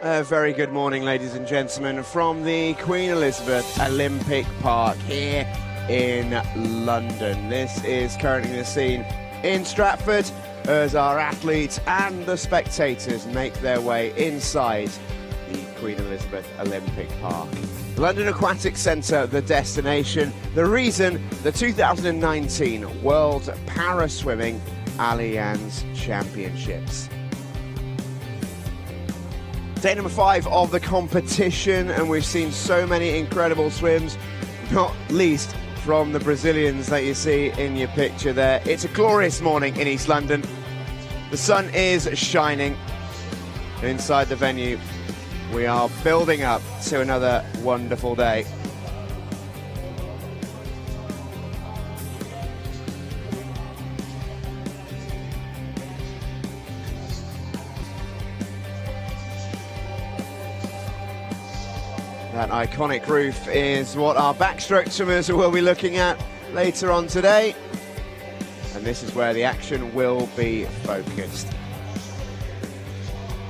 A very good morning, ladies and gentlemen, from the Queen Elizabeth Olympic Park here in London. This is currently the scene in Stratford as our athletes and the spectators make their way inside the Queen Elizabeth Olympic Park. The London Aquatic Centre, the destination, the reason, the 2019 World Para-Swimming Allianz Championships. Day number 5 of the competition, and we've seen so many incredible swims, not least from the Brazilians that you see in your picture there. It's a glorious morning in East London. The sun is shining inside the venue. We are building up to another wonderful day. That iconic roof is what our backstroke swimmers will be looking at later on today. And this is where the action will be focused.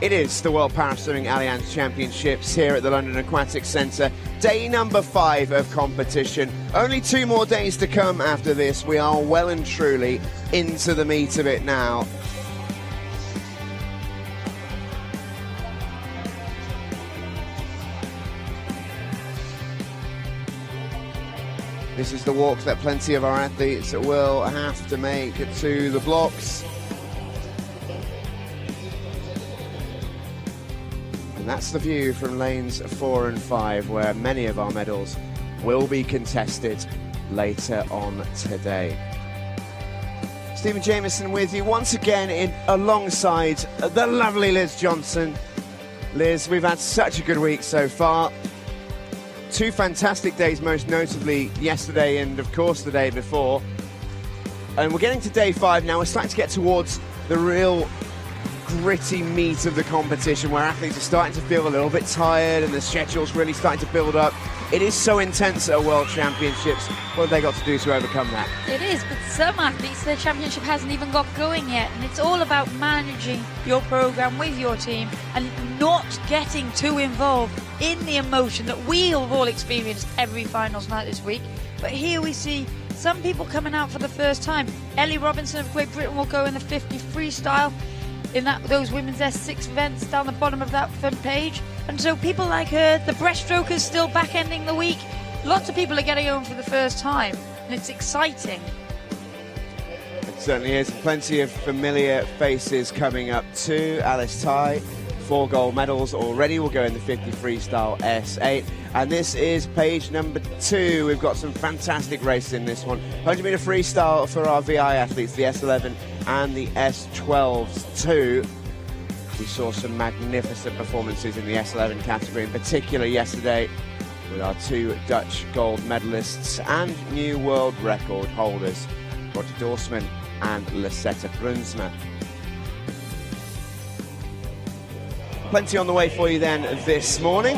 It is the World Para-Swimming Allianz Championships here at the London Aquatic Centre. Day number 5 of competition. Only 2 more days to come after this. We are well and truly into the meat of it now. This is the walk that plenty of our athletes will have to make to the blocks. And that's the view from lanes 4 and 5, where many of our medals will be contested later on today. Stephen Jameson with you once again alongside the lovely Liz Johnson. Liz, we've had such a good week so far. 2 fantastic days, most notably yesterday and of course the day before. And we're getting to day 5 now. We're starting to get towards the real gritty meat of the competition, where athletes are starting to feel a little bit tired and the schedule's really starting to build up. It is so intense at World Championships. What have they got to do to overcome that? It is, but some athletes, their championship hasn't even got going yet, and it's all about managing your program with your team and not getting too involved in the emotion that we have all experienced every finals night this week. But here we see some people coming out for the first time. Ellie Robinson of Great Britain will go in the 50 freestyle in those women's S6 events down the bottom of that front page. And so people like her, the breaststroke is still back-ending the week. Lots of people are getting home for the first time, and it's exciting. It certainly is. Plenty of familiar faces coming up too. Alice Ty, 4 gold medals already, will go in the 50 freestyle S8. And this is page number 2. We've got some fantastic races in this one. 100 metre freestyle for our VI athletes, the S11 and the S12s too. We saw some magnificent performances in the S11 category, in particular yesterday, with our 2 Dutch gold medalists and new world record holders, Roger Dorsman and Lisetta Brunsma. Plenty on the way for you then this morning.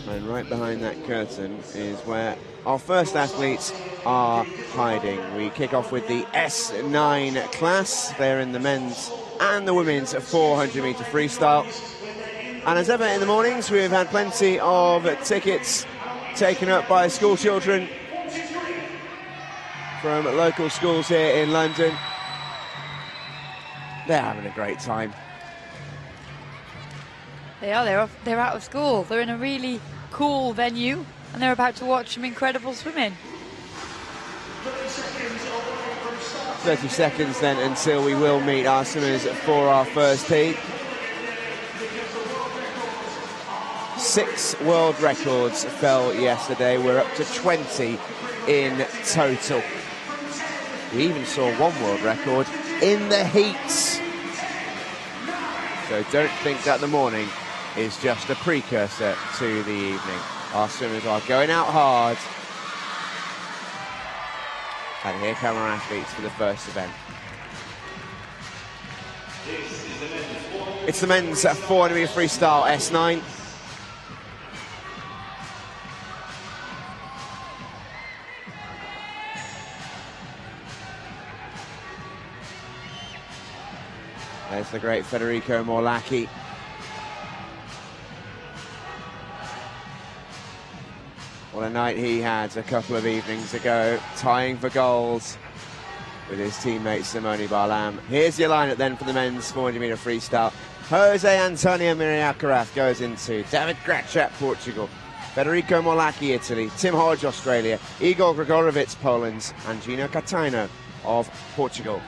And right behind that curtain is where our first athletes are hiding. We kick off with the S9 class. They're in the men's and the women's 400 metre freestyle. And as ever in the mornings, we've had plenty of tickets taken up by school children from local schools here in London. They're having a great time. They are, they're out of school. They're in a really cool venue, and they're about to watch some incredible swimming. 30 seconds then until we will meet our swimmers for our first heat. 6 world records fell yesterday. We're up to 20 in total. We even saw 1 world record in the heats. So don't think that the morning is just a precursor to the evening. Our swimmers are going out hard. And here come our athletes for the first event. It's the men's 400 metre freestyle S9. There's the great Federico Morlacchi. What a night he had a couple of evenings ago, tying for gold with his teammate Simone Barlam. Here's your lineup then for the men's 400-metre freestyle. Jose Antonio Miriam-Alcaraz goes into David Gracia, Portugal. Federico Morlacchi, Italy. Tim Hodge, Australia. Igor Grigorovic, Poland. And Gino Catino of Portugal.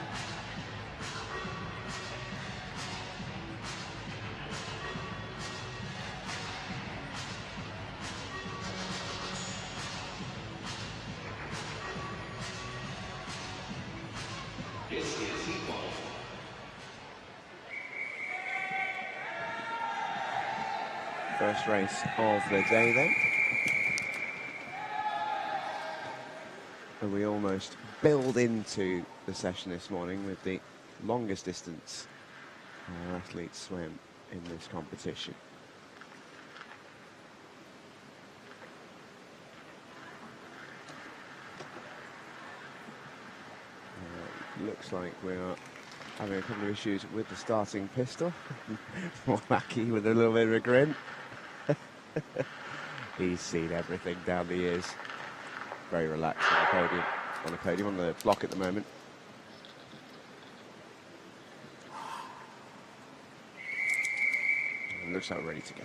First race of the day then. And we almost build into the session this morning with the longest distance our athletes swim in this competition. Looks like we are having a couple of issues with the starting pistol. Morlacchi with a little bit of a grin. He's seen everything down the years. Very relaxed on the block at the moment. And looks like we're ready to go.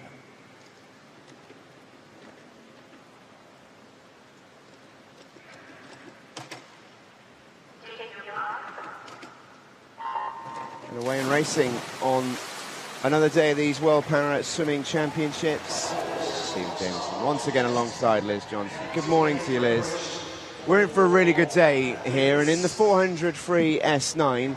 And away and racing on another day of these World Para Swimming Championships. Stephen Jameson once again alongside Liz Johnson. Good morning to you, Liz. We're in for a really good day here, and in the 400 free S9,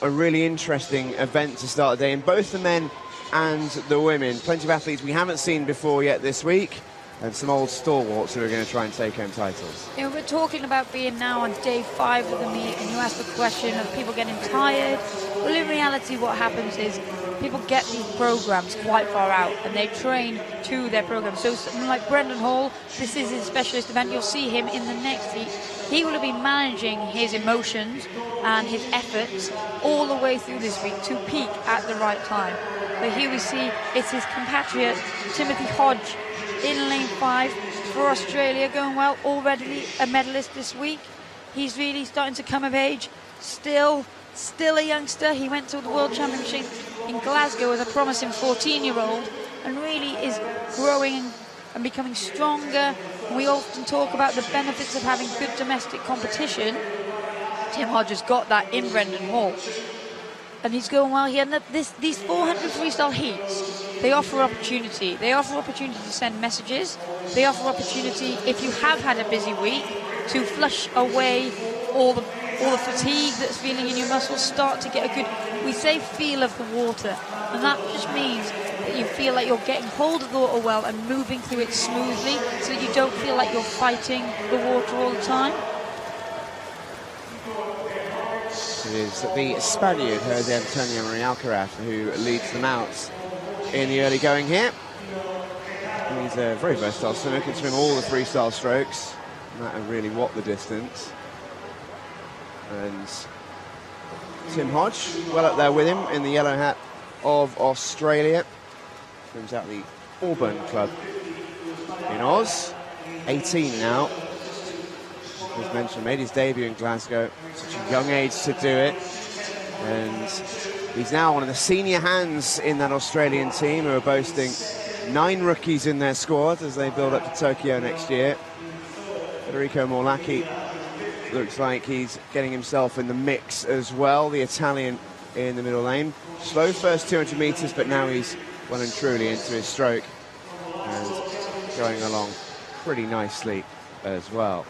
a really interesting event to start the day in both the men and the women. Plenty of athletes we haven't seen before yet this week, and some old stalwarts who are going to try and take home titles. You know, we're talking about being now on day 5 of the meet, and you ask the question of people getting tired. Well, in reality, what happens is people get these programs quite far out, and they train to their program. So something like Brendan Hall, this is his specialist event. You'll see him in the next heat. He will be managing his emotions and his efforts all the way through this week to peak at the right time. But here we see it's his compatriot, Timothy Hodge, in lane 5 for Australia, going well, already a medalist this week. He's really starting to come of age, still a youngster. He went to the World Championship in Glasgow as a promising 14-year-old and really is growing and becoming stronger. We often talk about the benefits of having good domestic competition. Tim Hodge has got that in Brendan Hall. And he's going well here. And these 400 freestyle heats, they offer opportunity. They offer opportunity to send messages. They offer opportunity, if you have had a busy week, to flush away all the fatigue that's feeling in your muscles, start to get a good, we say, feel of the water. And that just means that you feel like you're getting hold of the water well and moving through it smoothly, so that you don't feel like you're fighting the water all the time. It is the Spaniard, Jose Antonio Miriam-Alcaraz, who leads them out in the early going here. He's a very versatile swimmer, can swim all the freestyle strokes, no matter really what the distance. And Tim Hodge, well up there with him in the yellow hat of Australia. Swims out the Auburn Club in Oz. 18 now. As mentioned, made his debut in Glasgow. Such a young age to do it. And he's now one of the senior hands in that Australian team, who are boasting 9 rookies in their squad as they build up to Tokyo next year. Federico Morlacchi looks like he's getting himself in the mix as well, the Italian in the middle lane. Slow first 200 metres, but now he's well and truly into his stroke and going along pretty nicely as well.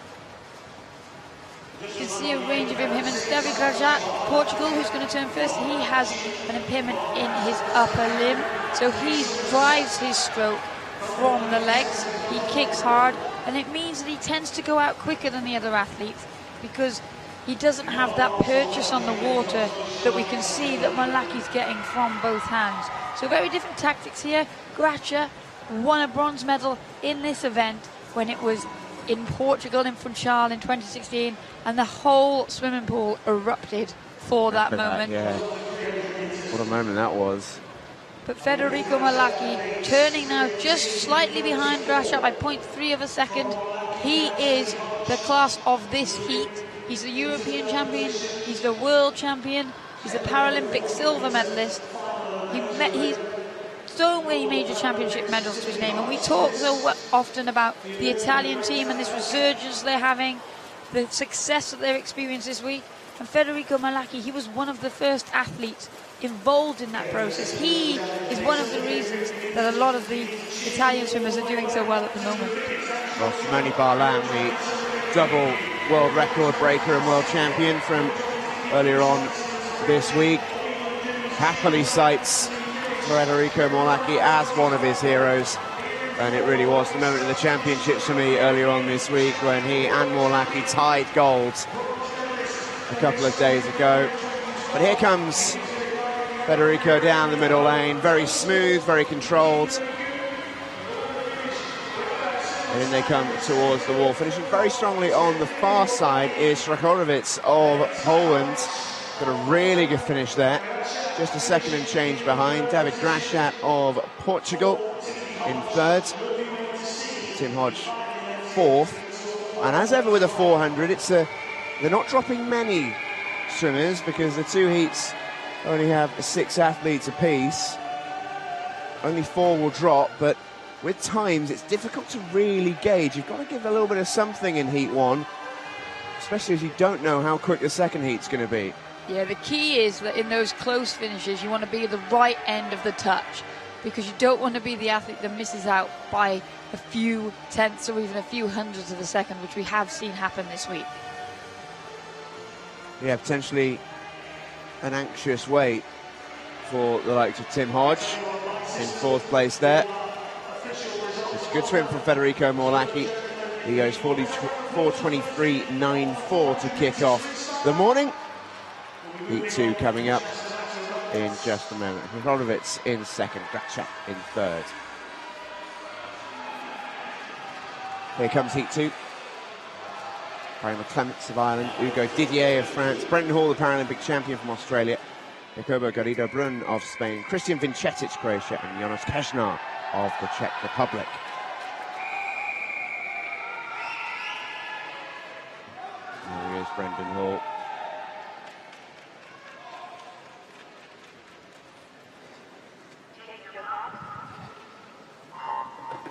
You can see a range of him and David Gracia, Portugal, who's going to turn first. He has an impairment in his upper limb, so he drives his stroke from the legs. He kicks hard, and it means that he tends to go out quicker than the other athletes, because he doesn't have that purchase on the water that we can see that Morlacchi's getting from both hands. So very different tactics here. Gracia won a bronze medal in this event when it was in Portugal, in Funchal in 2016, and the whole swimming pool erupted for that moment. Yeah. What a moment that was. But Federico Malacchi turning now just slightly behind Grashat by 0.3 of a second. He is the class of this heat. He's the European champion, he's the world champion, he's the Paralympic silver medalist. He's so many major championship medals to his name, and we talk so often about the Italian team and this resurgence they're having, the success that they're experiencing this week. And Federico Malacchi, he was one of the first athletes involved in that process. He is one of the reasons that a lot of the Italian swimmers are doing so well at the moment. Well, Simone Barlan, the double world record breaker and world champion from earlier on this week, happily cites Federico Malacchi as one of his heroes. And it really was the moment of the championships for me earlier on this week when he and Malacchi tied gold a couple of days ago. But here comes Federico down the middle lane, very smooth, very controlled. And then they come towards the wall. Finishing very strongly on the far side is Strachorowicz of Poland. Got a really good finish there. Just a second and change behind. David Grashat of Portugal in third. Tim Hodge fourth. And as ever with a 400, they're not dropping many swimmers because the two heats only have 6 athletes apiece. Only 4 will drop, but with times it's difficult to really gauge. You've got to give a little bit of something in heat 1, especially as you don't know how quick the second heat's going to be. Yeah, the key is that in those close finishes you want to be at the right end of the touch, because you don't want to be the athlete that misses out by a few tenths or even a few hundredths of a second, which we have seen happen this week. Yeah, potentially an anxious wait for the likes of Tim Hodge in 4th place there. It's a good swim from Federico Malacchi. He goes 4:23.94 to kick off the morning. Heat 2 coming up in just a moment. Hrgorovitz in 2nd, Grashat in 3rd. Here comes Heat 2. Barry McClements of Ireland, Hugo Didier of France, Brendan Hall, the Paralympic champion from Australia, Jacobo Garrido Brun of Spain, Christian Vincetic, Croatia, and Jonas Kajnar of the Czech Republic. There he is, Brendan Hall.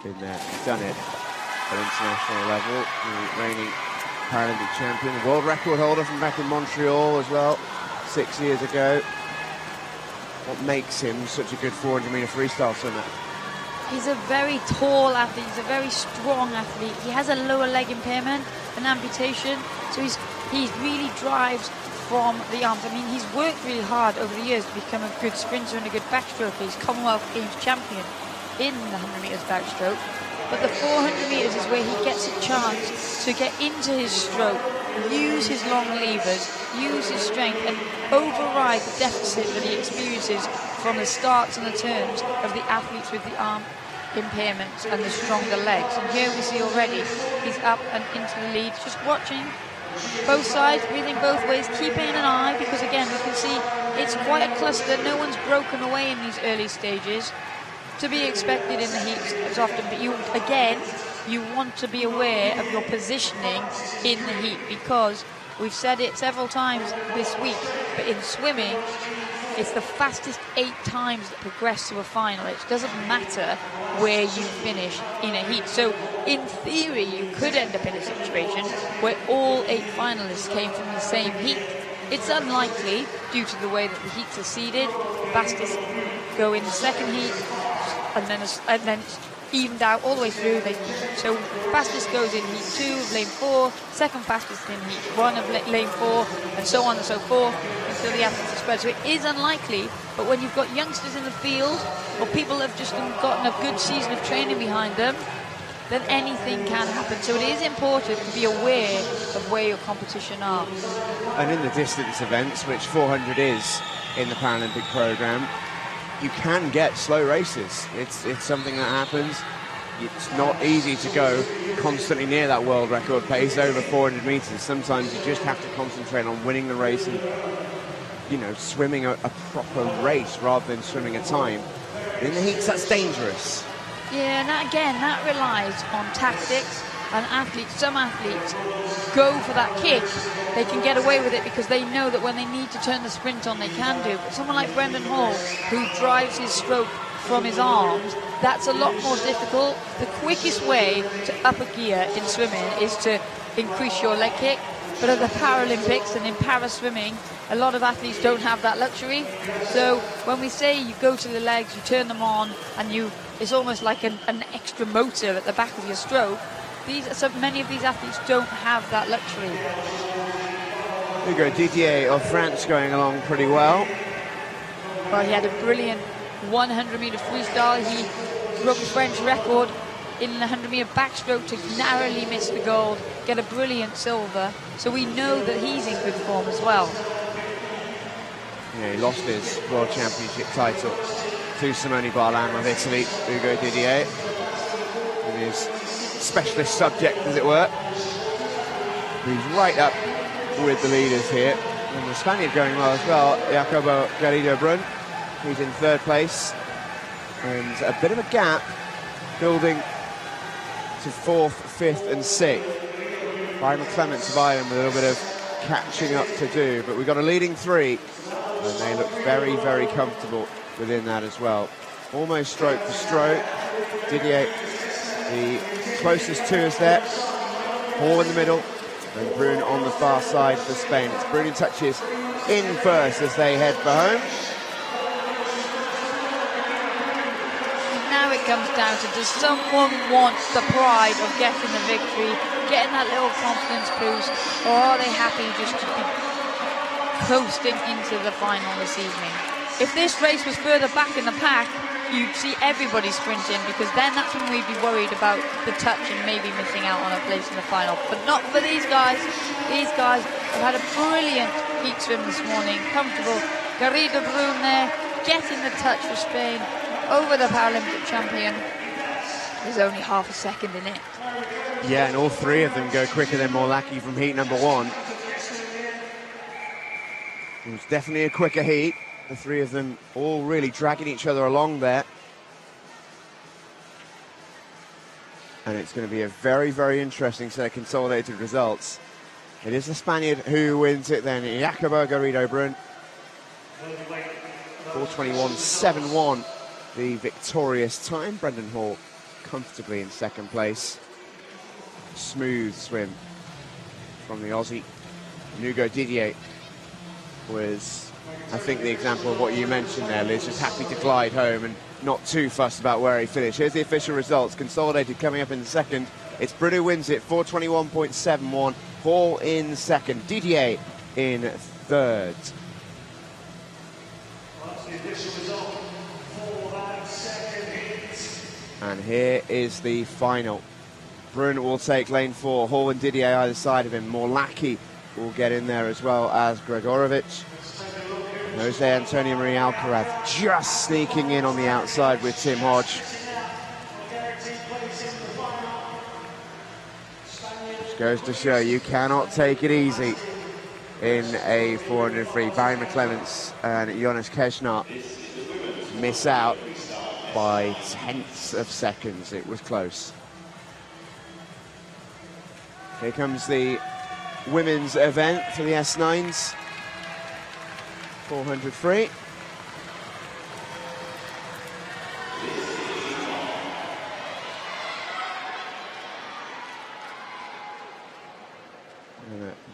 Been there, he's done it at international level. The reigning Paralympic champion, world record holder from back in Montreal as well, 6 years ago. What makes him such a good 400-metre freestyle swimmer? He's a very tall athlete, he's a very strong athlete. He has a lower leg impairment, an amputation, so he really drives from the arms. I mean, he's worked really hard over the years to become a good sprinter and a good backstroker. He's Commonwealth Games champion in the 100 metres backstroke. But the 400 metres is where he gets a chance to get into his stroke, use his long levers, use his strength, and override the deficit that he experiences from the starts and the turns of the athletes with the arm impairments and the stronger legs. And here we see already he's up and into the lead, just watching both sides, breathing both ways, keeping an eye, because again you can see it's quite a cluster. No one's broken away in these early stages. To be expected in the heats as often, but you want to be aware of your positioning in the heat, because we've said it several times this week, but in swimming it's the fastest 8 times that progress to a final. It doesn't matter where you finish in a heat. So in theory you could end up in a situation where all 8 finalists came from the same heat. It's unlikely due to the way that the heats are seeded. The fastest go in the second heat, and then it's evened out all the way through. So fastest goes in heat 2 of lane 4, second fastest in heat 1 of lane 4, and so on and so forth until the athletes are spread. So it is unlikely, but when you've got youngsters in the field, or people have just gotten a good season of training behind them, then anything can happen. So it is important to be aware of where your competition are. And in the distance events, which 400 is in the Paralympic programme, you can get slow races. It's something that happens. It's not easy to go constantly near that world record pace over 400 metres. Sometimes you just have to concentrate on winning the race and you know, swimming a proper race rather than swimming a time. In the heats, that's dangerous. Yeah, and that relies on tactics. And some athletes go for that kick. They can get away with it because they know that when they need to turn the sprint on, they can do. But someone like Brendan Hall, who drives his stroke from his arms, that's a lot more difficult. The quickest way to up a gear in swimming is to increase your leg kick. But at the Paralympics and in para-swimming, a lot of athletes don't have that luxury. So when we say you go to the legs, you turn them on, and it's almost like an extra motor at the back of your stroke. Many of these athletes don't have that luxury. Hugo Didier of France going along pretty well. Well, he had a brilliant 100-metre freestyle. He broke the French record in the 100-metre backstroke to narrowly miss the gold, get a brilliant silver. So we know that he's in good form as well. Yeah, he lost his World Championship title to Simone Barlam of Italy, Hugo Didier, with his specialist subject, as it were. He's right up with the leaders here. And the Spaniard going well as well, Jacobo Garrido-Brun. He's in third place. And a bit of a gap building to fourth, fifth and sixth. Byron Clements of Ireland with a little bit of catching up to do. But we've got a leading three. And they look very, very comfortable within that as well. Almost stroke for stroke. Didier, the closest to us there. Hall in the middle, and Brun on the far side for Spain. It's brilliant touches in first as they head for home. Now it comes down to, does someone want the pride of getting the victory, getting that little confidence boost, or are they happy just to be coasting into the final this evening? If this race was further back in the pack, you'd see everybody sprinting, because then that's when we'd be worried about the touch and maybe missing out on a place in the final. But not for these guys. These guys have had a brilliant heat swim this morning, comfortable. Garrido-Brun there, getting the touch for Spain over the Paralympic champion. There's only half a second in it. Yeah, and all three of them go quicker than Morlacki from heat number one. It was definitely a quicker heat. The three of them all really dragging each other along there. And it's going to be a very, very interesting set of consolidated results. It is the Spaniard who wins it then, Jacobo Garrido-Brun. 4:21.71, the victorious time. Brendan Hall comfortably in second place. Smooth swim from the Aussie. Hugo Didier was, I think, the example of what you mentioned there, Liz, just happy to glide home and not too fussed about where he finished. Here's the official results. Consolidated coming up in second. It's Brun who wins it, 4:21.71. Hall in second. Didier in third. And here is the final. Brun will take lane 4. Hall and Didier either side of him. Morlacki will get in there as well as Gregorovic. Jose Antonio Maria Alcaraz just sneaking in on the outside with Tim Hodge. Which goes to show you cannot take it easy in a 400 free. Barry McClements and Jonas Keshnar miss out by tenths of seconds. It was close. Here comes the women's event for the S9s. 400 free.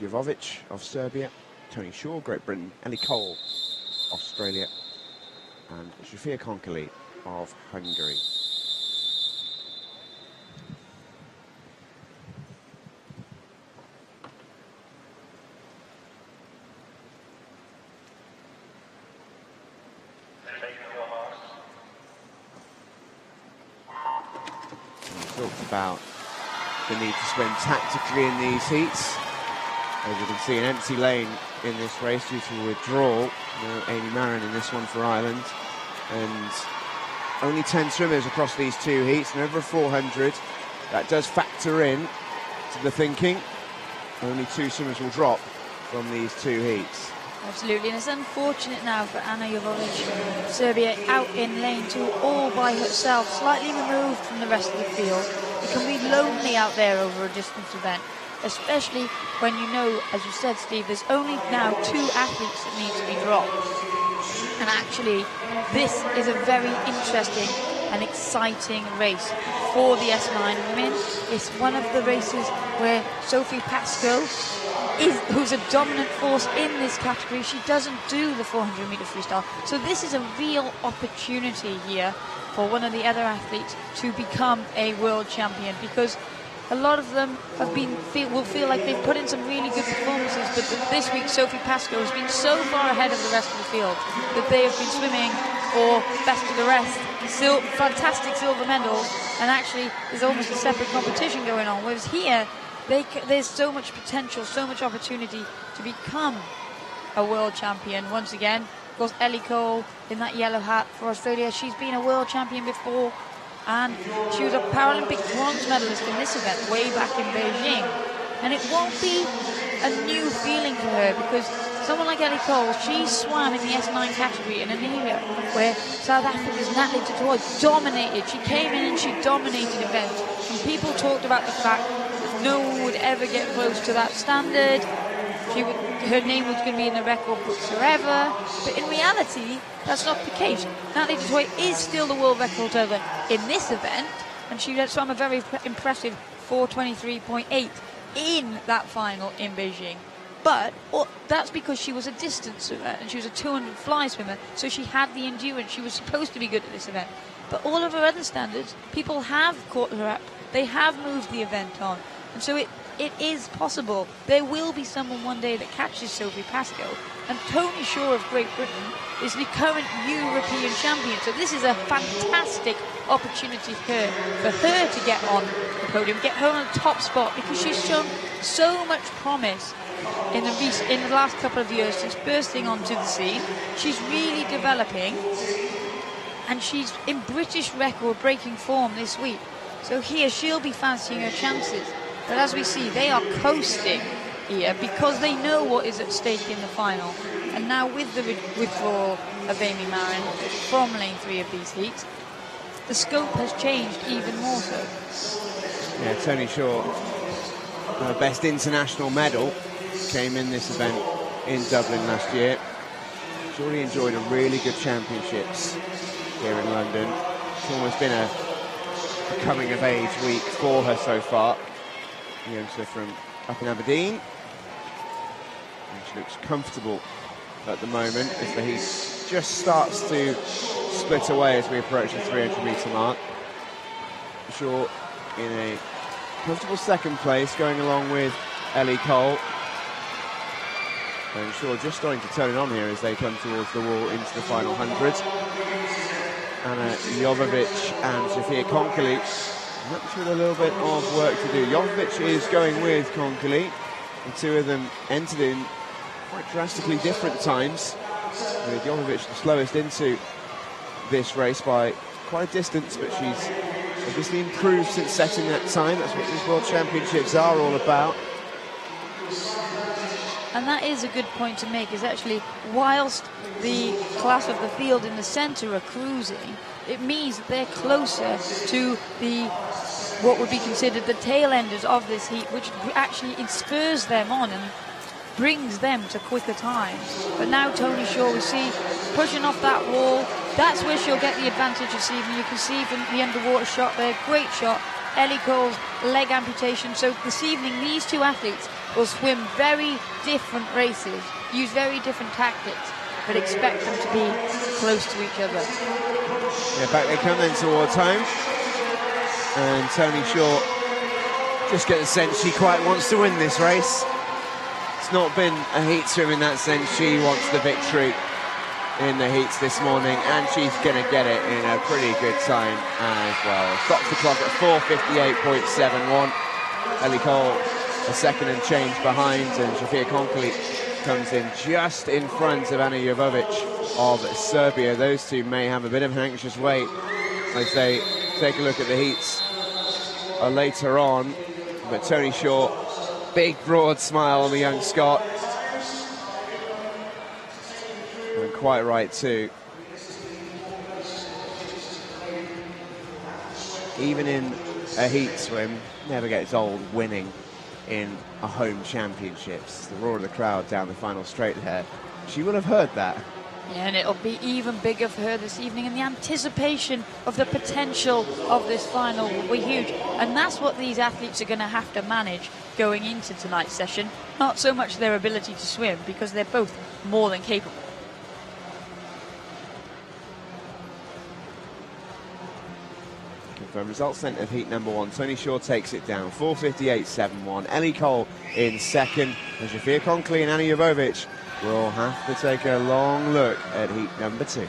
Jovovic of Serbia, Tony Shaw, Great Britain, Ellie Cole, Australia, and Zsufia Konkeli of Hungary. About the need to swim tactically in these heats. As you can see, an empty lane in this race due to a withdrawal. No Amy Marin in this one for Ireland. And only 10 swimmers across these two heats, and over 400. That does factor in to the thinking. Only 2 swimmers will drop from these two heats. Absolutely, and it's unfortunate now for Anna Jovovic, Serbia out in lane 2 all by herself, slightly removed from the rest of the field. It can be lonely out there over a distance event, especially when you know, as you said, Steve, there's only now 2 athletes that need to be dropped. And actually, this is a very interesting and exciting race for the S9 women. It's one of the races where Sophie Pascoe, who's a dominant force in this category, she doesn't do the 400-meter freestyle. So this is a real opportunity here for one of the other athletes to become a world champion, because a lot of them will feel like they've put in some really good performances, but this week Sophie Pascoe has been so far ahead of the rest of the field that they have been swimming for best of the rest, fantastic silver medals, and actually there's almost a separate competition going on, whereas here there's so much potential, so much opportunity to become a world champion once again. Of course, Ellie Cole in that yellow hat for Australia, she's been a world champion before, and she was a Paralympic bronze medalist in this event way back in Beijing. And it won't be a new feeling for her, because someone like Ellie Cole, she swam in the S9 category in an area where South Africa's Natalie Tatoy dominated. She came in and she dominated events, and people talked about the fact that no one would ever get close to that standard. Her name was going to be in the record books forever, but in reality, that's not the case. Natalie Tatoy is still the world record holder in this event, and she swam a very impressive 4:23.8 in that final in Beijing. But that's because she was a distance swimmer, and she was a 200 fly swimmer, so she had the endurance. She was supposed to be good at this event. But all of her other standards, people have caught her up. They have moved the event on. And so it is possible. There will be someone one day that catches Sophie Pascoe. And Tony Shaw of Great Britain is the current European champion. So this is a fantastic opportunity for her to get on the podium, get her on the top spot, because she's shown so much promise in the last couple of years since bursting onto the scene. She's really developing, and she's in British record-breaking form this week. So here she'll be fancying her chances. But as we see, they are coasting here because they know what is at stake in the final. And now with the withdrawal of Amy Marin from lane 3 of these heats, the scope has changed even more so. Yeah, Tony Shaw, her best international medal, came in this event in Dublin last year. She's already enjoyed a really good championships here in London. It's almost been a coming of age week for her so far. The youngster from up in Aberdeen. And she looks comfortable at the moment as the heat just starts to split away as we approach the 300-metre mark. Shaw in a comfortable second place, going along with Ellie Cole. And Shaw just starting to turn it on here as they come towards the wall into the final 100. Anna Jovovic and Sophia Konkoly, perhaps with a little bit of work to do. Jovovic is going with Konkoly. The two of them entered in quite drastically different times, with Jovovic the slowest into this race by quite a distance, but she's obviously improved since setting that time. That's what these World Championships are all about. And that is a good point to make, is actually whilst the class of the field in the centre are cruising, it means that they're closer to what would be considered the tail enders of this heat, which actually spurs them on and brings them to quicker times. But now Tony Shaw, we see, pushing off that wall. That's where she'll get the advantage this evening. You can see from the underwater shot there, great shot. Ellie Cole's leg amputation. So this evening, these two athletes will swim very different races, use very different tactics, but expect them to be close to each other. Yeah, back they come then towards home. And Tony Shaw just get the sense she quite wants to win this race. It's not been a heat swim in that sense. She wants the victory in the heats this morning, and she's going to get it in a pretty good time as well. Stops the clock at 4:58.71. Ellie Cole a second and change behind, and Sophia Konkoly comes in just in front of Anna Jovovic of Serbia. Those two may have a bit of an anxious wait as they take a look at the heats later on. But Tony Shaw, big broad smile on the young Scot. quite right too. Even in a heat swim, never gets old winning in a home championships. The roar of the crowd down the final straight there. She will have heard that. Yeah, and it'll be even bigger for her this evening, and the anticipation of the potential of this final will be huge. And that's what these athletes are going to have to manage going into tonight's session. Not so much their ability to swim, because they're both more than capable. Confirmed results then of heat number 1. Tony Shaw takes it down, 4:58.71. Ellie Cole in second. And Zofia Konkley and Anna Jovovic will have to take a long look at heat number 2.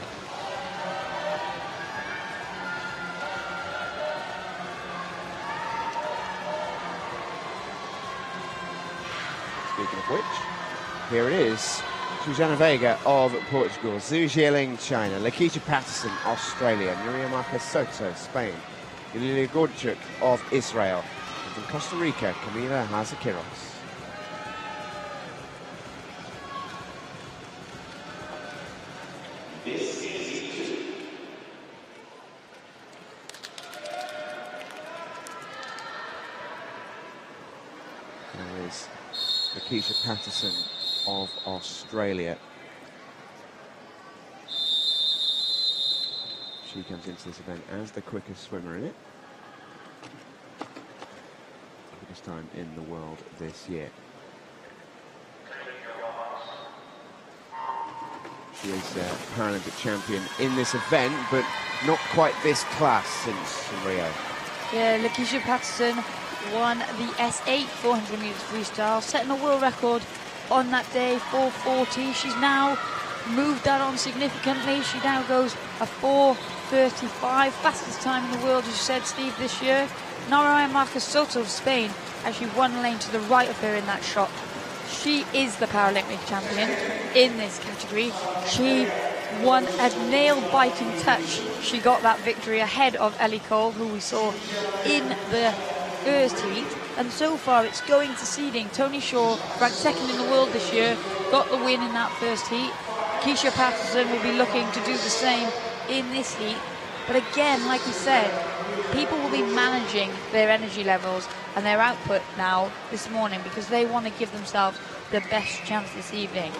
Speaking of which, here it is. Susana Vega of Portugal, Zhu Jieling, China, Lakeisha Patterson, Australia, Nuria Marquez Soto, Spain, Yulia Gorchuk of Israel, and from Costa Rica, Camila Hazakiros. There is Lakeisha Patterson of Australia. She comes into this event as the quickest swimmer in it. Quickest time in the world this year. She is a Paralympic champion in this event, but not quite this class since Rio. Yeah, Lakeisha Patterson won the S8 400 metres freestyle, setting a world record on that day, 4:40. She's now moved that on significantly. She now goes a 4:35, fastest time in the world, as you said, Steve, this year. Nuria Marquez Soto of Spain actually one lane to the right of her in that shot. She is the Paralympic champion in this category. She won a nail-biting touch. She got that victory ahead of Ellie Cole, who we saw in the first heat. And so far it's going to seeding. Tony Shaw, ranked second in the world this year, got the win in that first heat. Keisha Patterson will be looking to do the same in this heat. But again, like we said, people will be managing their energy levels and their output now this morning, because they want to give themselves the best chance this evening.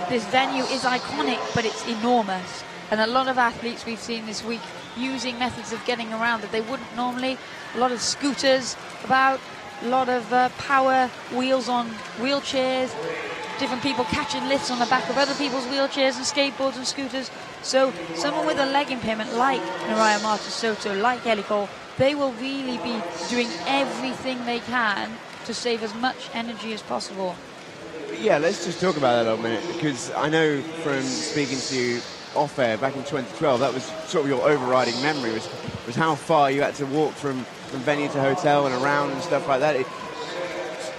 This venue is iconic, but it's enormous. And a lot of athletes we've seen this week using methods of getting around that they wouldn't normally. A lot of scooters about, a lot of power wheels on wheelchairs, different people catching lifts on the back of other people's wheelchairs and skateboards and scooters. So someone with a leg impairment like Nuria Marquez Soto, like Ellie Cole, they will really be doing everything they can to save as much energy as possible. Yeah, let's just talk about that a minute, because I know from speaking to you off air back in 2012, that was sort of your overriding memory, was how far you had to walk from venue to hotel and around and stuff like that. It's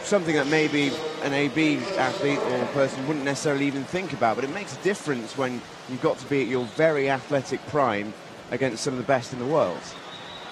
something that maybe an AB athlete or person wouldn't necessarily even think about, but it makes a difference when you've got to be at your very athletic prime against some of the best in the world.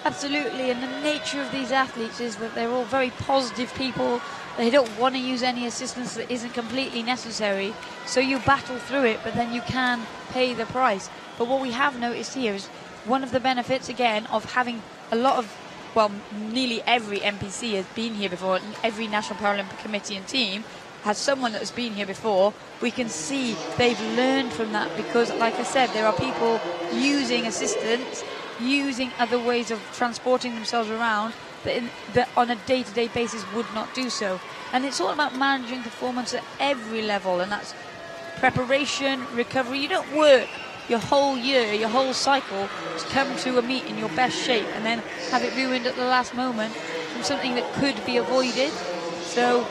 Absolutely, and the nature of these athletes is that they're all very positive people. They don't want to use any assistance that isn't completely necessary, so you battle through it, but then you can pay the price. But what we have noticed here is one of the benefits, again, of having a lot of, well, nearly every NPC has been here before, and every National Paralympic Committee and team has someone that has been here before. We can see they've learned from that, because, like I said, there are people using assistance, using other ways of transporting themselves around that on a day-to-day basis would not do so. And it's all about managing performance at every level, and that's preparation, recovery. You don't work your whole year, your whole cycle to come to a meet in your best shape and then have it ruined at the last moment from something that could be avoided. So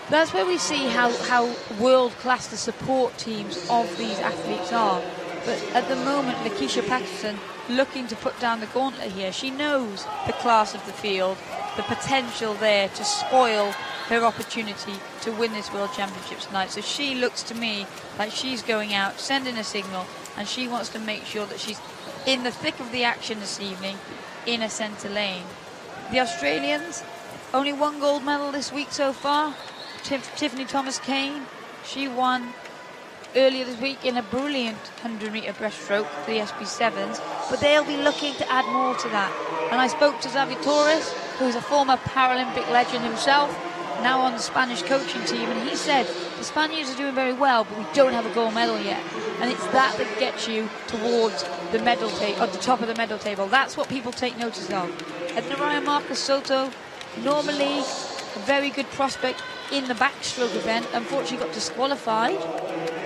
that's where we see how world-class the support teams of these athletes are. But at the moment, Lakeisha Patterson looking to put down the gauntlet here. She knows the class of the field, the potential there to spoil her opportunity to win this World Championships tonight. So she looks to me like she's going out, sending a signal, and she wants to make sure that she's in the thick of the action this evening in a centre lane. The Australians, only one gold medal this week so far. Tiffany Thomas-Kane, she won earlier this week in a brilliant 100-metre breaststroke for the SB7s, but they'll be looking to add more to that. And I spoke to Xavi Torres, who's a former Paralympic legend himself, now on the Spanish coaching team, and he said the Spaniards are doing very well, but we don't have a gold medal yet. And it's that gets you towards the medal table, at the top of the medal table. That's what people take notice of. And Naraya Marcus Soto, normally a very good prospect in the backstroke event, unfortunately got disqualified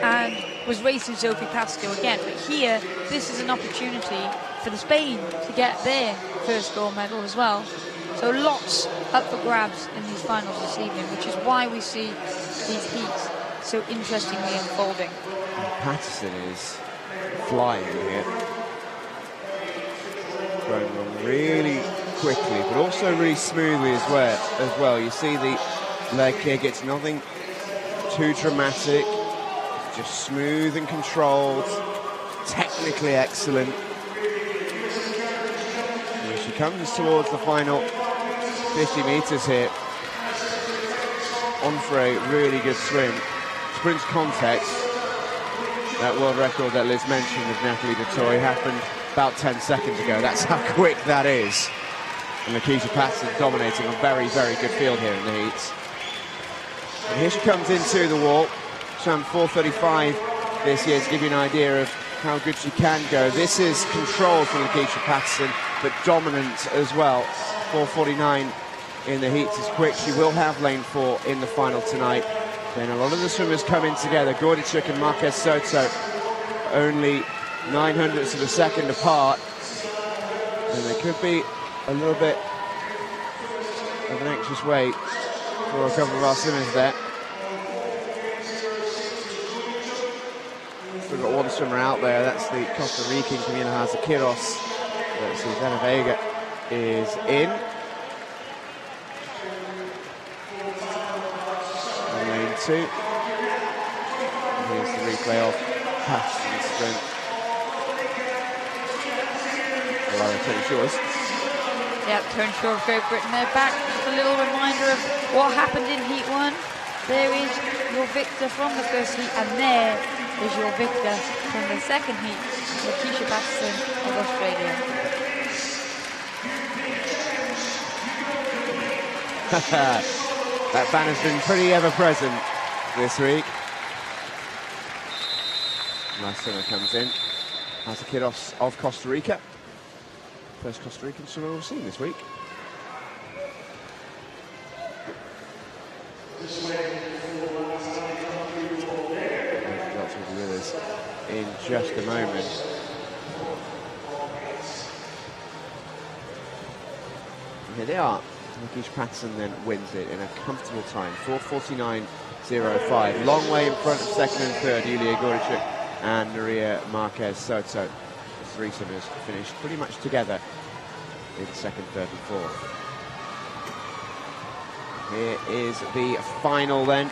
and was racing Sophie Pascoe again. But here, this is an opportunity for the Spain to get their first gold medal as well. So lots up for grabs in these finals this evening, which is why we see these heats so interestingly unfolding. Patterson is flying here. Going along really quickly, but also really smoothly as well. You see the leg kick, it's nothing too dramatic, it's just smooth and controlled, technically excellent. Here she comes towards the final 50 metres here, on for a really good swim. Sprint context, that world record that Liz mentioned with Natalie Dettori happened about 10 seconds ago. That's how quick that is. And Lakeisha Patterson dominating a very, very good field here in the heats. And here she comes into the wall. Swam 4:35 this year to give you an idea of how good she can go. This is controlled from Lakeisha Patterson, but dominant as well. 4:49 in the heats is quick. She will have lane 4 in the final tonight. Then a lot of the swimmers coming together. Gordichuk and Marquez Soto only 900ths of a second apart. And there could be a little bit of an anxious wait for a couple of our swimmers there. We've got one swimmer out there, that's the Costa Rican Camila Haza-Quiros. Susana Vega is in. And lane 2. And here's the replay of Patterson's sprint. Tony Shaw's. Yep, Tony Shaw of Great Britain. They're back. Just a little reminder of what happened in Heat 1. There is your victor from the first heat, and there is your victor from the second heat, Lakeisha Patterson of Australia. That banner's been pretty ever-present this week. Last swimmer comes in. Haza-Quiros of Costa Rica. First Costa Rican swimmer we've seen this week. Lots will be with us in just a moment. And here they are. Lakeisha Patterson then wins it in a comfortable time, 4:49.05. Long way in front of second and third, Yulia Gordichuk and Maria Marquez Soto. The three swimmers finished pretty much together in second, third and fourth. Here is the final then,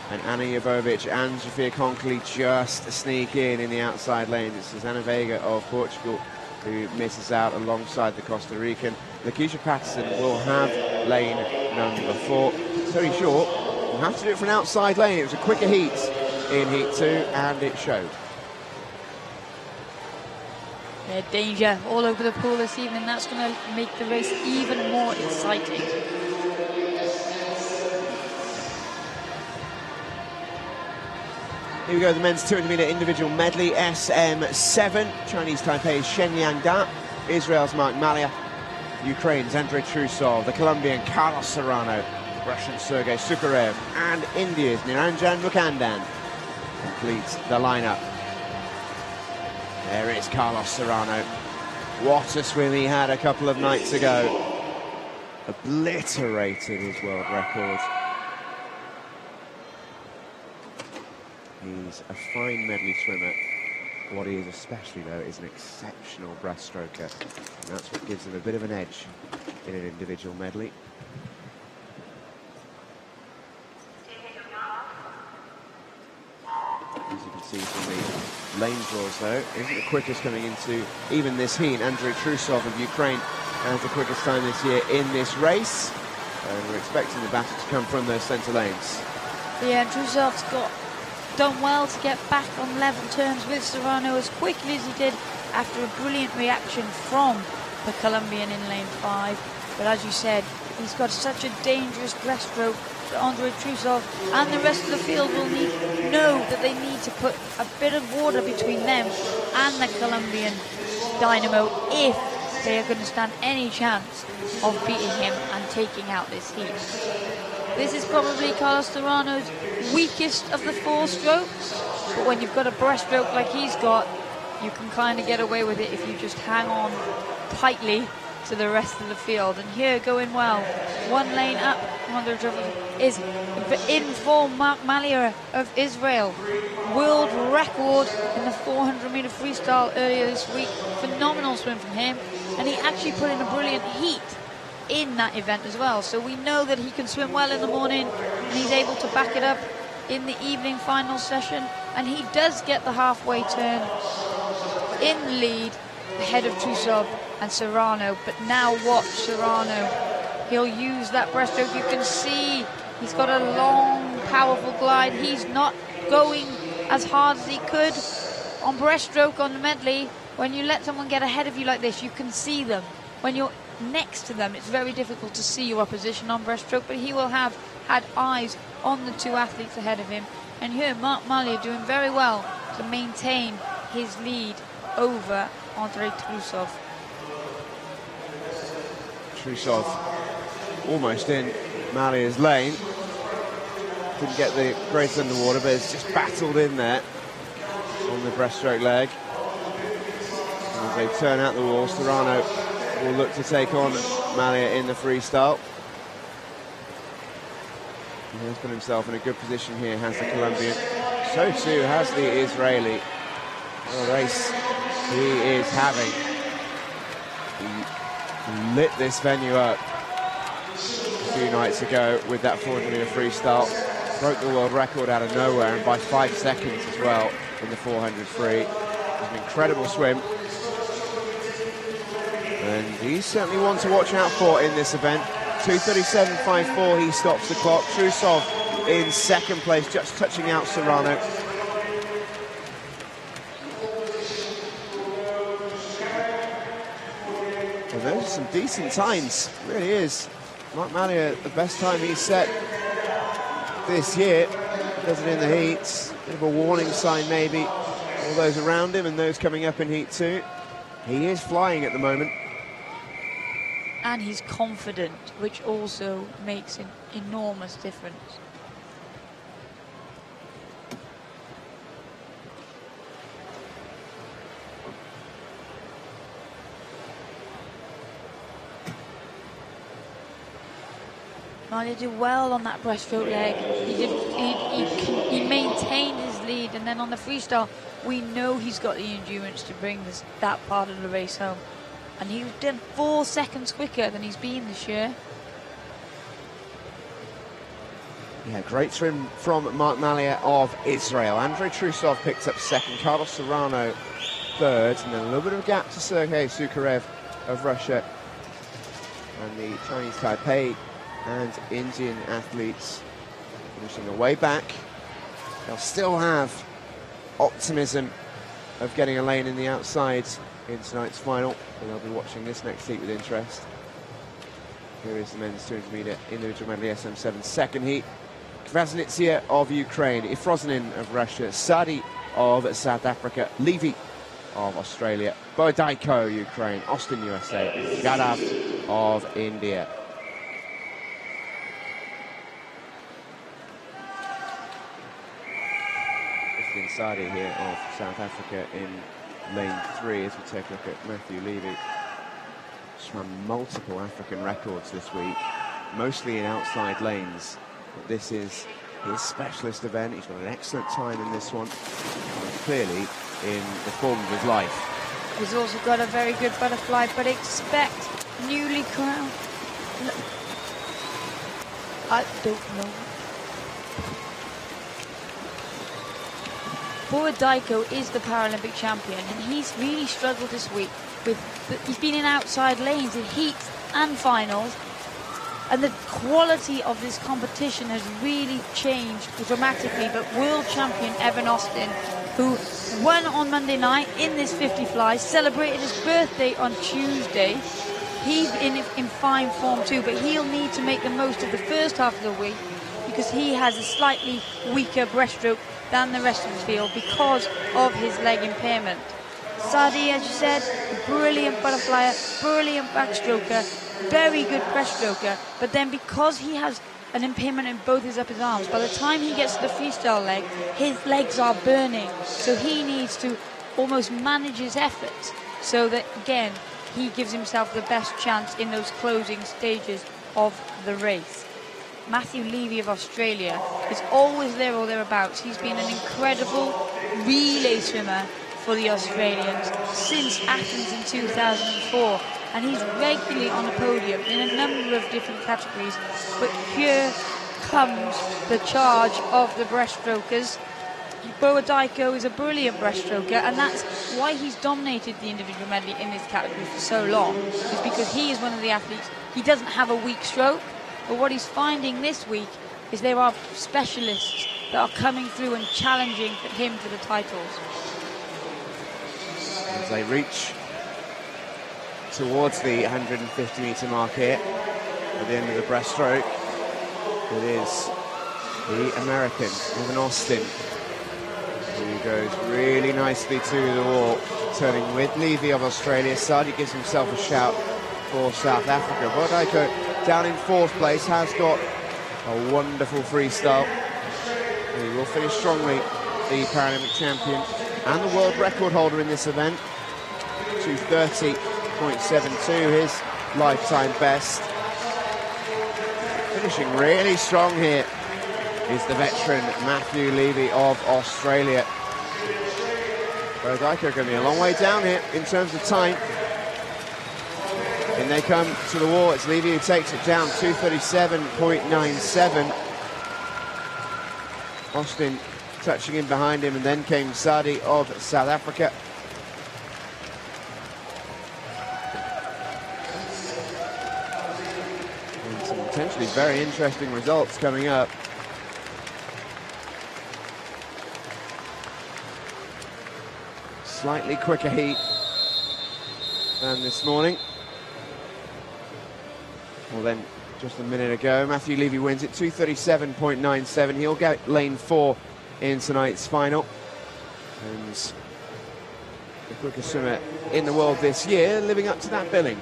and Anna Jovovic and Sofia Konkley just sneak in the outside lane. It's Susana Vega of Portugal who misses out alongside the Costa Rican. Lakeisha Patterson will have lane number 4. Very short, we'll have to do it for an outside lane. It was a quicker heat in heat 2 and it showed. Yeah, danger all over the pool this evening. That's going to make the race even more exciting. Here we go, the men's 200-metre individual medley, SM7. Chinese Taipei's Shen Yangda, Israel's Mark Malia, Ukraine's Andrei Trusov, the Colombian Carlos Serrano, Russian Sergei Sukharev, and India's Niranjan Mukhandan completes the lineup. There is Carlos Serrano. What a swim he had a couple of nights ago. Obliterated his world record. He's a fine medley swimmer. What he is especially, though, is an exceptional breaststroker. And that's what gives him a bit of an edge in an individual medley. As you can see from the lane draws, though, isn't the quickest coming into even this heat. Andrei Trusov of Ukraine has the quickest time this year in this race. And we're expecting the battle to come from those centre lanes. Yeah, Trusov's got done well to get back on level terms with Serrano as quickly as he did after a brilliant reaction from the Colombian in lane 5. But as you said, he's got such a dangerous breaststroke that Andrei Trusov and the rest of the field will know that they need to put a bit of water between them and the Colombian dynamo if they are going to stand any chance of beating him and taking out this heat. This is probably Carlos Serrano's weakest of the 4 strokes, but when you've got a breaststroke like he's got, you can kind of get away with it if you just hang on tightly to the rest of the field. And here going well, 1 lane up, is in form Mark Malia of Israel. World record in the 400-meter freestyle earlier this week. Phenomenal swim from him, and he actually put in a brilliant heat in that event as well. So we know that he can swim well in the morning, and he's able to back it up in the evening final session. And he does get the halfway turn in the lead ahead of Trusov and Serrano. But now watch Serrano. He'll use that breaststroke. You can see he's got a long, powerful glide. He's not going as hard as he could on breaststroke on the medley. When you let someone get ahead of you like this, you can see them. When you're next to them, it's very difficult to see your opposition on breaststroke, but he will have had eyes on the 2 athletes ahead of him. And here, Mark Malia doing very well to maintain his lead over Andrei Trusov. Trusov almost in Malia's lane. Didn't get the grace underwater, but it's just battled in there on the breaststroke leg. As they turn out the wall, Serrano will look to take on Malia in the freestyle. He has put himself in a good position here, has the Colombian. So too has the Israeli. What a race he is having. He lit this venue up a few nights ago with that 400-meter freestyle. Broke the world record out of nowhere, and by 5 seconds as well in the 400 free. It was an incredible swim. And he's certainly one to watch out for in this event. 2:37.54, he stops the clock. Trusov in second place, just touching out Serrano. And those are some decent times, it really is. Mark Malia, the best time he's set this year. Does it in the heats. Bit of a warning sign maybe. All those around him and those coming up in heat 2. He is flying at the moment. And he's confident, which also makes an enormous difference. Malia did well on that breaststroke leg. He maintained his lead, and then on the freestyle, we know he's got the endurance to bring that part of the race home. And he did 4 seconds quicker than he's been this year. Yeah, great swim from Mark Malia of Israel. Andrei Trusov picked up second, Carlos Serrano third, and then a little bit of a gap to Sergei Sukharev of Russia. And the Chinese Taipei and Indian athletes finishing their way back. They'll still have optimism of getting a lane in the outside in tonight's final, and they'll be watching this next heat with interest. Here is the men's 200-meter individual medley SM7 second heat. Kvasnitsia of Ukraine, Ifrozinin of Russia, Sadi of South Africa, Levy of Australia, Bodaiko, Ukraine, Austin, USA, Yadav of India. Sadi here of South Africa in lane 3 as we take a look at Matthew Levy. Swam multiple African records this week, mostly in outside lanes, but this is his specialist event. He's got an excellent time in this one, clearly in the form of his life. He's also got a very good butterfly, but expect newly crowned. I don't know. Borodajko is the Paralympic champion, and he's really struggled this week. He's been in outside lanes in heats and finals, And the quality of this competition has really changed dramatically. But world champion Evan Austin, who won on Monday night in this 50 fly, celebrated his birthday on Tuesday. He's in fine form too, but he'll need to make the most of the first half of the week because he has a slightly weaker breaststroke than the rest of the field because of his leg impairment. Sadi, as you said, brilliant butterflyer, brilliant backstroker, very good breaststroker, but then because he has an impairment in both his upper arms, by the time he gets to the freestyle leg, his legs are burning, so he needs to almost manage his efforts so that, again, he gives himself the best chance in those closing stages of the race. Matthew Levy of Australia is always there or thereabouts. He's been an incredible relay swimmer for the Australians since Athens in 2004, and he's regularly on the podium in a number of different categories. But here comes the charge of the breaststrokers. Boadaiko is a brilliant breaststroker, and that's why he's dominated the individual medley in this category for so long, is because he is one of the athletes. He doesn't have a weak stroke, but what he's finding this week is there are specialists that are coming through and challenging him for the titles. As they reach towards the 150 metre mark here at the end of the breaststroke, it is the American, Evan Austin, who goes really nicely to the wall, turning with Levy of Australia. Sadi gives himself a shout for South Africa. Boadaiko down in 4th place, has got a wonderful freestyle. He will finish strongly, the Paralympic champion and the world record holder in this event. 2:30.72, his lifetime best. Finishing really strong here is the veteran Matthew Levy of Australia. Boadaiko going to be a long way down here in terms of time. And they come to the wall. It's Levy who takes it down, 2:37.97. Austin touching in behind him, and then came Sadi of South Africa. And some potentially very interesting results coming up. Slightly quicker heat than this morning. Well, then, just a minute ago, Matthew Levy wins it, 2:37.97. He'll get lane 4 in tonight's final. And the quickest swimmer in the world this year, living up to that billing.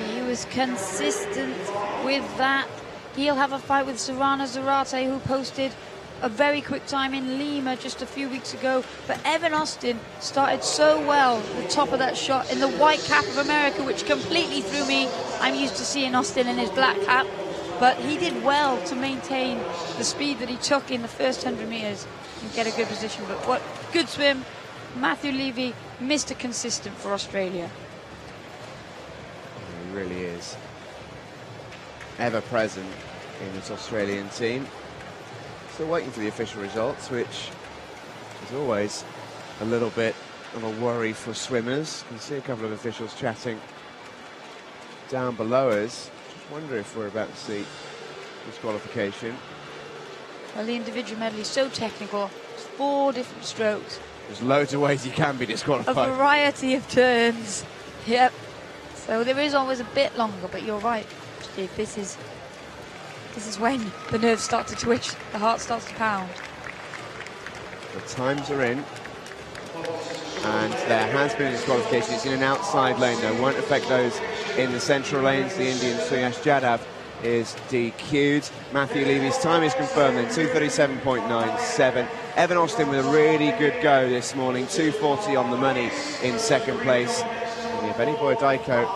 He was consistent with that. He'll have a fight with Sarana Zarate, who posted a very quick time in Lima just a few weeks ago. But Evan Austin started so well, the top of that shot in the white cap of America, which completely threw me. I'm used to seeing Austin in his black cap, but he did well to maintain the speed that he took in the first 100 meters and get a good position. But what good swim. Matthew Levy, Mr. Consistent for Australia. He really is ever present in this Australian team. Still waiting for the official results, which is always a little bit of a worry for swimmers. You can see a couple of officials chatting down below us. Just wonder if we're about to see disqualification. Well, the individual medley is so technical. It's 4 different strokes. There's loads of ways you can be A disqualified. variety of turns. Yep. So there is always a bit longer, but you're right, Steve. This is when the nerves start to twitch, the heart starts to pound. The times are in, and there has been a disqualification. It's in an outside lane, though. Won't affect those in the central lanes. The Indian Suyash Jadhav is DQ'd. Matthew Levy's time is confirmed then, 2:37.97. Evan Austin with a really good go this morning, 2:40 on the money in 2nd place. And Benny Boadaiko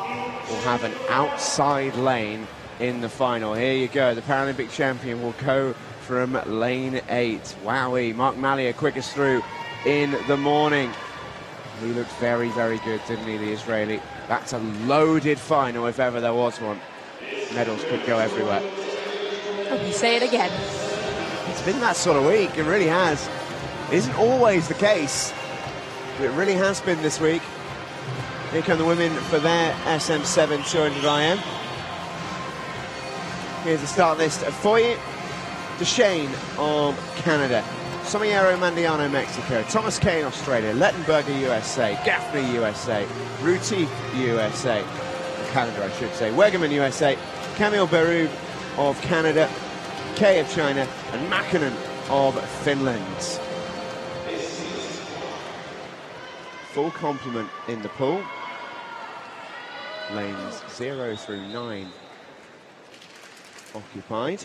will have an outside lane in the final. Here you go, the Paralympic champion will go from lane 8. Wowee, Mark Mallia quickest through in the morning. He looked very, very good, didn't he, the Israeli? That's a loaded final if ever there was one. Medals could go everywhere. Let me say it again. It's been that sort of week, it really has. It isn't always the case, but it really has been this week. Here come the women for their SM7 200 IM. Here's the start list for you. Deshane of Canada, Sommiero Mandiano, Mexico, Thomas Kane, Australia, Lettenberger, USA, Gaffney, USA, Retief, USA, Canada, I should say, Wegerman, USA, Camille Beru of Canada, Kay of China, and Mäkinen of Finland. Full complement in the pool. Lanes 0 through 9 occupied.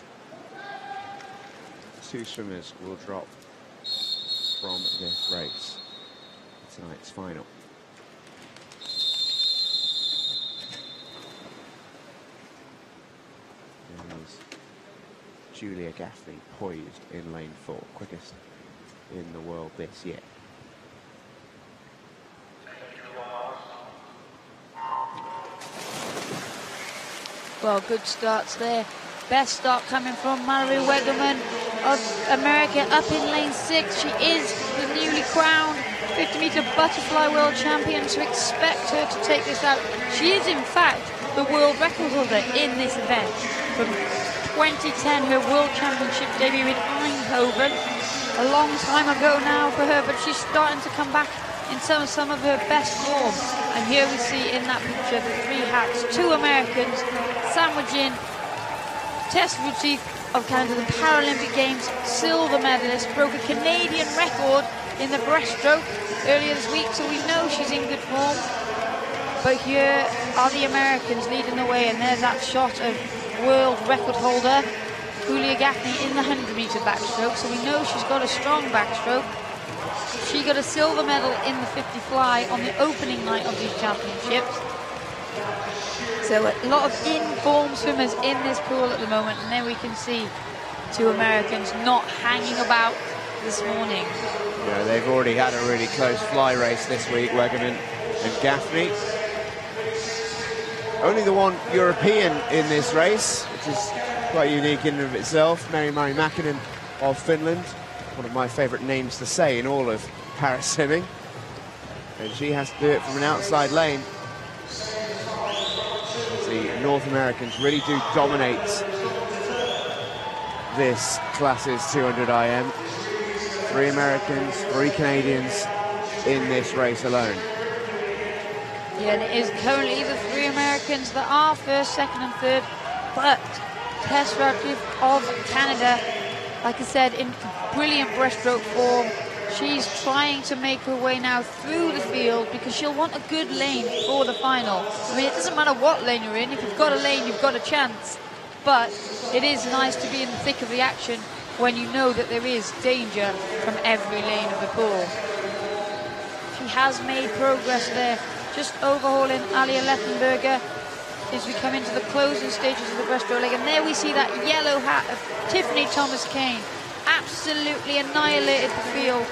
2 swimmers will drop from this race, tonight's final. There is Julia Gaffney poised in lane 4, quickest in the world this year. Well, good starts there. Best start coming from Mallory Wegerman of America up in lane 6. She is the newly crowned 50-meter butterfly world champion, so expect her to take this out. She is, in fact, the world record holder in this event. From 2010, her world championship debut in Eindhoven. A long time ago now for her, but she's starting to come back in some of her best form. And here we see in that picture the 3 hats, 2 Americans sandwiching Tess Retief of Canada, the Paralympic Games silver medalist, broke a Canadian record in the breaststroke earlier this week, so we know she's in good form. But here are the Americans leading the way, and there's that shot of world record holder Julia Gaffney in the 100-meter backstroke, so we know she's got a strong backstroke. She got a silver medal in the 50 fly on the opening night of these championships. So a lot of in-form swimmers in this pool at the moment, and then we can see 2 Americans not hanging about this morning. Yeah, they've already had a really close fly race this week, Wegerman and Gaffney. Only the one European in this race, which is quite unique in and of itself, Mary-Mari Mäkinen of Finland, one of my favourite names to say in all of parasimming. And she has to do it from an outside lane. The North Americans really do dominate this class's 200 IM. 3 Americans, 3 Canadians in this race alone. Yeah, and it is currently the 3 Americans that are first, second and third, but Tess Retief of Canada, like I said, in brilliant breaststroke form. She's trying to make her way now through the field because she'll want a good lane for the final. I mean, it doesn't matter what lane you're in. If you've got a lane, you've got a chance. But it is nice to be in the thick of the action when you know that there is danger from every lane of the pool. She has made progress there, just overhauling Alia Lettenberger as we come into the closing stages of the breaststroke leg. And there we see that yellow hat of Tiffany Thomas-Kane. Absolutely annihilated the field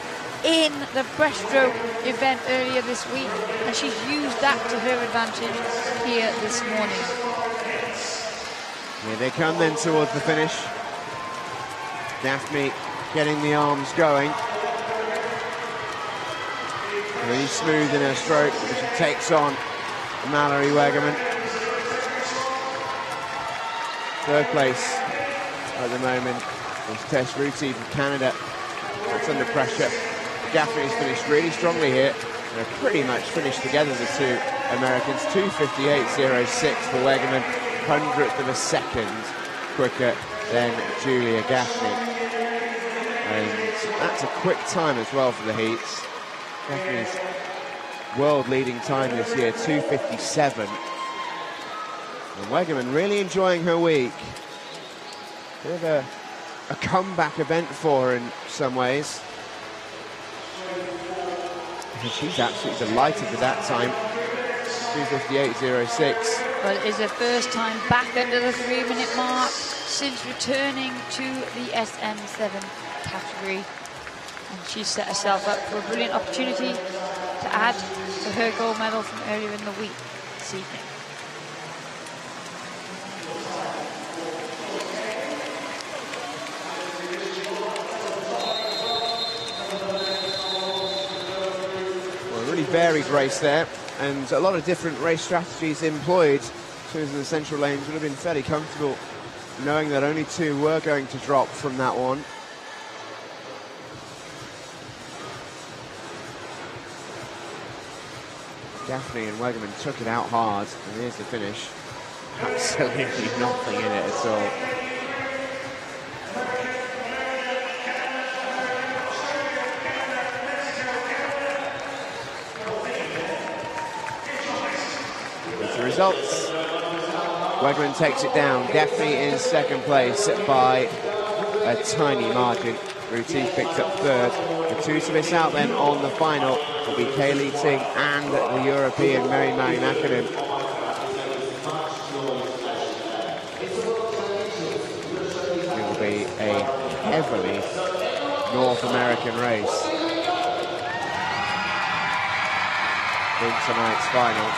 in the breaststroke event earlier this week, and she's used that to her advantage here this morning. Here they come then towards the finish. Gaffney getting the arms going. Really smooth in her stroke as she takes on Mallory Wegerman. 3rd place at the moment is Tess Retief of Canada. That's under pressure. Gaffney's finished really strongly here. They're pretty much finished together, the 2 Americans. 2:58.06 for Wegerman, 100th of a second quicker than Julia Gaffney. And that's a quick time as well for the heats. Gaffney's world-leading time this year, 2:57. And Wegerman really enjoying her week. Bit of a comeback event for her in some ways. And she's absolutely delighted with that time. 2:58.06. Well, it is her first time back under the 3-minute mark since returning to the SM7 category. And she's set herself up for a brilliant opportunity to add to her gold medal from earlier in the week this evening. Varied race there, and a lot of different race strategies employed. Swimmers in the central lanes would have been fairly comfortable knowing that only 2 were going to drop from that one. Gaffney and Wegerman took it out hard, and here's the finish. Absolutely nothing in it at all. With the results, Wegerman takes it down. Gaffney in second place by a tiny margin. Retief picks up third. The 2 to miss out then on the final will be Kaylee Ting and the European Mary McAdam. It will be a heavily North American race in tonight's final.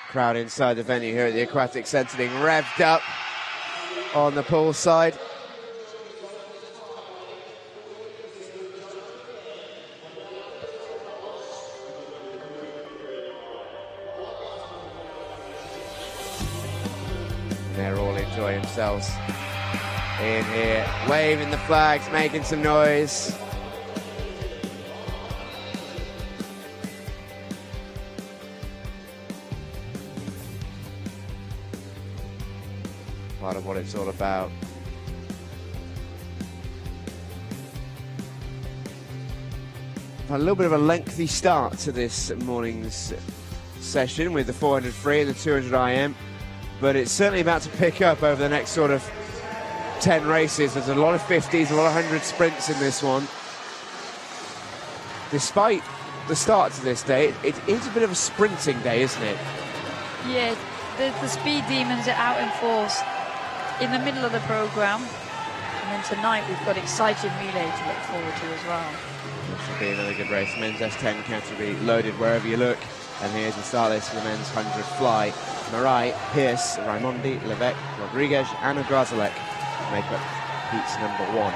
Crowd inside the venue here at the Aquatic Centre being revved up on the pool side. And they're all enjoying themselves in here, waving the flags, making some noise. Part of what it's all about. A little bit of a lengthy start to this morning's session with the 400 free and the 200 IM, but it's certainly about to pick up over the next sort of 10 races. There's a lot of 50s, a lot of 100 sprints in this one. Despite the start to this day, it is a bit of a sprinting day, isn't it? Yeah, the speed demons are out in force in the middle of the programme, and then tonight we've got exciting relay to look forward to as well. This will be another good race. Men's S10 category loaded wherever you look, and here's the start list for the men's 100 fly. Marai, Pierce, Raimondi, Levesque, Rodriguez and Grazalek make up heats number 1.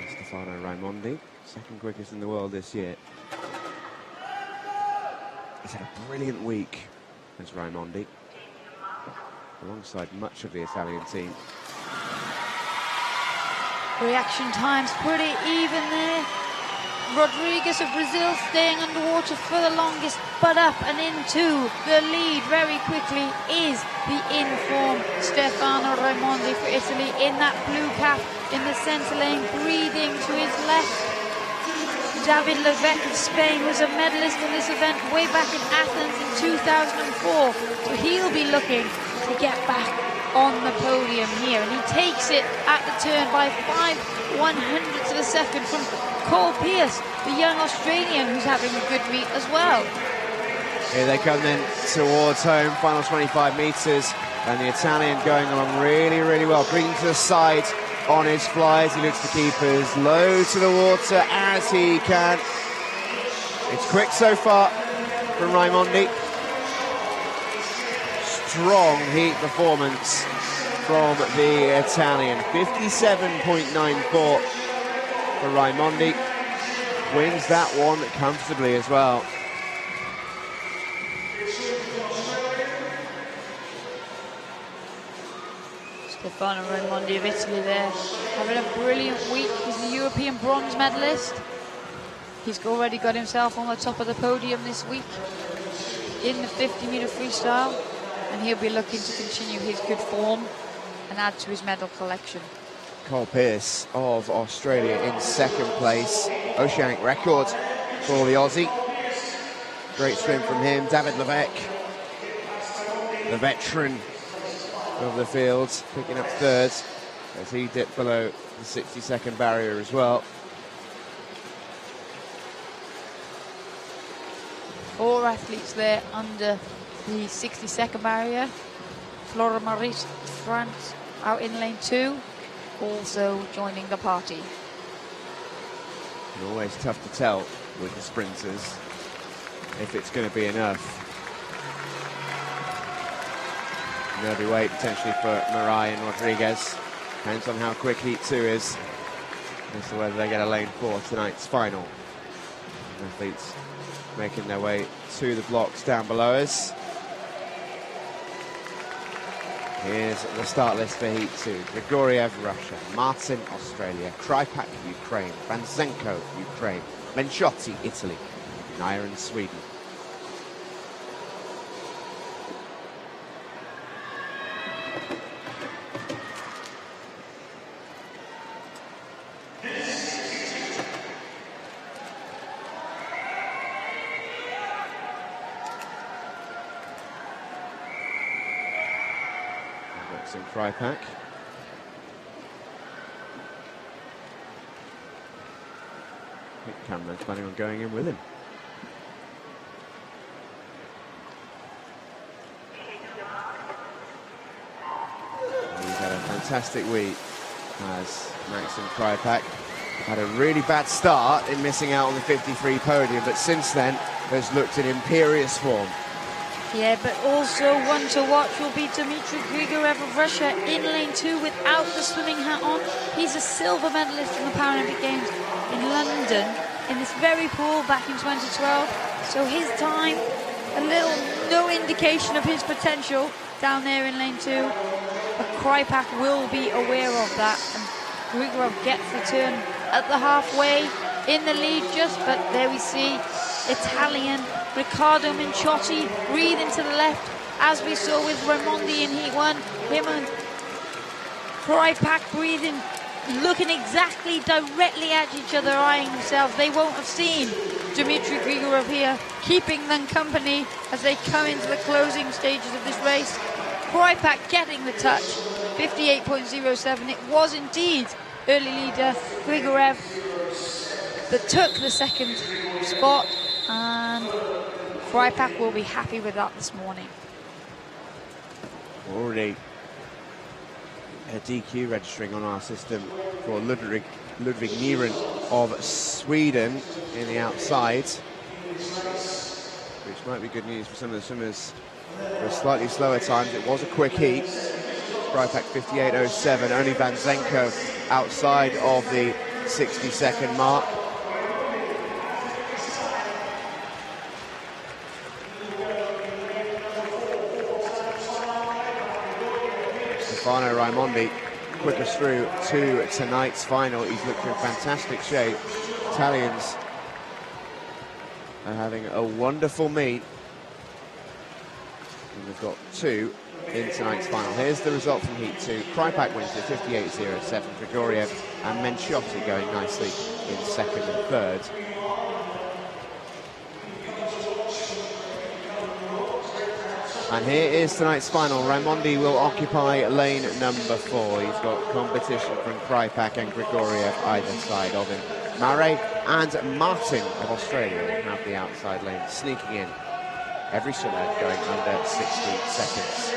Stefano Raimondi, second quickest in the world this year. He's had a brilliant week as Raimondi, alongside much of the Italian team. Reaction time's pretty even there. Rodriguez of Brazil staying underwater for the longest, but up and into the lead very quickly is the in-form Stefano Raimondi for Italy in that blue cap in the centre lane, breathing to his left. David Levesque of Spain was a medalist in this event way back in Athens in 2004, so he'll be looking to get back on the podium here, and he takes it at the turn by 5/100ths of a second from Cole Pierce, the young Australian who's having a good meet as well. Here they come then towards home, final 25 metres, and the Italian going along really, really well, bringing to the side on his flies. He looks to keep as low to the water as he can. It's quick so far from Raimondi. Strong heat performance from the Italian. 57.94 for Raimondi. Wins that one comfortably as well. Stefano Raimondi of Italy there, having a brilliant week. He's the European bronze medalist. He's already got himself on the top of the podium this week in the 50-metre freestyle, and he'll be looking to continue his good form and add to his medal collection. Cole Pierce of Australia in second place. Oceanic record for the Aussie. Great swim from him. David Levesque, the veteran of the field, picking up third as he dipped below the 60-second barrier as well. 4 athletes there under the 60-second barrier. Flora Maurice France out in lane 2, also joining the party. Always tough to tell with the sprinters if it's going to be enough. Nervy weight potentially for Marai and Rodriguez. Depends on how quick Heat 2 is as to whether they get a lane 4 tonight's final. Athletes making their way to the blocks down below us. Here's the start list for Heat 2. Grigoriev, Russia. Martin, Australia. Krypak, Ukraine. Vanzenko, Ukraine. Menciotti, Italy. Nairn, Sweden. In Krypak. Cameron's planning on going in with him. He's had a fantastic week as Maxim Krypak. Had a really bad start in missing out on the 53 podium, but since then has looked in imperious form. Yeah, but also one to watch will be Dmitry Grigorev of Russia in lane 2 without the swimming hat on. He's a silver medalist in the Paralympic Games in London in this very pool back in 2012. So his time, no indication of his potential down there in lane 2. But Krypak will be aware of that, and Grigorov gets the turn at the halfway in the lead but there we see Italian Riccardo Menciotti breathing to the left, as we saw with Raimondi in Heat 1. Him and Krypak breathing, looking exactly directly at each other, eyeing themselves. They won't have seen Dmitry Grigorov here, keeping them company as they come into the closing stages of this race. Krypak getting the touch, 58.07. It was indeed early leader Grigorev that took the second spot, and Krypak will be happy with that this morning. Already a DQ registering on our system for Ludwig Nieren of Sweden in the outside, which might be good news for some of the swimmers with slightly slower times. It was a quick heat. Krypak 58.07, only Vanzenko outside of the 60-second mark. Stefano Raimondi quickest through to tonight's final. He's looked in fantastic shape. Italians are having a wonderful meet. And we've got 2 in tonight's final. Here's the result from Heat 2. Krypak wins at 58.07. Grigoriev and Menciotti going nicely in second and third. And here is tonight's final. Raimondi will occupy lane number 4. He's got competition from Krypak and Grigoriev either side of him. Mare and Martin of Australia have the outside lane, sneaking in. Every swimmer going under 60 seconds.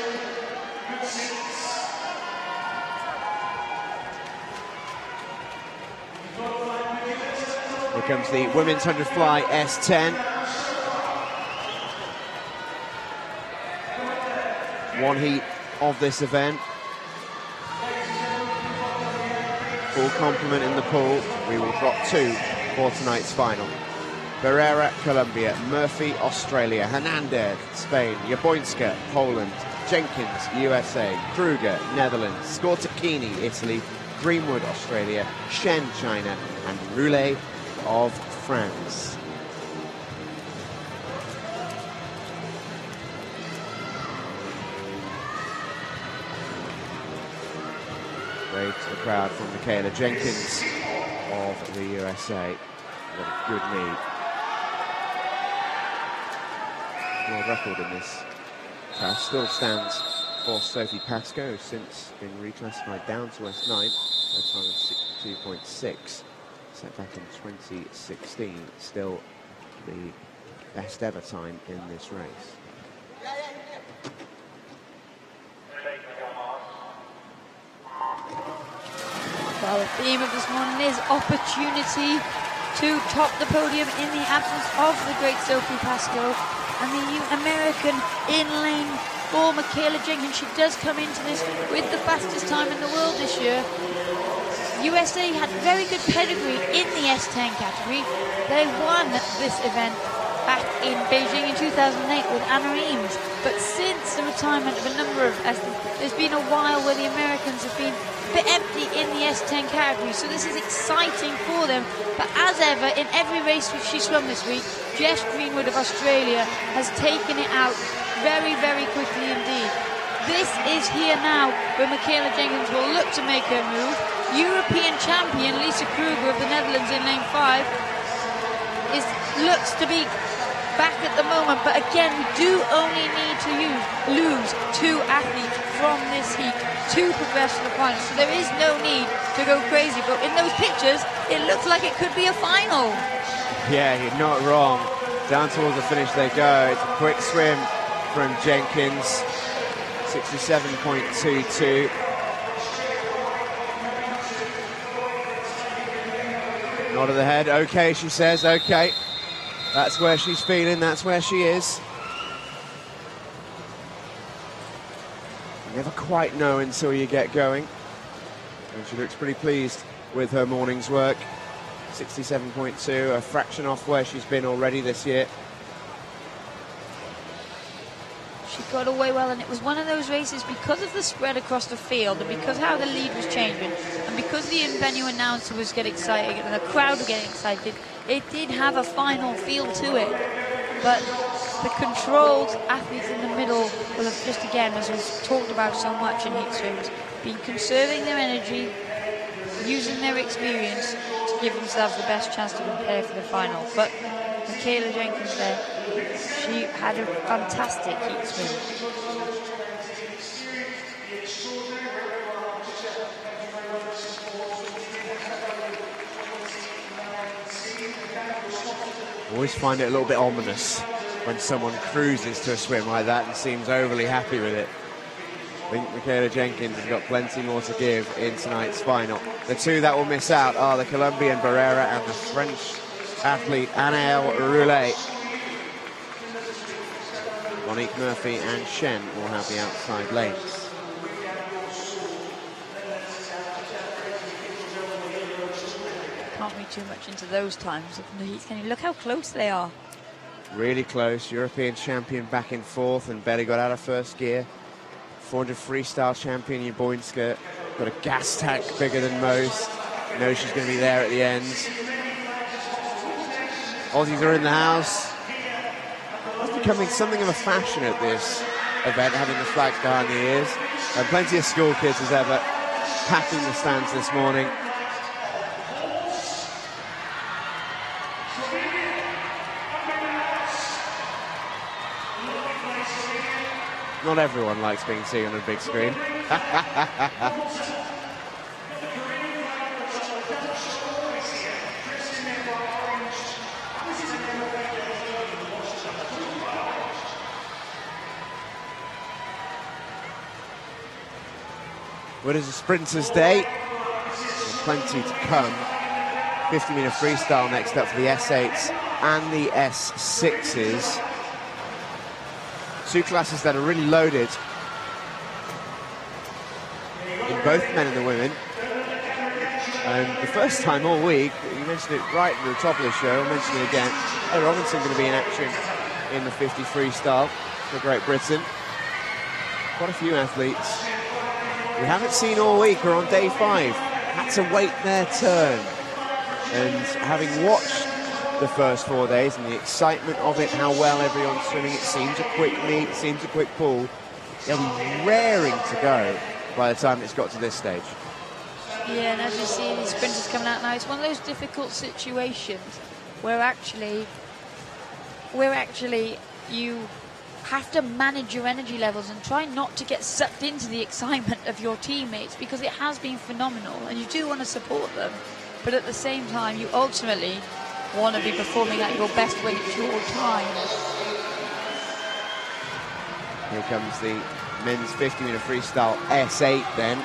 Here comes the women's 100 fly S10. One heat of this event. Full complement in the pool. We will drop 2 for tonight's final. Barrera, Colombia. Murphy, Australia. Hernandez, Spain. Jaboinska, Poland. Jenkins, USA. Kruger, Netherlands. Scortacchini, Italy. Greenwood, Australia. Shen, China. And Roulet of France. Wave to the crowd from Michaela Jenkins of the USA. What a good meet. World record in this class still stands for Sophie Pascoe, who's since been reclassified down to S9, a time of 62.6, set back in 2016. Still the best ever time in this race. Well, the theme of this morning is opportunity to top the podium in the absence of the great Sophie Pascoe. And the American in lane for Michaela Jenkins. She does come into this with the fastest time in the world this year. USA had very good pedigree in the S10 category. They won this event back in Beijing in 2008 with Anna Eames. But since the retirement of a number of there's been a while where the Americans have been a bit empty in the S10 category. So this is exciting for them. But as ever, in every race which she swum this week, Jess Greenwood of Australia has taken it out very, very quickly indeed. This is here now where Michaela Jenkins will look to make her move. European champion Lisa Kruger of the Netherlands in lane 5 looks to be back at the moment, but again we do only need to lose 2 athletes from this heat to progress to the final, so there is no need to go crazy. But in those pictures it looks like it could be a final. Yeah, you're not wrong. Down towards the finish they go. It's a quick swim from Jenkins, 67.22. Nod of the head. Okay, she says. Okay, that's where she's feeling. That's where she is. You never quite know until you get going. And she looks pretty pleased with her morning's work. 67.2, a fraction off where she's been already this year. She got away well, and it was one of those races because of the spread across the field and because how the lead was changing and because the in-venue announcer was getting excited and the crowd were getting excited, it did have a final feel to it. But the controlled athletes in the middle will have just, again, as we've talked about so much in heat swims, been conserving their energy, using their experience to give themselves the best chance to prepare for the final. But Michaela Jenkins there, she had a fantastic heat swim. Always find it a little bit ominous when someone cruises to a swim like that and seems overly happy with it. I think Michaela Jenkins has got plenty more to give in tonight's final. The two that will miss out are the Colombian Barrera and the French athlete Anaëlle Roulet. Monique Murphy and Shen will have the outside lanes. Can't read too much into those times of the heat, can you? Look how close they are. Really close. European champion back in 4th and barely got out of first gear. 400 freestyle champion Jaboinska. Got a gas tank bigger than most. Knows she's going to be there at the end. Aussies are in the house. It's becoming something of a fashion at this event, having the flags behind the ears. And plenty of school kids as ever packing the stands this morning. Not everyone likes being seen on a big screen. What is a sprinter's day? Plenty to come. 50-meter freestyle next up for the S8s and the S6s. Two classes that are really loaded in both men and the women. And the first time all week, you mentioned it right at the top of the show, I'll mention it again, Ella Robinson going to be in action in the 50 freestyle for Great Britain. Quite a few athletes we haven't seen all week are on day 5. Had to wait their turn. And having watched the first 4 days and the excitement of it, how well everyone's swimming, it seems a quick meet, it seems a quick pull. They'll be raring to go by the time it's got to this stage. Yeah, and as you see these sprinters coming out now, it's one of those difficult situations where actually you have to manage your energy levels and try not to get sucked into the excitement of your teammates, because it has been phenomenal and you do want to support them, but at the same time you ultimately want to be performing at your best when it's your time. Here comes the men's 50-meter freestyle S8 then.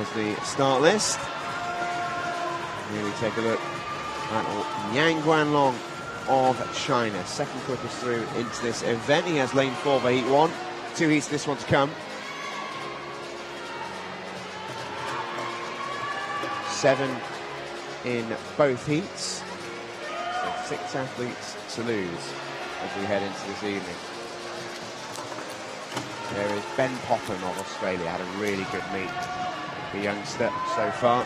was the start list. Here we take a look at Yang Guanlong of China. Second quickest through into this event. He has lane 4 for heat 1. 2 heats this one to come. 7 in both heats. So 6 athletes to lose as we head into this evening. There is Ben Popham of Australia. Had a really good meet. The youngster so far.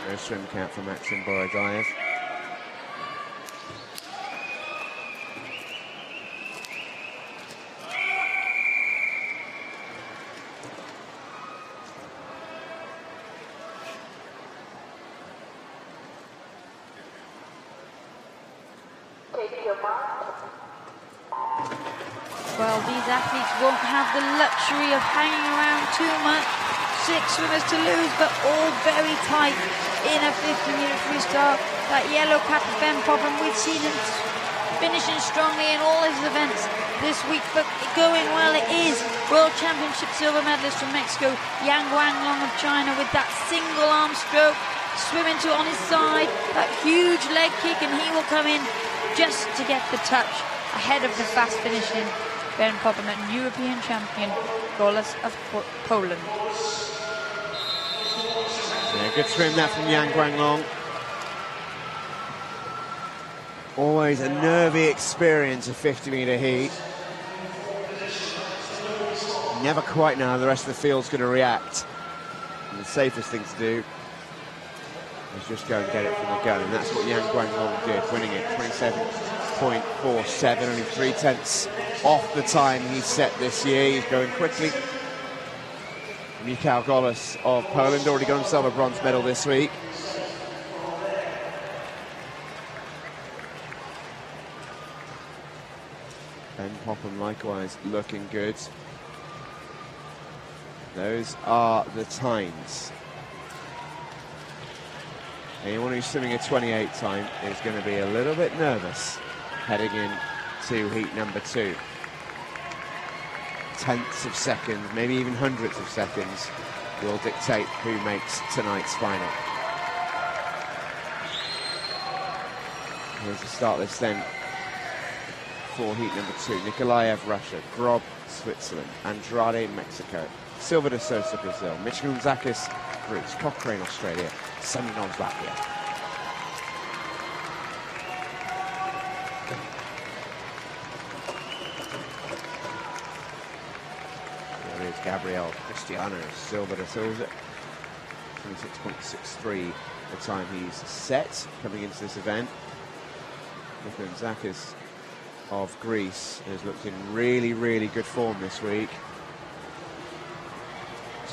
No swim count for Maxim Borodayev. Well, these athletes won't have the luxury of hanging around too much. 6 swimmers to lose, but all very tight in a 50-metre freestyle. That yellow cap of Ben Popham, we've seen him finishing strongly in all his events this week, but going well it is. World Championship silver medalist from Mexico, Yang Guanlong of China, with that single arm stroke, swimming to on his side, that huge leg kick, and he will come in just to get the touch ahead of the fast finishing Ben Popham, and European champion Golas of Poland. Yeah, good swim there from Yang Guanlong. Always a nervy experience, a 50-metre heat. Never quite know how the rest of the field's going to react. And the safest thing to do is just go and get it from the gun, and that's what Yang Guanlong did, winning it 27.47, only 3/10 off the time he set this year. He's going quickly. Michał Golas of Poland already got himself a bronze medal this week. Ben Popham likewise looking good. Those are the times. Anyone who's swimming a 28 time is going to be a little bit nervous heading in to heat number 2. Tenths of seconds, maybe even hundredths of seconds, will dictate who makes tonight's final. Here's the start list then for heat number 2. Nikolaev, Russia. Grob, Switzerland. Andrade, Mexico. Silva de Sousa, Brazil. Michalounzakis, Greece. Cochrane, Australia. Seminov, Latvia. There is Gabriel Cristiano, Silva de Sousa. 26.63 the time he's set coming into this event. Michalounzakis of Greece has looked in really, really good form this week.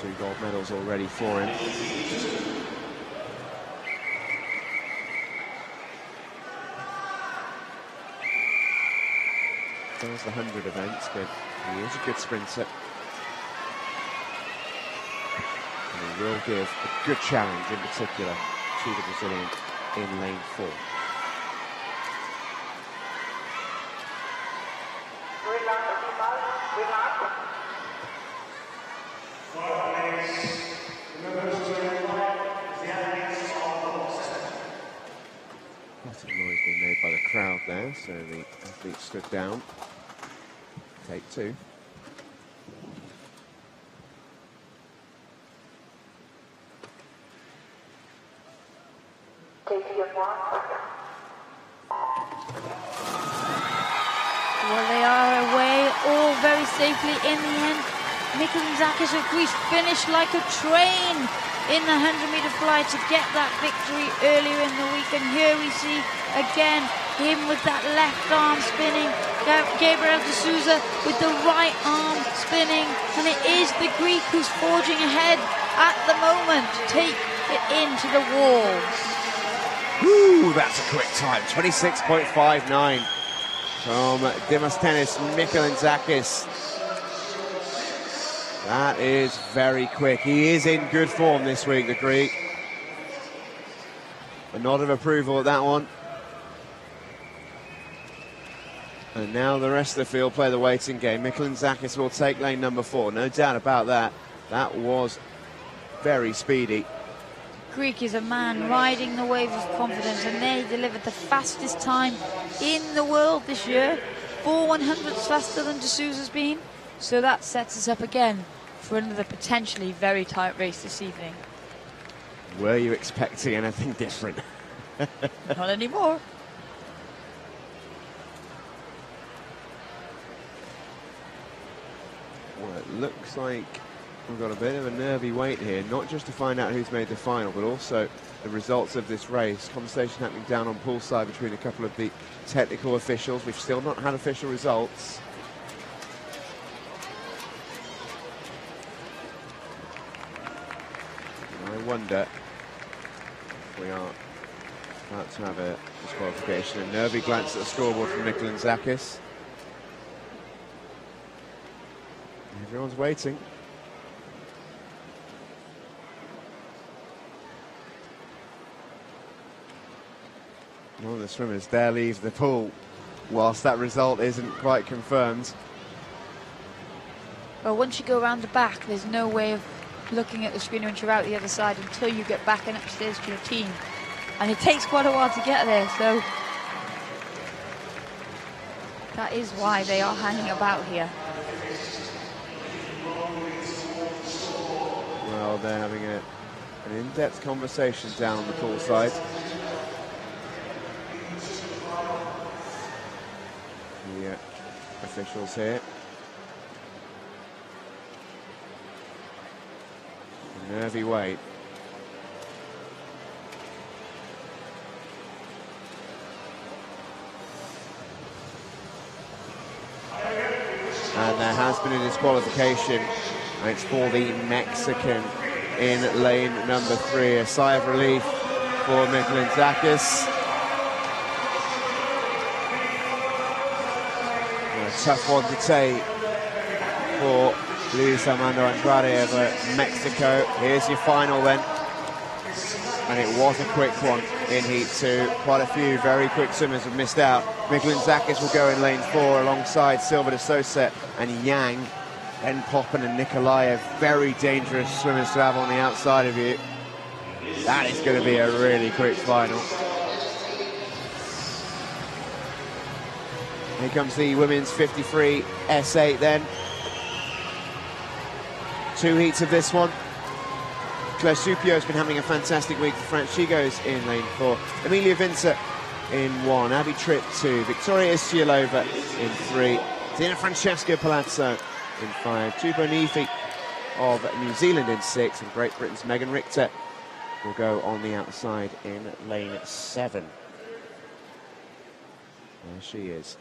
2 gold medals already for him. Does the 100 events, but he is a good sprinter. And he will give a good challenge, in particular, to the Brazilian in lane 4. Lots of noise being made by the crowd there, so the athlete stood down. Take 2. Well, they are away all very safely in the end. Michalounzakis of Greece finished like a train in the 100-metre fly to get that victory earlier in the week. And here we see again him with that left arm spinning, Gabriel de Sousa with the right arm spinning, and it is the Greek who's forging ahead at the moment to take it into the wall. Woo, that's a quick time, 26.59 from Demosthenis Michalounzakis. That is very quick. He is in good form this week, the Greek. A nod of approval at that one. And now the rest of the field play the waiting game. Mikulinzakis will take lane number 4, no doubt about that. That was very speedy. Greek is a man riding the wave of confidence, and they delivered the fastest time in the world this year. 4 100ths faster than D'Souza's been. So that sets us up again for another potentially very tight race this evening. Were you expecting anything different? Not anymore. Well, it looks like we've got a bit of a nervy wait here, not just to find out who's made the final, but also the results of this race. Conversation happening down on poolside between a couple of the technical officials. We've still not had official results. I wonder if we are about to have a disqualification. A nervy glance at the scoreboard from Mikulinzakis. Everyone's waiting. One of the swimmers there leaves the pool whilst that result isn't quite confirmed. Well, once you go around the back, there's no way of looking at the screen once you're out the other side until you get back and upstairs to your team. And it takes quite a while to get there, so that is why they are hanging about here. Well, they're having an in-depth conversation down on the pool side. The officials here. A nervy wait. And there has been a disqualification. And it's for the Mexican in lane number 3. A sigh of relief for Mikulinzakis. A tough one to take for Luis Armando Andrade of Mexico. Here's your final then. And it was a quick one in Heat 2. Quite a few very quick swimmers have missed out. Mikulinzakis will go in lane 4 alongside Silva de Sousa and Yang. Then Poppen and Nikolaev, very dangerous swimmers to have on the outside of you. That is going to be a really quick final. Here comes the women's 53 S8 then. 2 heats of this one. Claire Supio has been having a fantastic week for France. She goes in lane 4. Emilia Vincer in 1. Abby Tripp 2. Victoria Istialova in 3. Zina Francesca Palazzo in 5. Tubo Nifi of New Zealand in 6. And Great Britain's Megan Richter will go on the outside in lane 7. There she is.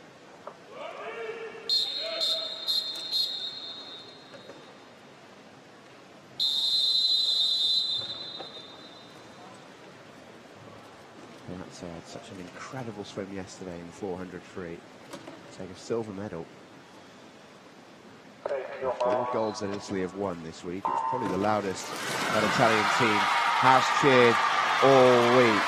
Palazzo had such an incredible swim yesterday in 400 free. Take a silver medal. 4 golds that Italy have won this week. It's probably the loudest that Italian team has cheered all week.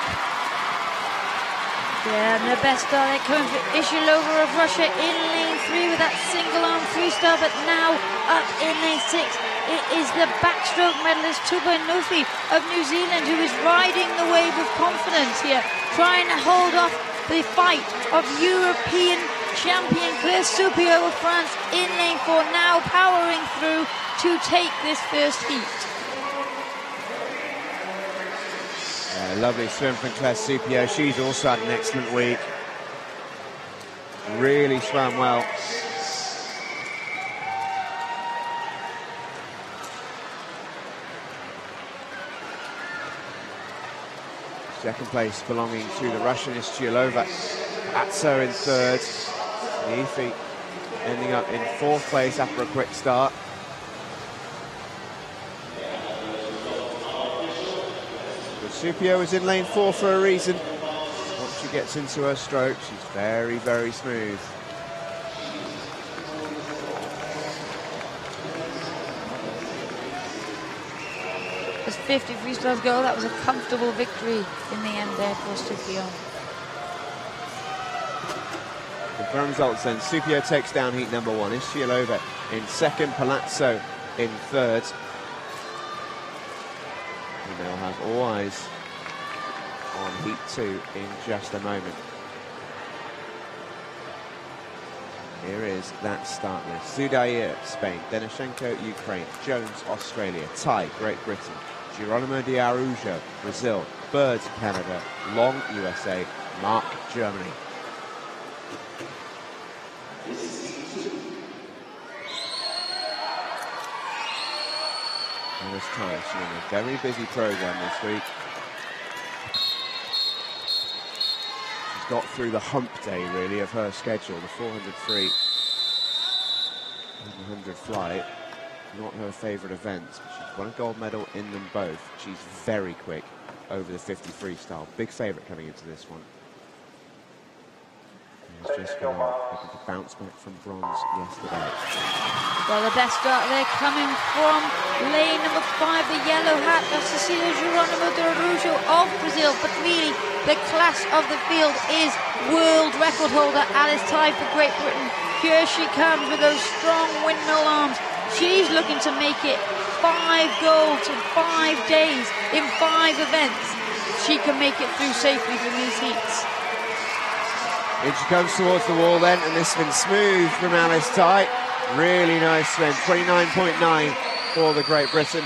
Yeah, and their best are they coming for Ishilova of Russia in lane 3 with that single-arm freestyle, but now up in lane 6. It is the backstroke medalist Tuba Nofi of New Zealand who is riding the wave of confidence here, trying to hold off the fight of European champion Claire Supio of France in lane 4, now powering through to take this first heat. Lovely swim from Claire Supio. She's also had an excellent week. Really swam well. Second place belonging to the Russian Istialova. Atso in 3rd. Nifi ending up in 4th place after a quick start. But Supio is in lane 4 for a reason. Once she gets into her stroke, she's very, very smooth. As 50 freestyles go, that was a comfortable victory in the end there for Supio. Confirmed results then. Supio takes down heat number 1. Ischialova in second. Palazzo in third. And they'll have all eyes on heat 2 in just a moment. Here is that start list. Zudair, Spain. Denishenko, Ukraine. Jones, Australia. Tai, Great Britain. Geronimo de Araujo, Brazil. Bird, Canada. Long, USA. Mark, Germany. And this time, she's in a very busy program this week. She's got through the hump day, really, of her schedule. The 400 free and the 100 flight. Not her favourite events, but she's won a gold medal in them both. She's very quick over the 50 freestyle. Big favourite coming into this one. Just looking to bounce back from bronze yesterday. Well, the best start there coming from lane number 5, the yellow hat. That's Cecilia Geronimo de Araujo of Brazil. But really, the class of the field is world record holder Alice Tai for Great Britain. Here she comes with those strong windmill arms. She's looking to make it 5 golds in 5 days, in 5 events. She can make it through safely from these heats. In she comes towards the wall then, and this spin smooth from Alice Tai. Really nice spin, 29.9 for the Great Britain.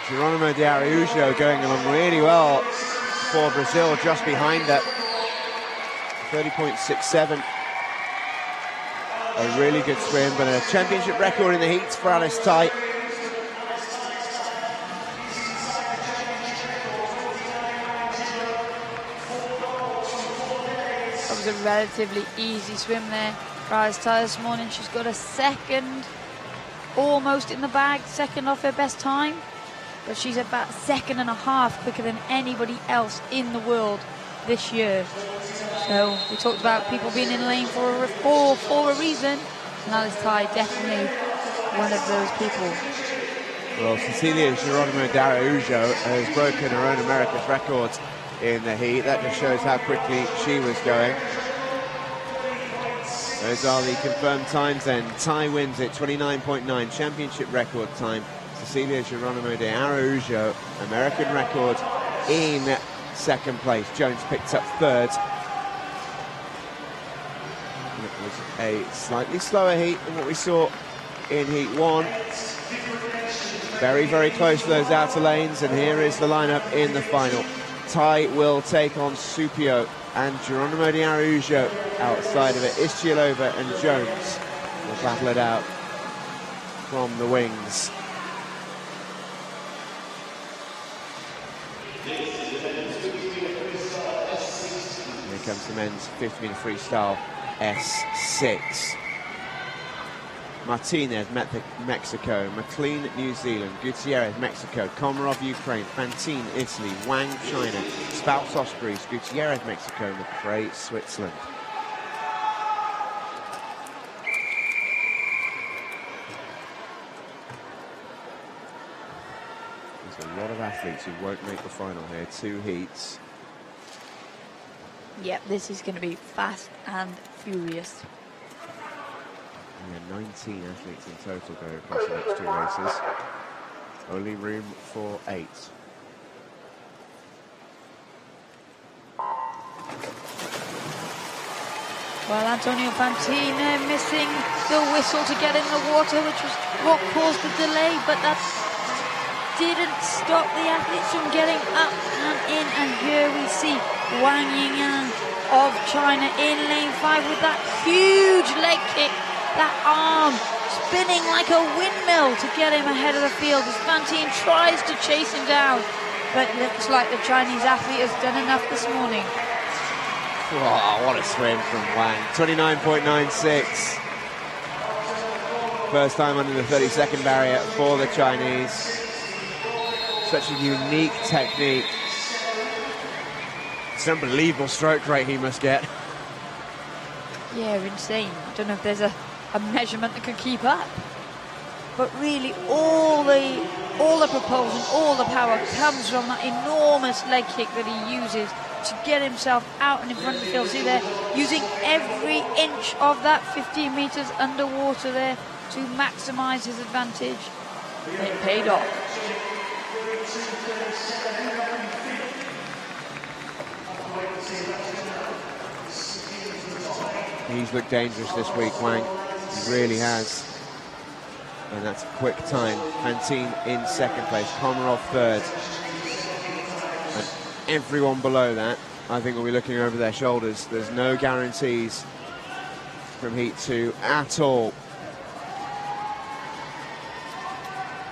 Geronimo de Araujo going along really well for Brazil, just behind her. 30.67. A really good swim, but a championship record in the heats for Alice Tai. A relatively easy swim there for Alice Tai this morning. She's got a second almost in the bag, second off her best time, but she's about a second and a half quicker than anybody else in the world this year. So we talked about people being in lane for a reason, and Alice Tai definitely one of those people. Well, Cecilia Geronimo de Araujo has broken her own America's records in the heat. That just shows how quickly she was going. Those are the confirmed times then. Tai wins it, 29.9, championship record time. Cecilia Geronimo de Araujo, American record in second place. Jones picked up third. It was a slightly slower heat than what we saw in heat 1. Very, very close to those outer lanes, and here is the lineup in the final. Tai will take on Supio and Geronimo de Araujo outside of it. Ischialova and Jones will battle it out from the wings. Here comes the men's 50-meter freestyle S6. Martinez, Mexico. McLean, New Zealand. Gutierrez, Mexico. Komarov, Ukraine. Fantine, Italy. Wang, China. Spoutsos, Greece. Gutierrez, Mexico. McRae, Switzerland. There's a lot of athletes who won't make the final here. 2 heats. Yep, this is going to be fast and furious. Yeah, 19 athletes in total go across the next 2 races. Only room for 8. Well, Antonio Fantine missing the whistle to get in the water, which was what caused the delay, but that didn't stop the athletes from getting up and in. And here we see Wang Yingyang of China in lane 5 with that huge leg kick. That arm spinning like a windmill to get him ahead of the field as Fantine tries to chase him down. But it looks like the Chinese athlete has done enough this morning. Oh, what a swim from Wang. 29.96. First time under the 30-second barrier for the Chinese. Such a unique technique. It's an unbelievable stroke rate he must get. Yeah, insane. I don't know if there's a measurement that can keep up. but really all the propulsion, all the power comes from that enormous leg kick that he uses to get himself out and in front of the field. See there, using every inch of that 15 meters underwater there to maximize his advantage. It paid off. He's looked dangerous this week, Wang. He really has. And that's a quick time. Fantine in second place, Komarov third. And everyone below that, I think, will be looking over their shoulders. There's no guarantees from Heat 2 at all.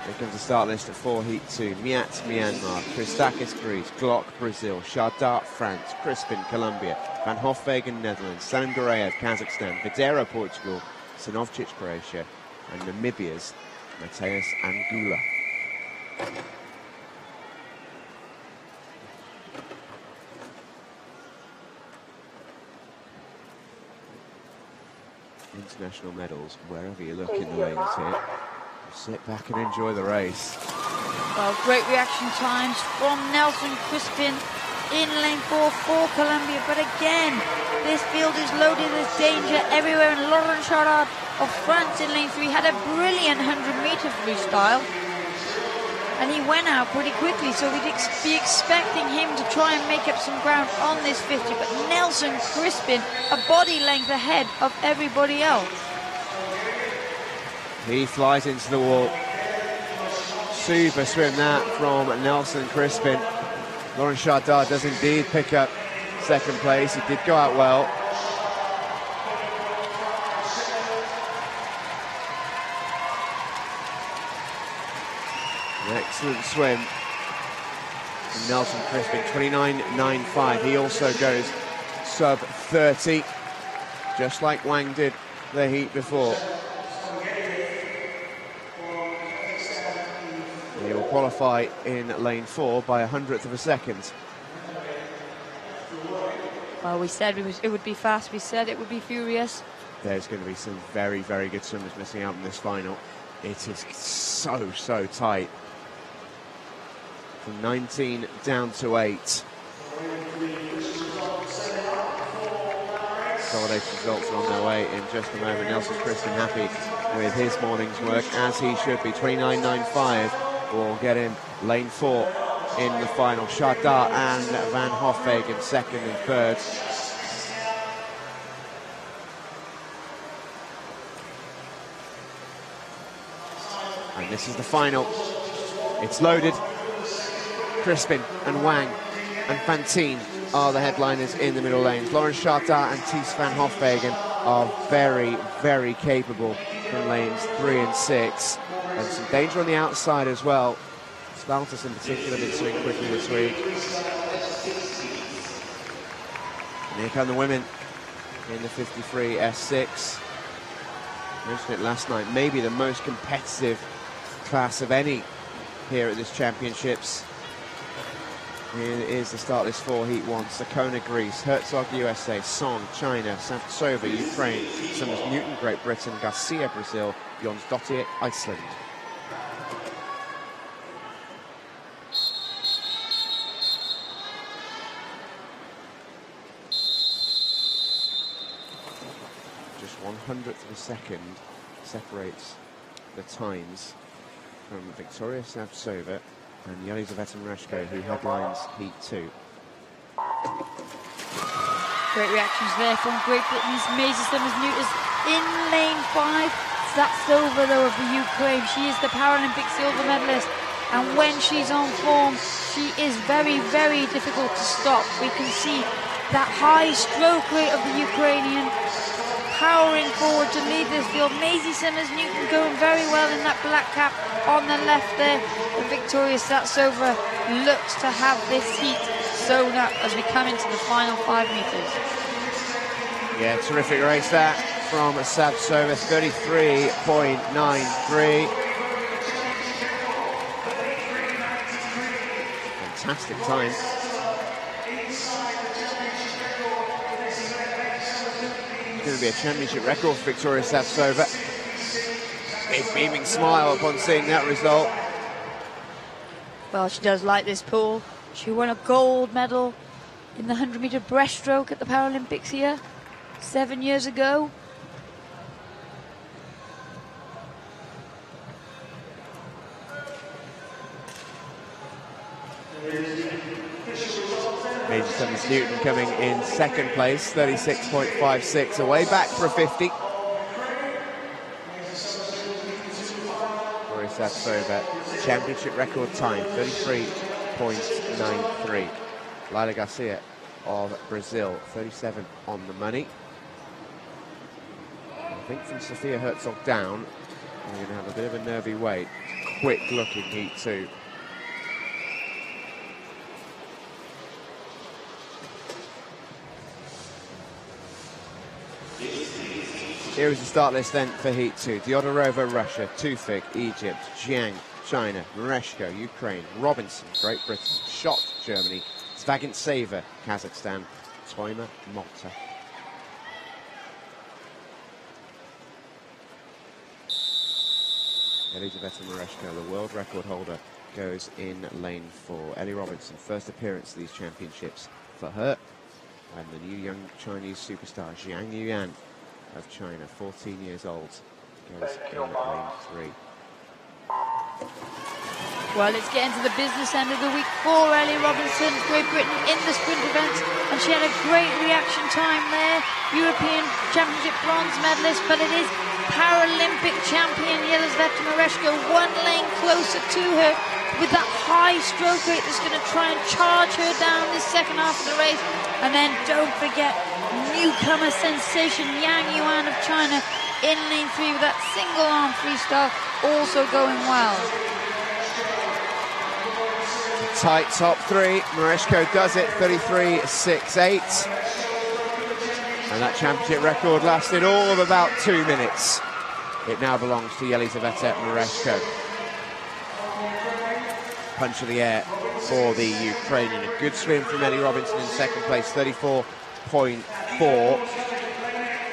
Here comes the start list for Heat 2. Miat, Myanmar, Christakis, Greece, Glock, Brazil, Shardart, France, Crispin, Colombia, Van Hofwegen, Netherlands, Salim Goreev, Kazakhstan, Videra, Portugal, Sinovcic, Croatia, and Namibia's Mateus Angula. International medals, wherever you look in the lanes here. Sit back and enjoy the race. Well, great reaction times from Nelson Crispin in lane 4 for Colombia. But again, this field is loaded. There's danger everywhere. And Laurent Charard of France in lane 3 had a brilliant 100-meter freestyle. And he went out pretty quickly, so we'd be expecting him to try and make up some ground on this 50. But Nelson Crispin, a body length ahead of everybody else. He flies into the wall. Super swim that from Nelson Crispin. Laurent Chardard does indeed pick up second place. He did go out well. An excellent swim from Nelson Crispin, 29.95. He also goes sub 30, just like Wang did the heat before. He will qualify in lane 4 by 100th of a second. Well, we said it would be fast. We said it would be furious. There's going to be some very, very good swimmers missing out in this final. It is so tight. From 19 down to 8. Consolidation results are on their way in just a moment. Nelson Crispin happy with his morning's work, as he should be. 29.95 will get him lane 4 in the final. Chardard and Van Hofwegen second and third. And this is the final. It's loaded. Crispin and Wang and Fantine are the headliners in the middle lanes. Laurent Chardard and Thies Van Hofwegen are very, very capable from lanes 3 and 6. And some danger on the outside as well. Spaltus in particular did swing quickly this week. And here come the women in the 53 S6. I mentioned it last night, maybe the most competitive class of any here at this championships. Here is the start list for Heat 1. Sakona, Greece, Herzog, USA, Song, China, Samtsova, Ukraine, Summers, Newton, Great Britain, Garcia, Brazil, Jonsdottir, Iceland. Just 100th of a second separates the times from Victoria Samtsova and Yelizaveta Mereshko, who headlines Heat 2. Great reactions there from Great Britain's Maisie Summers-Newters in lane 5. Samtsova, though, of the Ukraine. She is the Paralympic silver medalist, and when she's on form, she is very, very difficult to stop. We can see that high stroke rate of the Ukrainian, powering forward to lead this field. Maisie Summers-Newton going very well in that black cap on the left there. And Victoria Samtsova looks to have this heat sewn up as we come into the final 5 meters. Yeah, terrific race that from Samtsova, 33.93. Fantastic time. It's going to be a championship record for Victoria Samtsova. big beaming smile upon seeing that result. Well, she does like this pool. She won a gold medal in the 100-meter breaststroke at the Paralympics here 7 years ago. Major Summers Newton coming in second place, 36.56 away, back for a 50. Savtsova, championship record time, 33.93. Lila Garcia of Brazil, 37 on the money. I think from Sophia Herzog down, we're going to have a bit of a nervy wait. Quick look in heat 2. Here is the start list then for Heat 2. Diodorova, Russia, Tufik, Egypt, Jiang, China, Mereshko, Ukraine, Robinson, Great Britain, Schott, Germany, Svagintseva, Kazakhstan, Toima, Malta. Elizaveta Mereshko, the world record holder, goes in lane 4. Ellie Robinson, first appearance of these championships for her. And the new young Chinese superstar, Jiang Yuan, of China, 14 years old, goes in lane 3. Well, let's get into the business end of the week for Ellie Robinson, Great Britain in the sprint event, and she had a great reaction time there. European Championship bronze medalist, but it is Paralympic champion Elizaveta Mereshko 1 lane closer to her with that high stroke rate that's going to try and charge her down this second half of the race. And then don't forget newcomer sensation Yang Yuan of China in lane 3 with that single arm freestyle also going well. Tight top 3, Mereshko does it, 33.68. And that championship record lasted all of about 2 minutes. It now belongs to Elizaveta Mereshko. Punch of the air for the Ukrainian. A good swim from Ellie Robinson in second place, 34.4.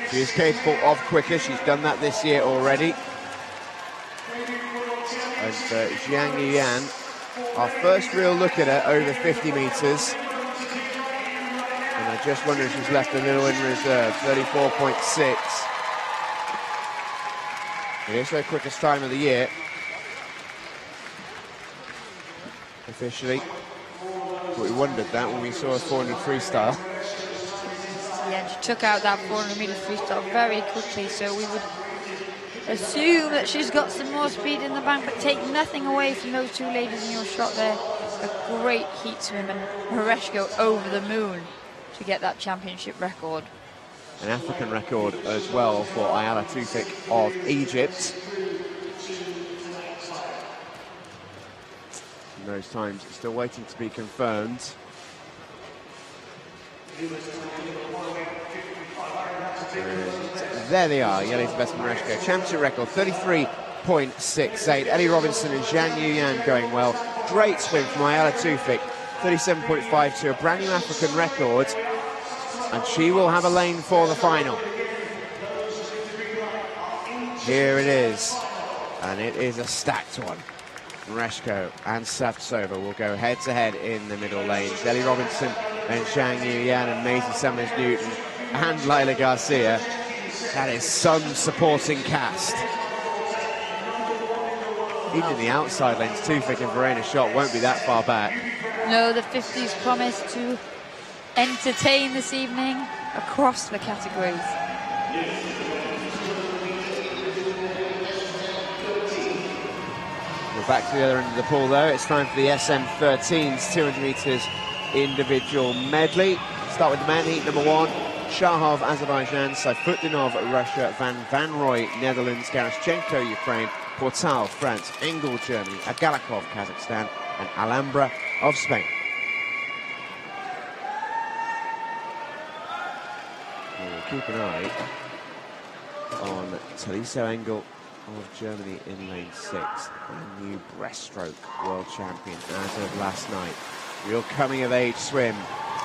She is capable of quicker. She's done that this year already. And Jiang Yuan, our first real look at her over 50 metres. And I just wonder if she's left a little in reserve, 34.6. It is her quickest time of the year. Officially. But we wondered that when we saw a 400 freestyle. Yeah, she took out that 400-meter freestyle very quickly, so we would assume that she's got some more speed in the bank, but take nothing away from those two ladies in your shot there. A great heat swim, and Mereshko over the moon to get that championship record. An African record as well for Ayala Tufik of Egypt. And those times still waiting to be confirmed. And there they are, Elizaveta Mereshko. Championship record, 33.68. Ellie Robinson and Jiang Yuan going well. Great swim from Ayala Tufik, 37.52, a brand new African record. And she will have a lane for the final. Here it is. And it is a stacked one. Mereshko and Savtsova will go head-to-head in the middle lanes. Ellie Robinson and Jiang Yuan and Maisie Summers-Newton and Lila Garcia. That is some supporting cast. Even in the outside lanes, Tufik and Verena Schott won't be that far back. No, the 50s promise to entertain this evening across the categories. We're back to the other end of the pool though. It's time for the SM13's 200 metres individual medley. Start with the men, heat number 1. Shahov, Azerbaijan, Saifutdinov, Russia, Van Vanrooy, Netherlands, Garaschenko, Ukraine, Portal, France, Engel, Germany, Agalakov, Kazakhstan, and Alhambra of Spain. We'll keep an eye on Taliso Engel of Germany in lane 6, brand new breaststroke world champion as of last night. Real coming-of-age swim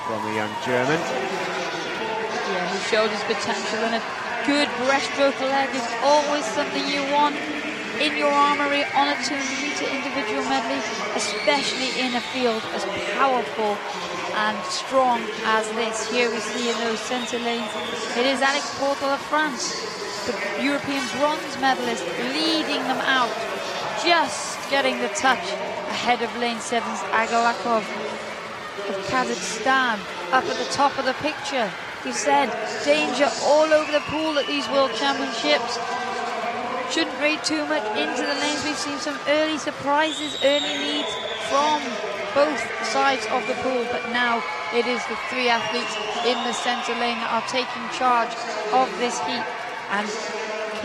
from the young German. Yeah, he showed his potential, and a good breaststroke leg is always something you want in your armory on a 200-meter individual medley, especially in a field as powerful and strong as this. Here we see in those centre lanes, it is Alex Portal of France, the European bronze medalist, leading them out, just getting the touch ahead of lane 7's Agalakov of Kazakhstan, up at the top of the picture. We said danger all over the pool at these World Championships. Shouldn't read too much into the lanes. We've seen some early surprises, early leads from both sides of the pool, but now it is the three athletes in the centre lane that are taking charge of this heat. And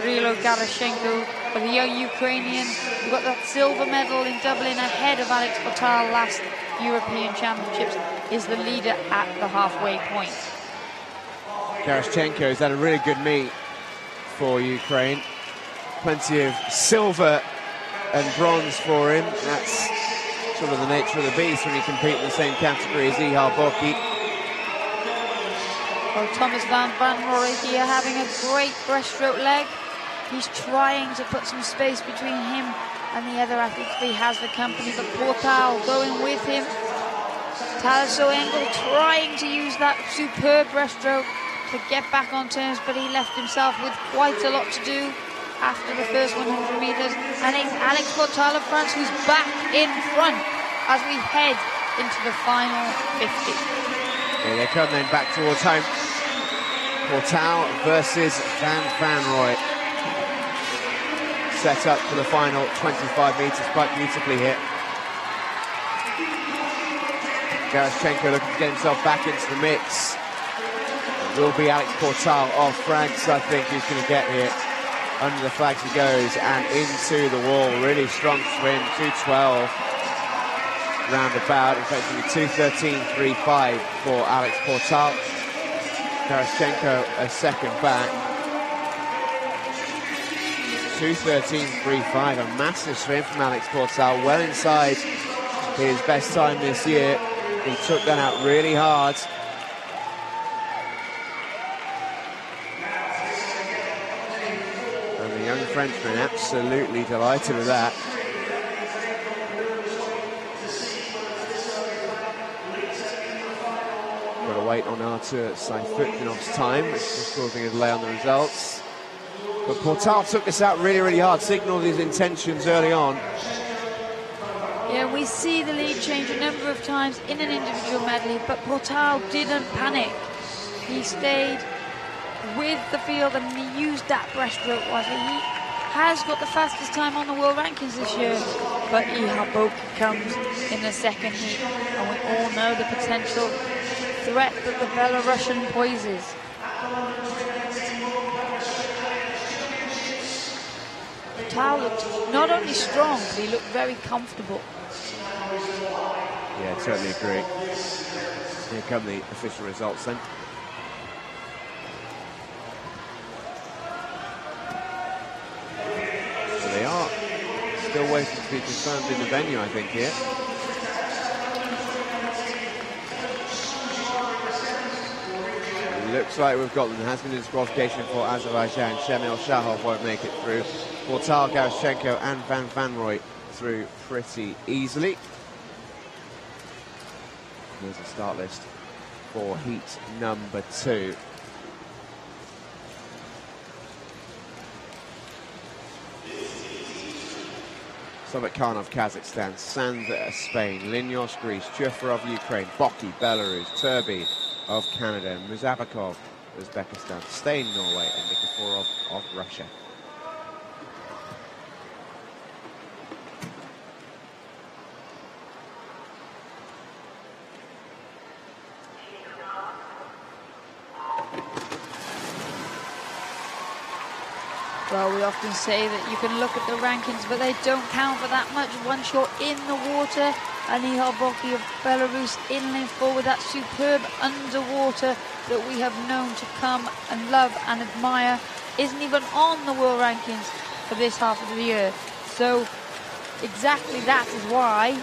Kirilo Garashenko, the young Ukrainian, who got that silver medal in Dublin ahead of Alex Portal last European Championships, is the leader at the halfway point. Garashchenko has had a really good meet for Ukraine. Plenty of silver and bronze for him. That's sort of the nature of the beast when you compete in the same category as Ihar Boki. Well, Thomas van Rooij here having a great breaststroke leg. He's trying to put some space between him and the other athletes, but he has the company. But Portal going with him. Thalasso Engel trying to use that superb breaststroke to get back on terms, but he left himself with quite a lot to do after the first 100 metres. And it's Alex Portal of France who's back in front as we head into the final 50. Here they come then back towards home. Portal versus Van Rooij. Set up for the final 25 metres, quite beautifully here. Garashchenko looking to get himself back into the mix. It will be Alex Portal of France, I think, who's going to get here. Under the flags he goes and into the wall. Really strong swim, 2:12 roundabout. In fact, 2:13.35 for Alex Portal. Garashchenko a second back. 2:13.35, a massive swim from Alex Portal, well inside his best time this year. He took that out really hard. And the young Frenchman absolutely delighted with that. Got to wait on Artur Sayfutdinov's time, which is causing a delay on the results. But Portal took this out really, really hard, signalled his intentions early on. Yeah, we see the lead change a number of times in an individual medley, but Portal didn't panic. He stayed with the field and he used that breaststroke wisely. He has got the fastest time on the world rankings this year, but Ihar Boki comes in the second heat, and we all know the potential threat that the Belarusian poses. Portal looked not only strong, but he looked very comfortable. Yeah, totally agree. Here come the official results then. So they are still waiting to be confirmed in the venue, I think, here. It looks like we've got them. There has been a disqualification for Azerbaijan. Shamil Shahov won't make it through. Portal, Garashchenko and Van Rooij through pretty easily. Here's the start list for heat number 2. Sovetkanov, Kazakhstan, Sanda, Spain, Linyos, Greece, Jufrov, Ukraine, Boki, Belarus, Turbi of Canada, Muzabakov, Uzbekistan, Stein, Norway, and Nikiforov of Russia. Well, we often say that you can look at the rankings, but they don't count for that much once you're in the water. And Ihar Boki of Belarus in lane 4 with that superb underwater that we have known to come and love and admire isn't even on the world rankings for this half of the year. So exactly that is why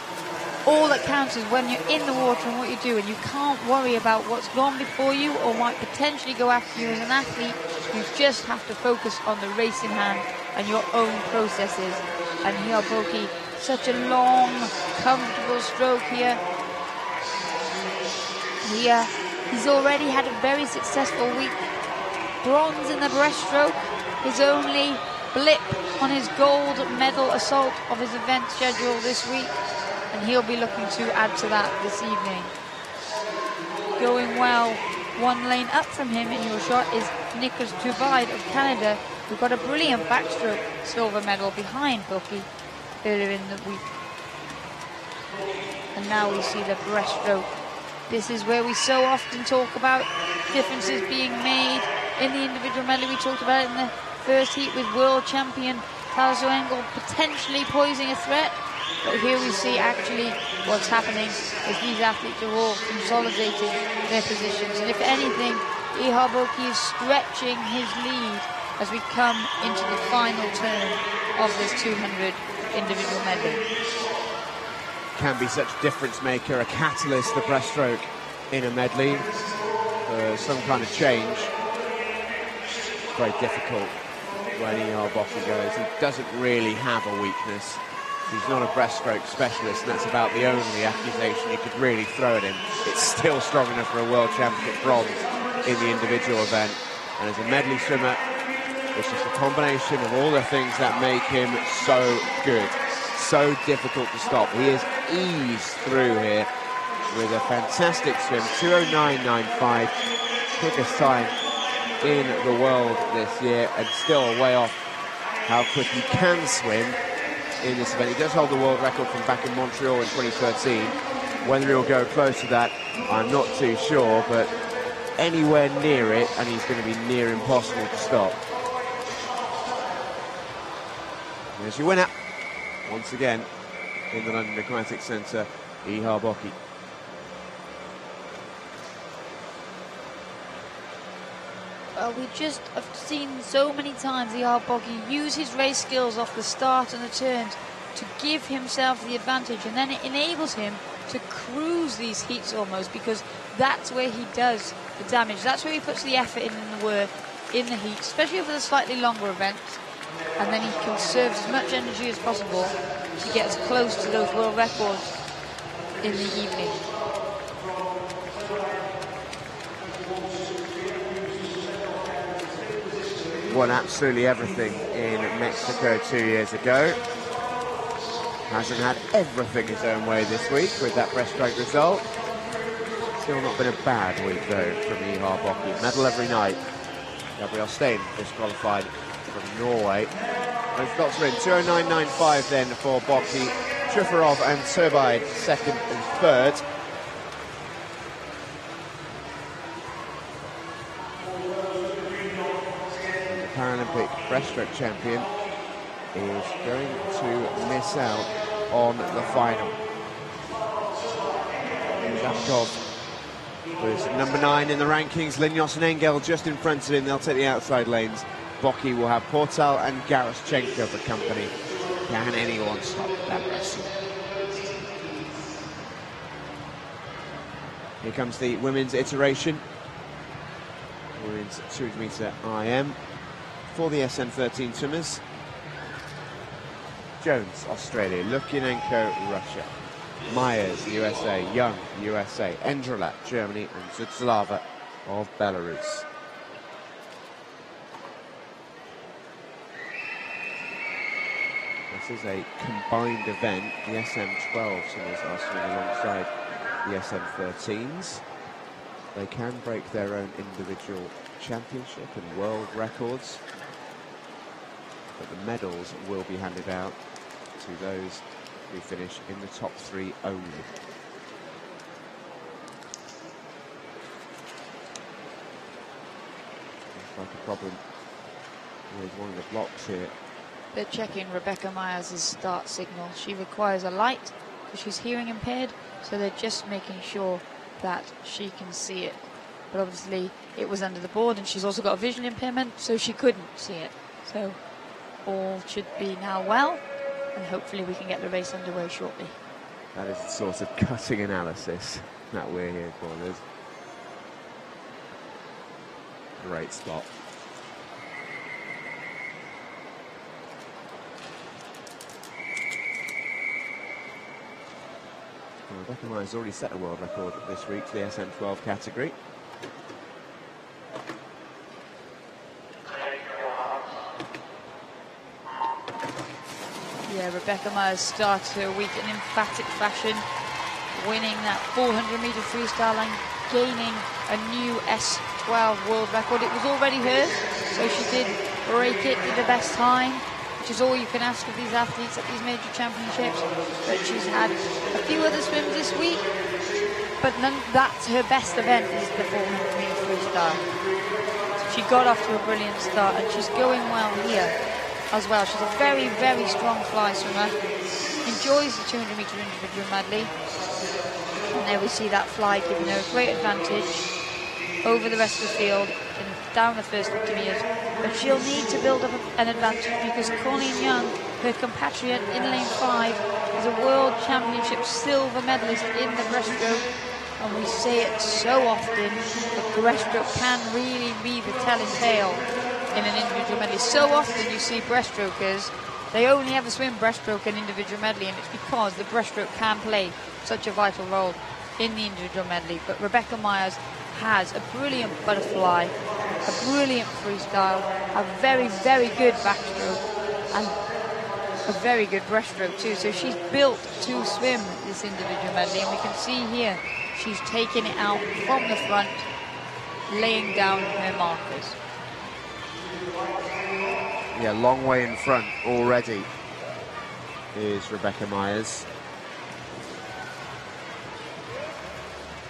all that counts is when you're in the water and what you do, and you can't worry about what's gone before you or might potentially go after you as an athlete. You just have to focus on the race in hand and your own processes. And here, Boki, such a long, comfortable stroke here. He's already had a very successful week. Bronze in the breaststroke, his only blip on his gold medal assault of his event schedule this week, and he'll be looking to add to that this evening. Going well, one lane up from him in your shot is Nicholas Tuvaid of Canada, who got a brilliant backstroke silver medal behind Boki earlier in the week. And now we see the breaststroke. This is where we so often talk about differences being made in the individual medley. We talked about it in the first heat with world champion Tasso Engel potentially posing a threat. But here we see actually what's happening is these athletes are all consolidating their positions. And if anything, Ihar Boki is stretching his lead as we come into the final turn of this 200 individual medley. Can be such a difference maker, a catalyst, the breaststroke in a medley for some kind of change. It's very difficult when Ihar Boki goes. He doesn't really have a weakness. He's not a breaststroke specialist, and that's about the only accusation you could really throw at him. It's still strong enough for a world championship bronze in the individual event. And as a medley swimmer, it's just a combination of all the things that make him so good. So difficult to stop. He is eased through here with a fantastic swim, 2:09.95, quickest time in the world this year, and still a way off how quick he can swim in this event. He does hold the world record from back in Montreal in 2013. Whether he'll go close to that, I'm not too sure, but anywhere near it, and he's going to be near impossible to stop. There's your winner. Once again, in the London Aquatic Centre, Ihar Boki. We just have seen so many times Ihar Boki use his race skills off the start and the turns to give himself the advantage, and then it enables him to cruise these heats almost, because that's where he does the damage. That's where he puts the effort in and the work in the heat, especially for the slightly longer events. And then he conserves as much energy as possible to get as close to those world records in the evening. Won absolutely everything in Mexico 2 years ago. Hasn't had everything his own way this week with that breaststroke result. Still not been a bad week though from Ihar Boki. Medal every night. Gabriel Stein disqualified from Norway. Those dots are in. 2:09.95 then for Boki, Trifarov and Turbide second and third. And the Paralympic breaststroke champion is going to miss out on the final. Zapkov was number 9 in the rankings. Linus and Engel just in front of him. They'll take the outside lanes. Boki will have Portal and Garaschenko for company. Can anyone stop that wrestle? Here comes the women's iteration. Women's 200-metre IM for the SN13 swimmers. Jones, Australia. Lukianenko, Russia. Myers, USA. Young, USA. Endrelak, Germany. And Zutslava of Belarus. This is a combined event. The SM12 swimmers are swimming alongside the SM13s. They can break their own individual championship and world records, but the medals will be handed out to those who finish in the top 3 only. Looks like a problem with one of the blocks here. They're checking Rebecca Myers' start signal. She requires a light because she's hearing impaired, so they're just making sure that she can see it. But obviously it was under the board, and she's also got a vision impairment, so she couldn't see it. So all should be now well, and hopefully we can get the race underway shortly. That is the sort of cutting analysis that we're here for, Liz. Great spot. Rebecca Myers already set a world record this week for the SM12 category. Yeah, Rebecca Myers started her week in emphatic fashion, winning that 400-meter freestyle and gaining a new S12 world record. It was already hers, so she did break it with the best time, which is all you can ask of these athletes at these major championships. But she's had a few other swims this week, but that's her best event, is the 400-meter freestyle. So she got off to a brilliant start, and she's going well here as well. She's a very, very strong fly swimmer. Enjoys the 200-meter individual medley. And there we see that fly giving her a great advantage over the rest of the field and down the first 50 meters. But she'll need to build up an advantage because Colleen Young, her compatriot in lane 5, is a world championship silver medalist in the breaststroke. And we say it so often, the breaststroke can really be the telling tale in an individual medley. So often you see breaststrokers, they only ever swim breaststroke and individual medley, and it's because the breaststroke can play such a vital role in the individual medley. But Rebecca Myers has a brilliant butterfly, a brilliant freestyle, a very, very good backstroke, and a very good breaststroke too. So she's built to swim this individual medley, and we can see here she's taking it out from the front, laying down her markers. Yeah, long way in front already is Rebecca Myers.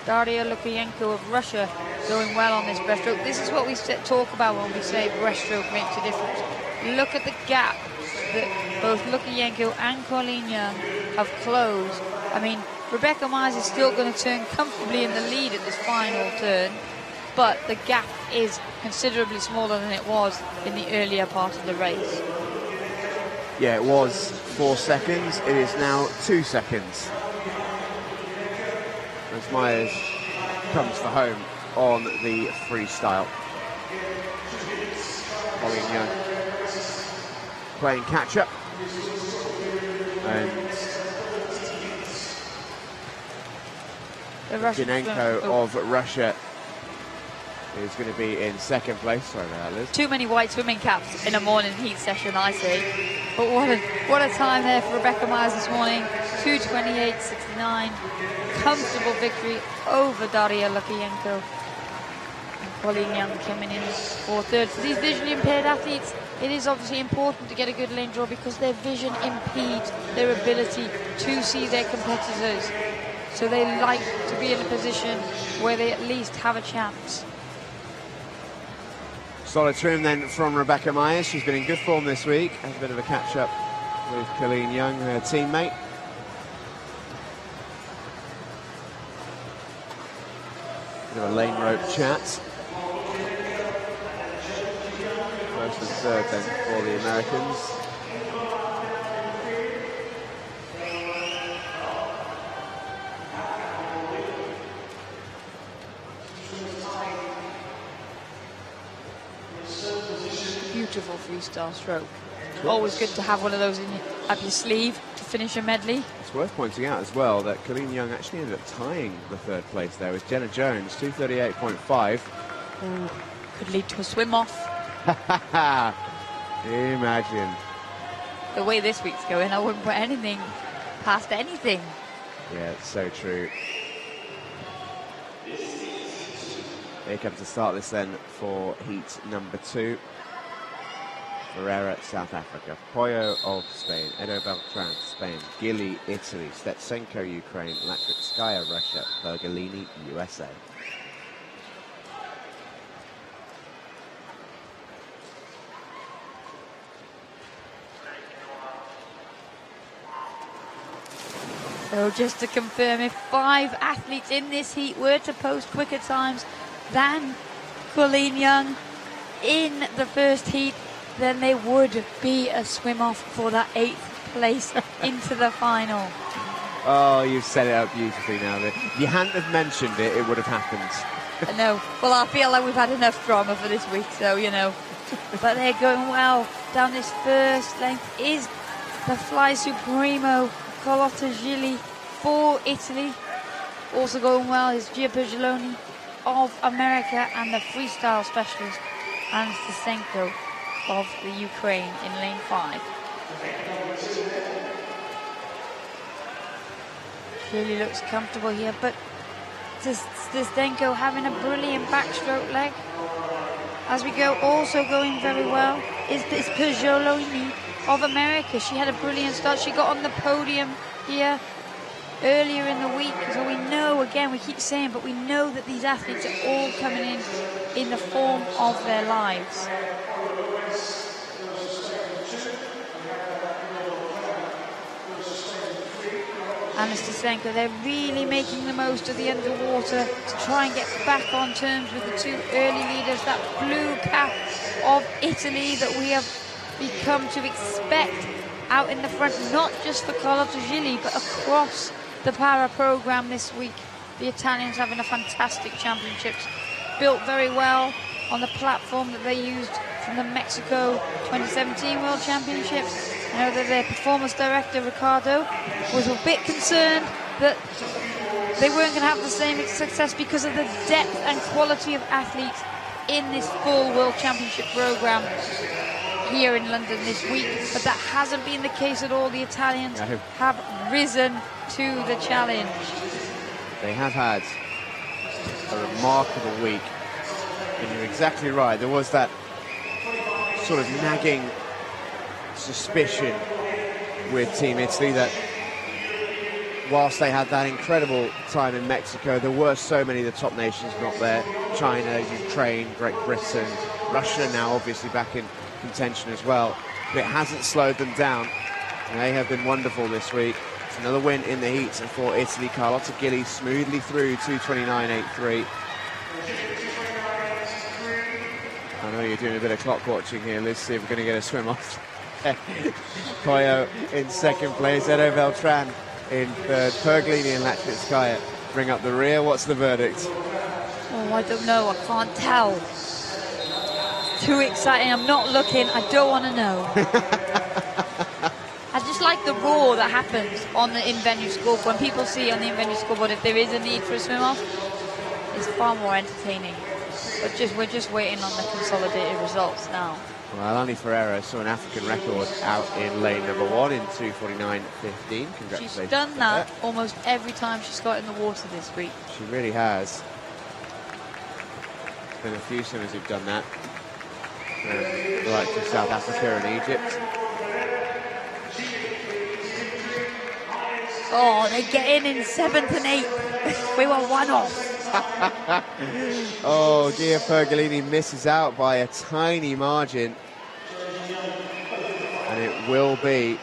Daria Lukienko of Russia going well on this breaststroke. This is what we talk about when we say breaststroke makes a difference. Look at the gap that both Lukienko and Colleen Young have closed. I mean, Rebecca Myers is still going to turn comfortably in the lead at this final turn, but the gap is considerably smaller than it was in the earlier part of the race. Yeah, it was 4 seconds. It is now 2 seconds. As Myers comes for home on the freestyle. Colleen Young playing catch-up. And Janenko of Russia is going to be in second place. Sorry about that, Liz. Too many white swimming caps in a morning heat session, I say. But what a time there for Rebecca Myers this morning. 2:28.69. Comfortable victory over Daria Lukienko. And Colleen Young coming in for third. For these visually impaired athletes, it is obviously important to get a good lane draw because their vision impedes their ability to see their competitors. So they like to be in a position where they at least have a chance. Solid trim then from Rebecca Myers. She's been in good form this week. Has a bit of a catch-up with Colleen Young, her teammate. Bit of a lane rope chat. First and third then for the Americans. Beautiful freestyle stroke. Always good to have one of those up your sleeve to finish a medley. It's worth pointing out as well that Colleen Young actually ended up tying the third place there with Jenna Jones, 2:38.5. Could lead to a swim off. Imagine. The way this week's going, I wouldn't put anything past anything. Yeah, it's so true. Here comes the start this then for heat number 2. Ferreira, South Africa. Pollo of Spain. Edo Beltran, Spain. Gilly, Italy. Stetsenko, Ukraine. Latritskaya, Russia. Bergolini, USA. So just to confirm, if 5 athletes in this heat were to post quicker times than Colleen Young in the first heat, then there would be a swim off for that 8th place into the final. Oh, you've set it up beautifully now. If you hadn't have mentioned it, it would have happened. I know. Well, I feel like we've had enough drama for this week, so, you know. But they're going well. Down this first length is the Fly Supremo, Carlotta Gilli for Italy. Also going well is Gia Pergeloni of America and the freestyle specialist Anastasenko of the Ukraine in lane 5. Clearly looks comfortable here, but Anastasenko having a brilliant backstroke leg. As we go, also going very well is Pergeloni of America. She had a brilliant start. She got on the podium here earlier in the week. So we know, again, we keep saying, but we know that these athletes are all coming in the form of their lives. Anastasenko, they're really making the most of the underwater to try and get back on terms with the two early leaders, that blue cap of Italy that we have become to expect out in the front, not just for Carlotta Gilli, but across the para program this week. The Italians having a fantastic championships, built very well on the platform that they used from the Mexico 2017 World Championships. I know that their performance director, Ricardo, was a bit concerned that they weren't going to have the same success because of the depth and quality of athletes in this full World Championship program here in London this week, but that hasn't been the case at all. The Italians have risen to the challenge. They have had a remarkable week, and you're exactly right. There was that sort of nagging suspicion with Team Italy that whilst they had that incredible time in Mexico, there were so many of the top nations not there. China, Ukraine, Great Britain, Russia now obviously back in contention as well, but it hasn't slowed them down. And they have been wonderful this week. It's another win in the heats for Italy. Carlotta Gilli smoothly through 2:29.83. I know you're doing a bit of clock watching here. Let's see if we're going to get a swim off. Koyo in second place, Edo Beltran in third, Perglini and Latchitskaya bring up the rear. What's the verdict? Oh, I don't know, I can't tell. Too exciting, I'm not looking, I don't want to know. I just like the roar that happens on the in-venue scoreboard. When people see on the in-venue scoreboard if there is a need for a swim-off, it's far more entertaining. But we're just waiting on the consolidated results now. Well, Annie Ferreira saw an African record out in lane number 1 in 2:49.15. Congratulations. She's done that almost every time she's got in the water this week. She really has. There's been a few swimmers who've done that. Like to South Africa and Egypt. Oh, they get in 7th and 8th. We were one off. Oh, Gia Pergolini misses out by a tiny margin. And it will be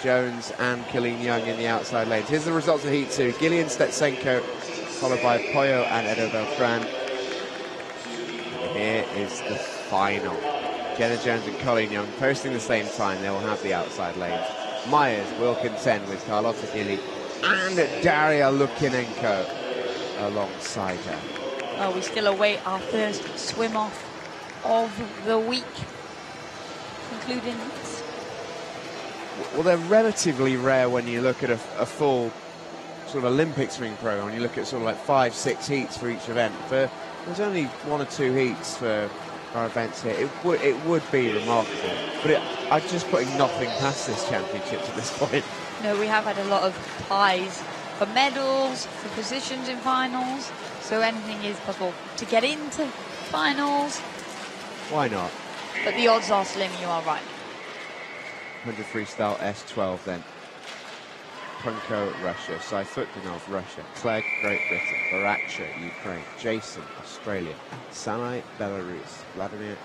Jones and Colleen Young in the outside lanes. Here's the results of Heat 2. Gillian Stetsenko, followed by Pollo and Edo Beltran. Here is the final. Jenna Jones and Colleen Young posting the same time. They will have the outside lanes. Myers will contend with Carlotta Gilli and Daria Lukinenko alongside her. Oh, we still await our first swim-off of the week, including this. Well, they're relatively rare when you look at a full sort of Olympic swimming program. When you look at sort of like 5-6 heats for each event. There's only 1 or 2 heats for our events here. It would be remarkable, but I'm just putting nothing past this championships at this point. No, we have had a lot of ties for medals, for positions in finals, so anything is possible to get into finals. Why not? But the odds are slim, you are right. 100 freestyle S12 then. Punko, Russia. Saifutdinov, Russia. Clegg, Great Britain. Baraksha, Ukraine. Jason, Australia. Sanai, Belarus. Vladimir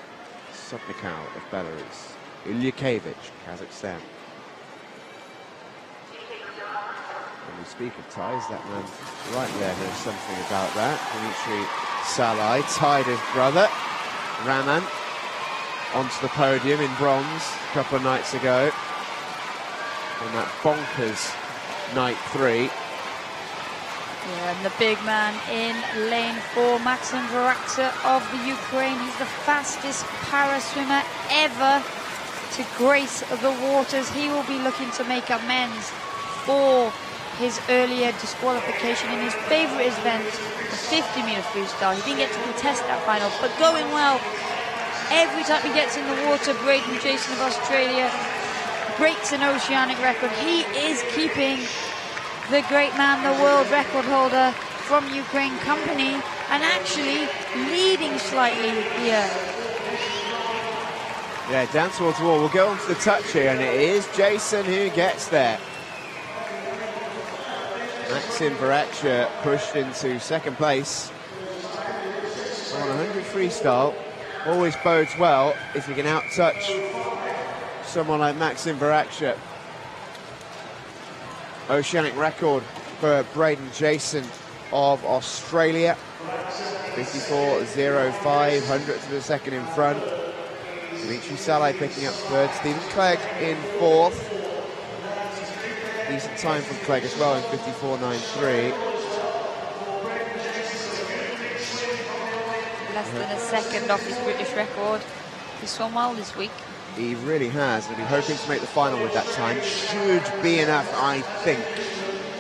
Sotnikau of Belarus. Ilyakevich, Kazakhstan. When we speak of ties, that man right there knows something about that. Dimitri Salai tied his brother, Raman, onto the podium in bronze a couple of nights ago. On that bonkers night 3. Yeah, and the big man in lane 4, Maxim Varaksa of the Ukraine. He's the fastest para swimmer ever to grace the waters. He will be looking to make amends for his earlier disqualification in his favourite event, the 50-metre freestyle. He didn't get to contest that final, but going well. Every time he gets in the water, Braden Jason of Australia breaks an oceanic record. He is keeping the great man, the world record holder from Ukraine company, and actually leading slightly here. Yeah, down towards the wall. We'll go on to the touch here, and it is Jason who gets there. Maxim Varacha pushed into second place on 100 freestyle. Always bodes well if you can out-touch someone like Maxim Varacha. Oceanic record for Braden Jason of Australia. 54.05, hundredths of a second in front. Dimitri Salai picking up third. Stephen Clegg in fourth. Decent time from Clegg as well in 54.93. Less than a second off his British record. He's swum well this week. He really has. He'll be hoping to make the final with that time. Should be enough, I think.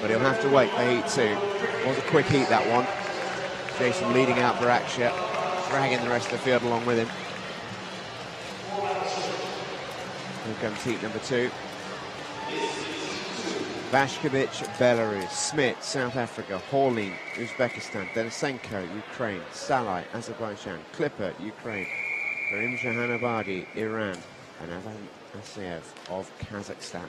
But he'll have to wait for heat 2. Was a quick heat, that one. Jason leading out Varacha, dragging the rest of the field along with him. Here comes heat number 2. Vashkovic, Belarus, Smith, South Africa, Horlin, Uzbekistan, Denisenko, Ukraine, Salai, Azerbaijan, Klipper, Ukraine, Karim Shahanabadi, Iran, and Avan Asayev of Kazakhstan.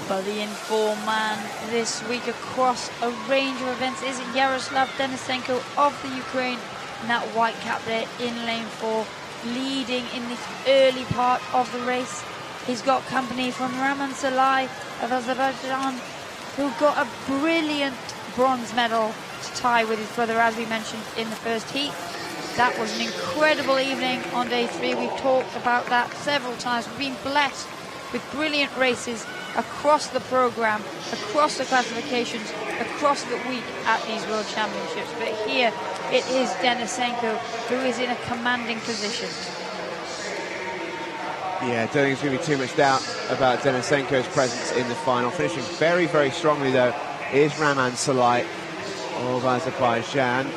But the informed man this week across a range of events is Yaroslav Denisenko of the Ukraine, and that white cap there in lane 4, leading in the early part of the race. He's got company from Raman Salai of Azerbaijan, who got a brilliant bronze medal to tie with his brother, as we mentioned in the first heat. That was an incredible evening on day 3. We've talked about that several times. We've been blessed with brilliant races across the program, across the classifications, across the week at these World Championships. But here it is Denisenko who is in a commanding position. Yeah, don't think there's going to be too much doubt about Denisenko's presence in the final. Finishing very, very strongly, though, is Raman Salai of Azerbaijan.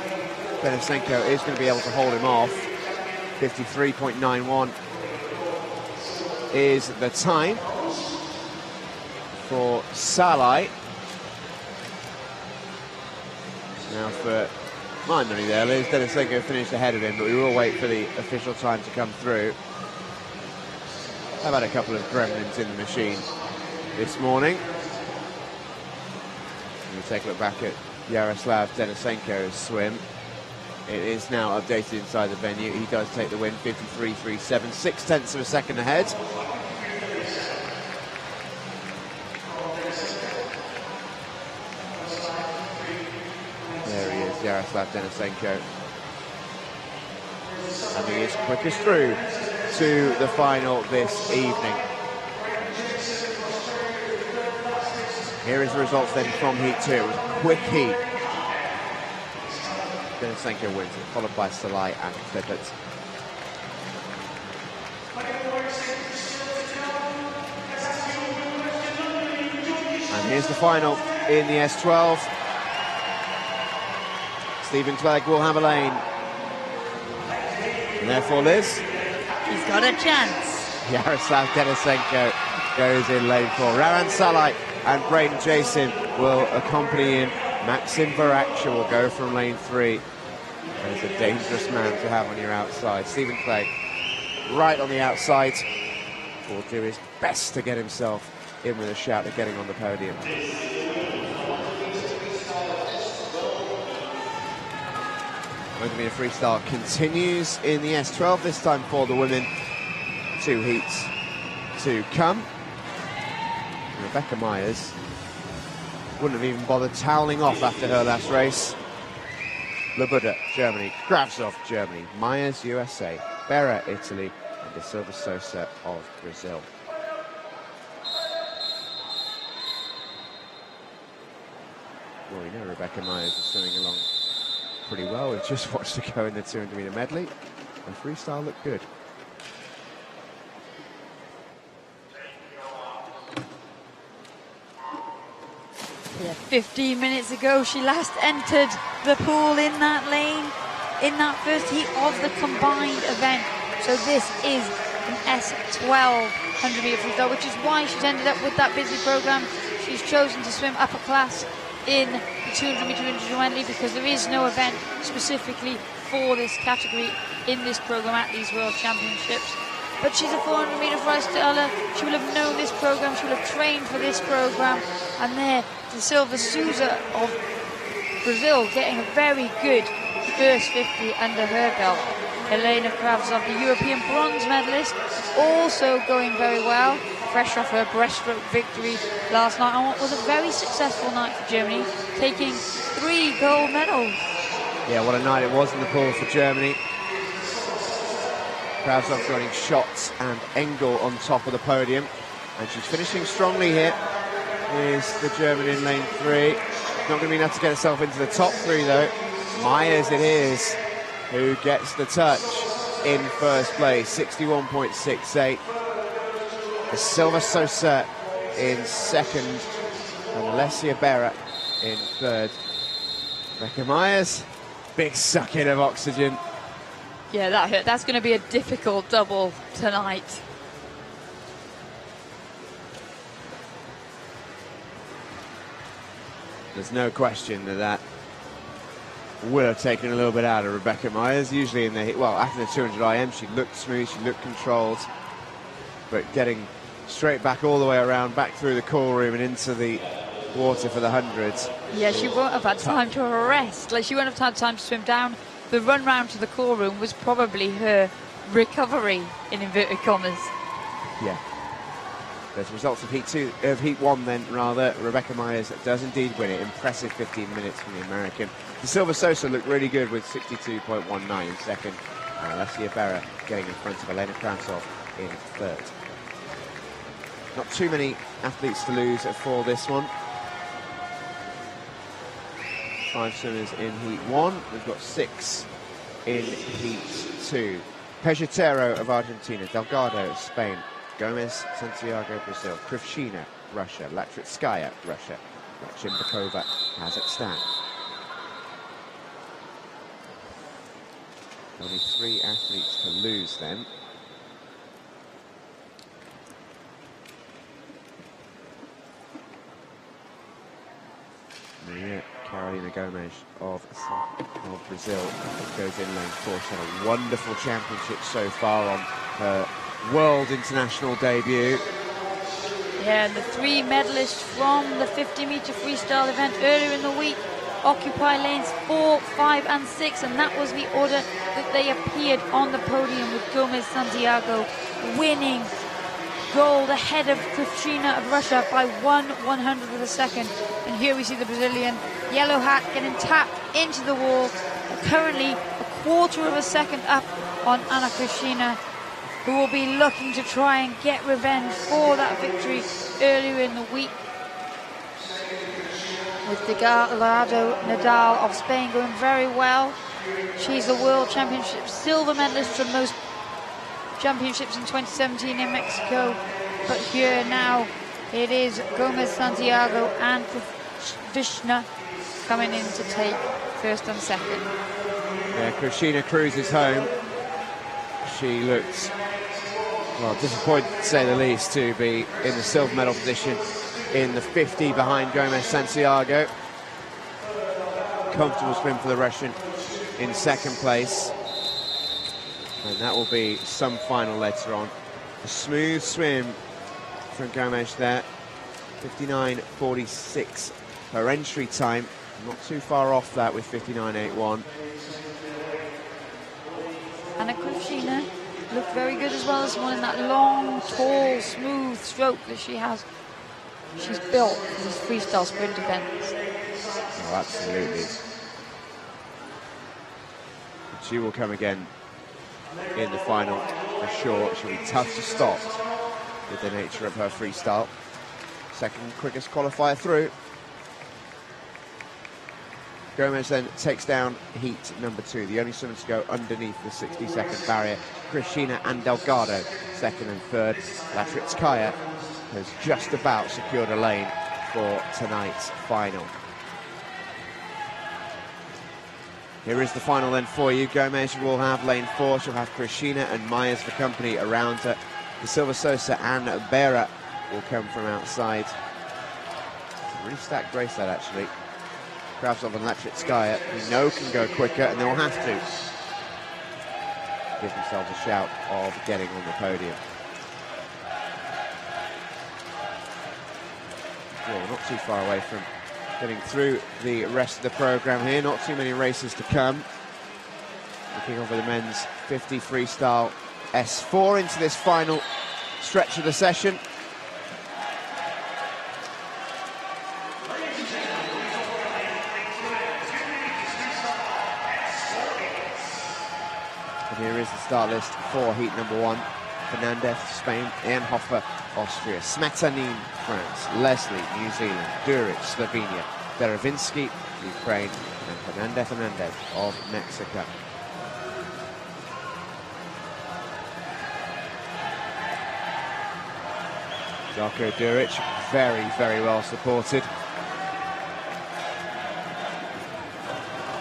Denisenko is going to be able to hold him off. 53.91 is the time for Salai. Now for my money there, Liz Denisenko finished ahead of him, but we will wait for the official time to come through. I've had a couple of gremlins in the machine this morning. We'll take a look back at Yaroslav Denisenko's swim. It is now updated inside the venue. He does take the win, 53.37, 0.6 of a second ahead. There he is, Yaroslav Denisenko. And he is quickest through to the final this evening. Here is the results then from heat 2. It was a quick heat. Denisenko wins it, followed by Salai and Klippert. And here's the final in the S12. Stephen Clegg will have a lane. And therefore, Liz, He's got a chance. Yaroslav Denisenko goes in lane 4. Raman Salai and Braden Jason will accompany him. Maxim Varacha will go from lane 3. There's a dangerous man to have on your outside. Stephen Clegg right on the outside will do his best to get himself in with a shout at getting on the podium. Medley freestyle continues in the S12, this time for the women. 2 heats to come. Rebecca Myers wouldn't have even bothered toweling off after her last race. Labuda, Germany, Kravtsov, Germany, Myers, USA, Berra, Italy, and De Silva Sosa of Brazil. Well, we know Rebecca Myers is swimming along pretty well. We've just watched her go in the 200-metre medley. Her freestyle looked good. Yeah, 15 minutes ago she last entered the pool in that lane, in that first heat of the combined event. So this is an S12 100-meter freestyle, which is why she's ended up with that busy program. She's chosen to swim upper class in the 200-meter individual medley because there is no event specifically for this category in this program at these World Championships. But she's a 400-meter freestyler. She will have known this program. She will have trained for this program. And there, De Silva Souza of Brazil getting a very good first 50 under her belt. Helena Kravtsov, the European bronze medalist, also going very well, fresh off her breaststroke victory last night on what was a very successful night for Germany, taking 3 gold medals. Yeah, what a night it was in the pool for Germany. Kravtsov joining Schatz and Engel on top of the podium, and she's finishing strongly here. Is the German in lane 3. Not going to be enough to get herself into the top 3 though. Myers it is who gets the touch in first place, 61.68. De Silva Souza in second, and Alessia Berra in third. Rebecca Myers, big suck in of oxygen. Yeah, that hurt. That's going to be a difficult double tonight. There's no question that will have taken a little bit out of Rebecca Myers. Usually in the, well, after the 200 IM, she looked smooth, she looked controlled, but getting straight back all the way around, back through the call room and into the water for the hundreds. Yeah, she won't have had time to rest. Like, she won't have had time to swim down. The run round to the call room was probably her recovery, in inverted commas. Yeah. There's results of heat 1 then, rather. Rebecca Myers does indeed win it. Impressive 15 minutes from the American. De Silva Souza looked really good with 62.19 in second. Alessia Berra getting in front of Helena Kravtsov in third. Not too many athletes to lose for this one. 5 swimmers in heat 1. We've got 6 in heat 2. Pejotero of Argentina, Delgado of Spain, Gomez, Santiago, Brazil, Krivshina, Russia, Latritskaya, Russia, Chimbakova, Kazakhstan. Only 3 athletes to lose then. Maria Carolina Gomez of Brazil goes in lane 4. She's had a wonderful championship so far on her world international debut. Yeah, and the 3 medalists from the 50-meter freestyle event earlier in the week occupy lanes 4, 5 and 6, and that was the order that they appeared on the podium, with Gomez Santiago winning gold ahead of Krivshina of Russia by 1/100th of a second. And here we see the Brazilian yellow hat getting tapped into the wall, currently 1/4 of a second up on Anna Krivshina, who will be looking to try and get revenge for that victory earlier in the week. With Delgado Nadal of Spain going very well. She's the World Championship silver medalist from those championships in 2017 in Mexico. But here now it is Gomez Santiago and Krivshina coming in to take first and second. Yeah, Krivshina cruises home. She looks, well, disappointed to say the least to be in the silver medal position in the 50 behind Gomez Santiago. Comfortable swim for the Russian in second place. And that will be some final later on. A smooth swim from Gomez there. 59.46 her entry time. Not too far off that with 59.81. Anna Krivshina looked very good as well this morning. That long, tall, smooth stroke that she has. She's built for these freestyle sprint events. Oh, absolutely. She will come again in the final for sure. She'll be tough to stop with the nature of her freestyle. Second quickest qualifier through. Gomez then takes down heat number 2, the only swimmer to go underneath the 60-second barrier. Krivshina and Delgado, second and third. Latritskaya has just about secured a lane for tonight's final. Here is the final then for you. Gomez will have lane 4. She'll have Krishina and Myers for company around her. De Silva Sosa and Bera will come from outside. Really stacked race that actually. Kravtsov and Latchitskaya, we know can go quicker, and they'll have to give themselves a shout of getting on the podium. Well, not too far away from getting through the rest of the program here. Not too many races to come. Looking over the men's 50 freestyle S4 into this final stretch of the session. And here is the start list for heat number 1. Fernandez, Spain, Ehrenhofer, Austria, Smetanin, France, Leslie, New Zealand, Duric, Slovenia, Deravinsky, Ukraine, and Fernandez of Mexico. Darko Duric, very, very well supported.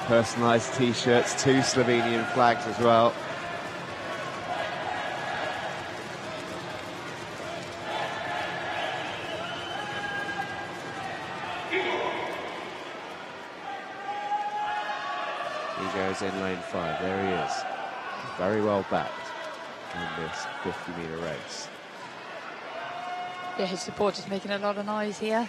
Personalised t-shirts, 2 Slovenian flags as well. He goes in lane 5, there he is. Very well backed in this 50-metre race. Yeah, his supporters making a lot of noise here.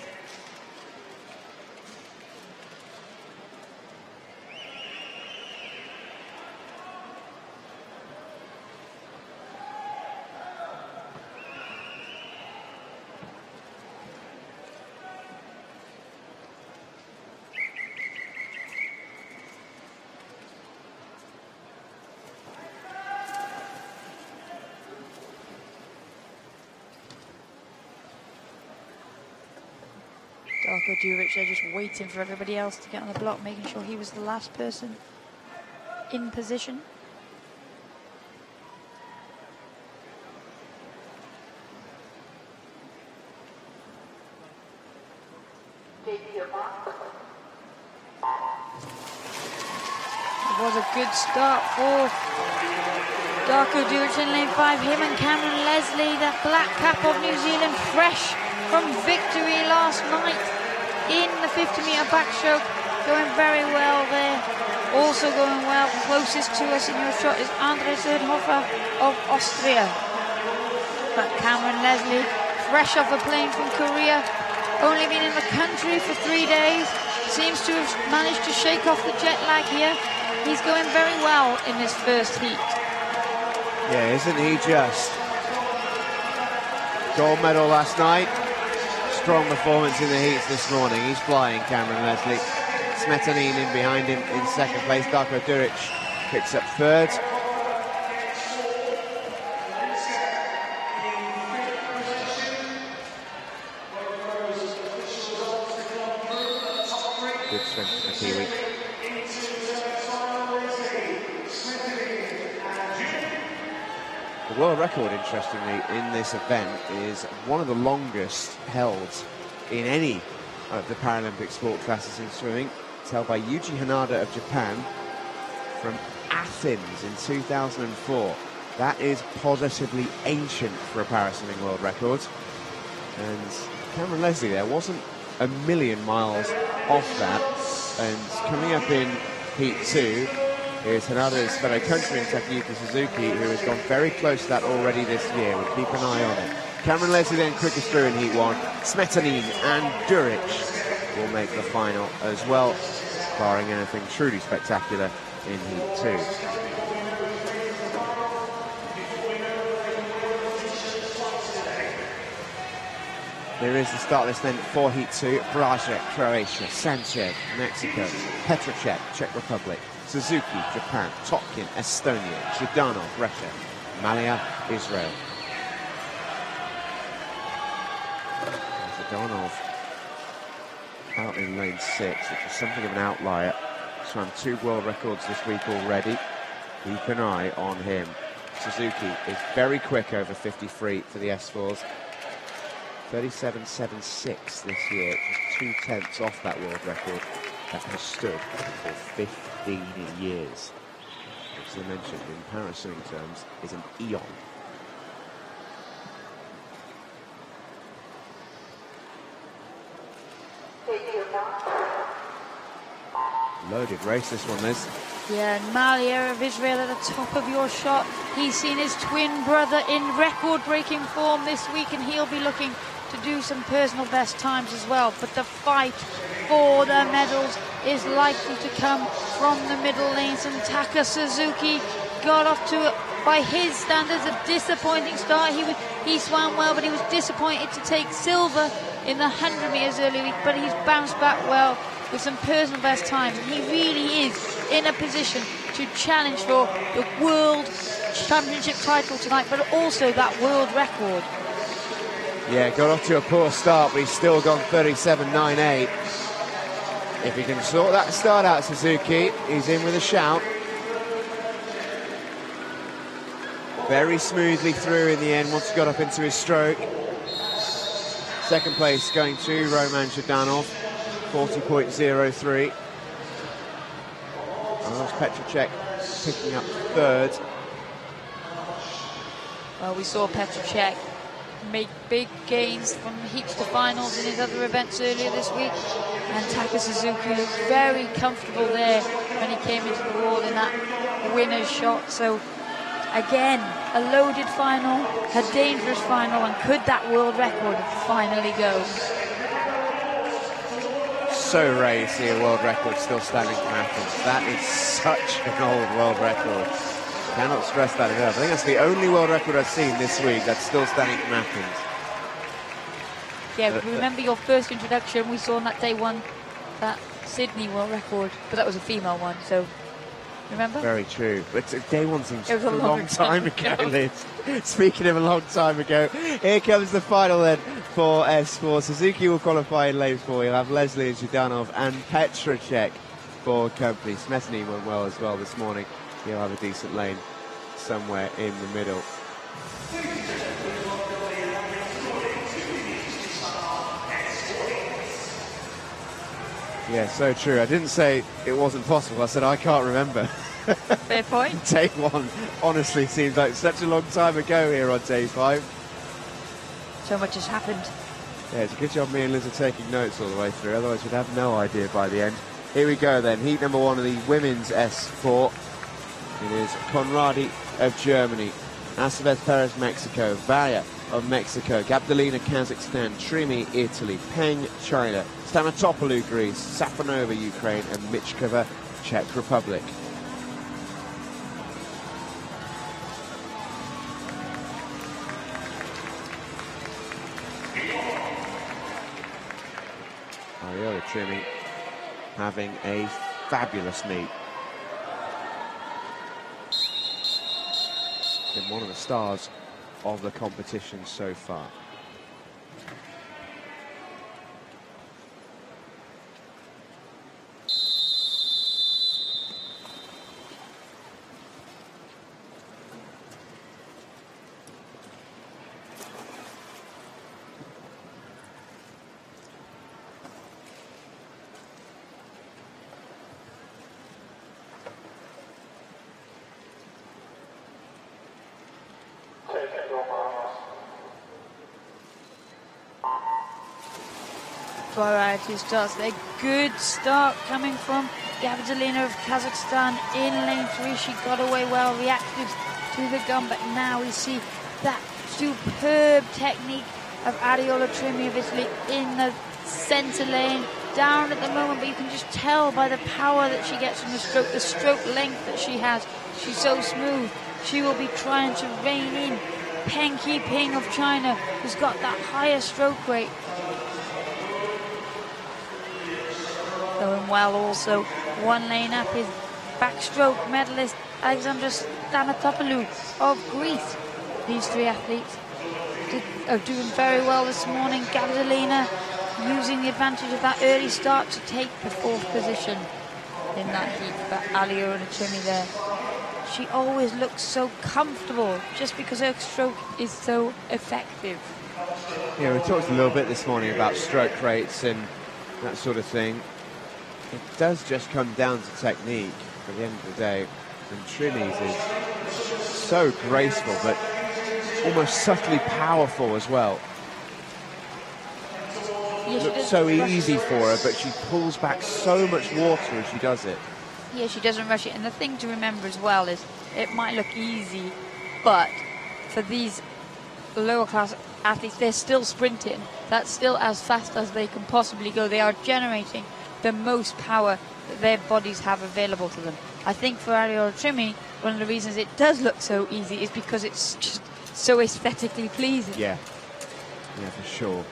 Darko Duric there just waiting for everybody else to get on the block, making sure he was the last person in position. It was a good start for Darko Duric in lane 5. Him and Cameron Leslie, that black cap of New Zealand, fresh from victory last night in the 50-metre backstroke, going very well there. Also going well, closest to us in your shot is Andres Ehrenhofer of Austria. But Cameron Leslie, fresh off a plane from Korea, only been in the country for 3 days, seems to have managed to shake off the jet lag here. He's going very well in this first heat. Yeah, isn't he just? Gold medal last night. Strong performance in the heats this morning. He's flying, Cameron Leslie. Smetanin in behind him in second place. Darko Duric picks up third. Good strength for the Kiwi. The world record, interestingly, in this event is one of the longest held in any of the Paralympic sport classes in swimming. It's held by Yuji Hanada of Japan from Athens in 2004. That is positively ancient for a paraswimming world record. And Cameron Leslie there wasn't a million miles off that. And coming up in Heat 2 is Hanada's fellow countryman Takayuki Suzuki, who has gone very close to that already this year. We'll keep an eye on it. Cameron Leslie then quickest through in Heat 1. Smetanin and Duric will make the final as well, barring anything truly spectacular in Heat 2. There is the start list then for Heat 2. Braja, Croatia, Sanchez, Mexico, Petrocek, Czech Republic, Suzuki, Japan, Topkin, Estonia, Zhidanov, Russia, Malia, Israel. Zhidanov out in lane 6, which is something of an outlier. Swam 2 world records this week already. Keep an eye on him. Suzuki is very quick over 53 for the S4s. 37.76 this year, just 0.2 off that world record that has stood for 15 years. As I mentioned, in paraswing terms, is an eon. Loaded race, this one, Liz. Yeah, and Malia of Israel at the top of your shot. He's seen his twin brother in record-breaking form this week, and he'll be looking to do some personal best times as well. But the fight for the medals is likely to come from the middle lanes, and Taka Suzuki got off to, by his standards, a disappointing start. He swam well, but he was disappointed to take silver in the 100 metres early week, but he's bounced back well with some personal best times, and he really is in a position to challenge for the World Championship title tonight, but also that world record. Yeah, got off to a poor start, but he's still gone 37.98. If he can sort that start out, Suzuki, he's in with a shout. Very smoothly through in the end once he got up into his stroke. Second place going to Roman Zhdanov, 40.03. Milos Petrocek picking up third. Well, we saw Petrocek make big gains from heats to finals in his other events earlier this week, and Taka Suzuki looked very comfortable there when he came into the wall in that winner's shot. So again, a loaded final, a dangerous final, and could that world record finally go? So rare to see a world record still standing from Athens. That is such an old world record. Cannot stress that enough. I think that's the only world record I've seen this week that's still standing from Athens. Yeah, remember your first introduction, we saw on that day one, that Sydney world record, but that was a female one, so remember? Very true. But day one seems a long time ago, Liz. Speaking of a long time ago, here comes the final then for S4. Suzuki will qualify in lane 4. You'll have Leslie and Zhdanov and Petrocek for company. Smetany went well as well this morning. He'll have a decent lane somewhere in the middle. Yeah, so true. I didn't say it wasn't possible. I said I can't remember. Fair point. Day one honestly seems like such a long time ago here on day 5. So much has happened. Yeah, it's a good job me and Liz are taking notes all the way through, otherwise we'd have no idea by the end. Here we go then, heat number 1 of the women's S4. It is Conradi of Germany, Aceves Perez Mexico, Vaya of Mexico, Gabdelina Kazakhstan, Trimi Italy, Peng China, Stanatopoulou Greece, Safonova Ukraine, and Michkova Czech Republic. Ariola Trimi having a fabulous meet. Been one of the stars of the competition so far. Variety starts. A good start coming from Gabdelina of Kazakhstan in lane 3. She got away well, reacted to the gun, but now we see that superb technique of Ariola Trimi of Italy in the centre lane, down at the moment, but you can just tell by the power that she gets from the stroke length that she has. She's so smooth. She will be trying to rein in Peng Qiping of China, who's got that higher stroke rate. Going well also. One lane up is backstroke medalist Alexandra Stanatopoulou of Greece. These three athletes are doing very well this morning. Gabdelina using the advantage of that early start to take the 4th position in that heat. But Ariola Trimi there, she always looks so comfortable just because her stroke is so effective. Yeah, we talked a little bit this morning about stroke rates and that sort of thing. It does just come down to technique at the end of the day. And Trini's is so graceful, but almost subtly powerful as well. Yeah, Looks so easy for her, but she pulls back so much water as she does it. Yeah, she doesn't rush it. And the thing to remember as well is it might look easy, but for these lower class athletes, they're still sprinting. That's still as fast as they can possibly go. They are generating the most power that their bodies have available to them. I think for Ariola Trimi, one of the reasons it does look so easy is because it's just so aesthetically pleasing. Yeah, for sure.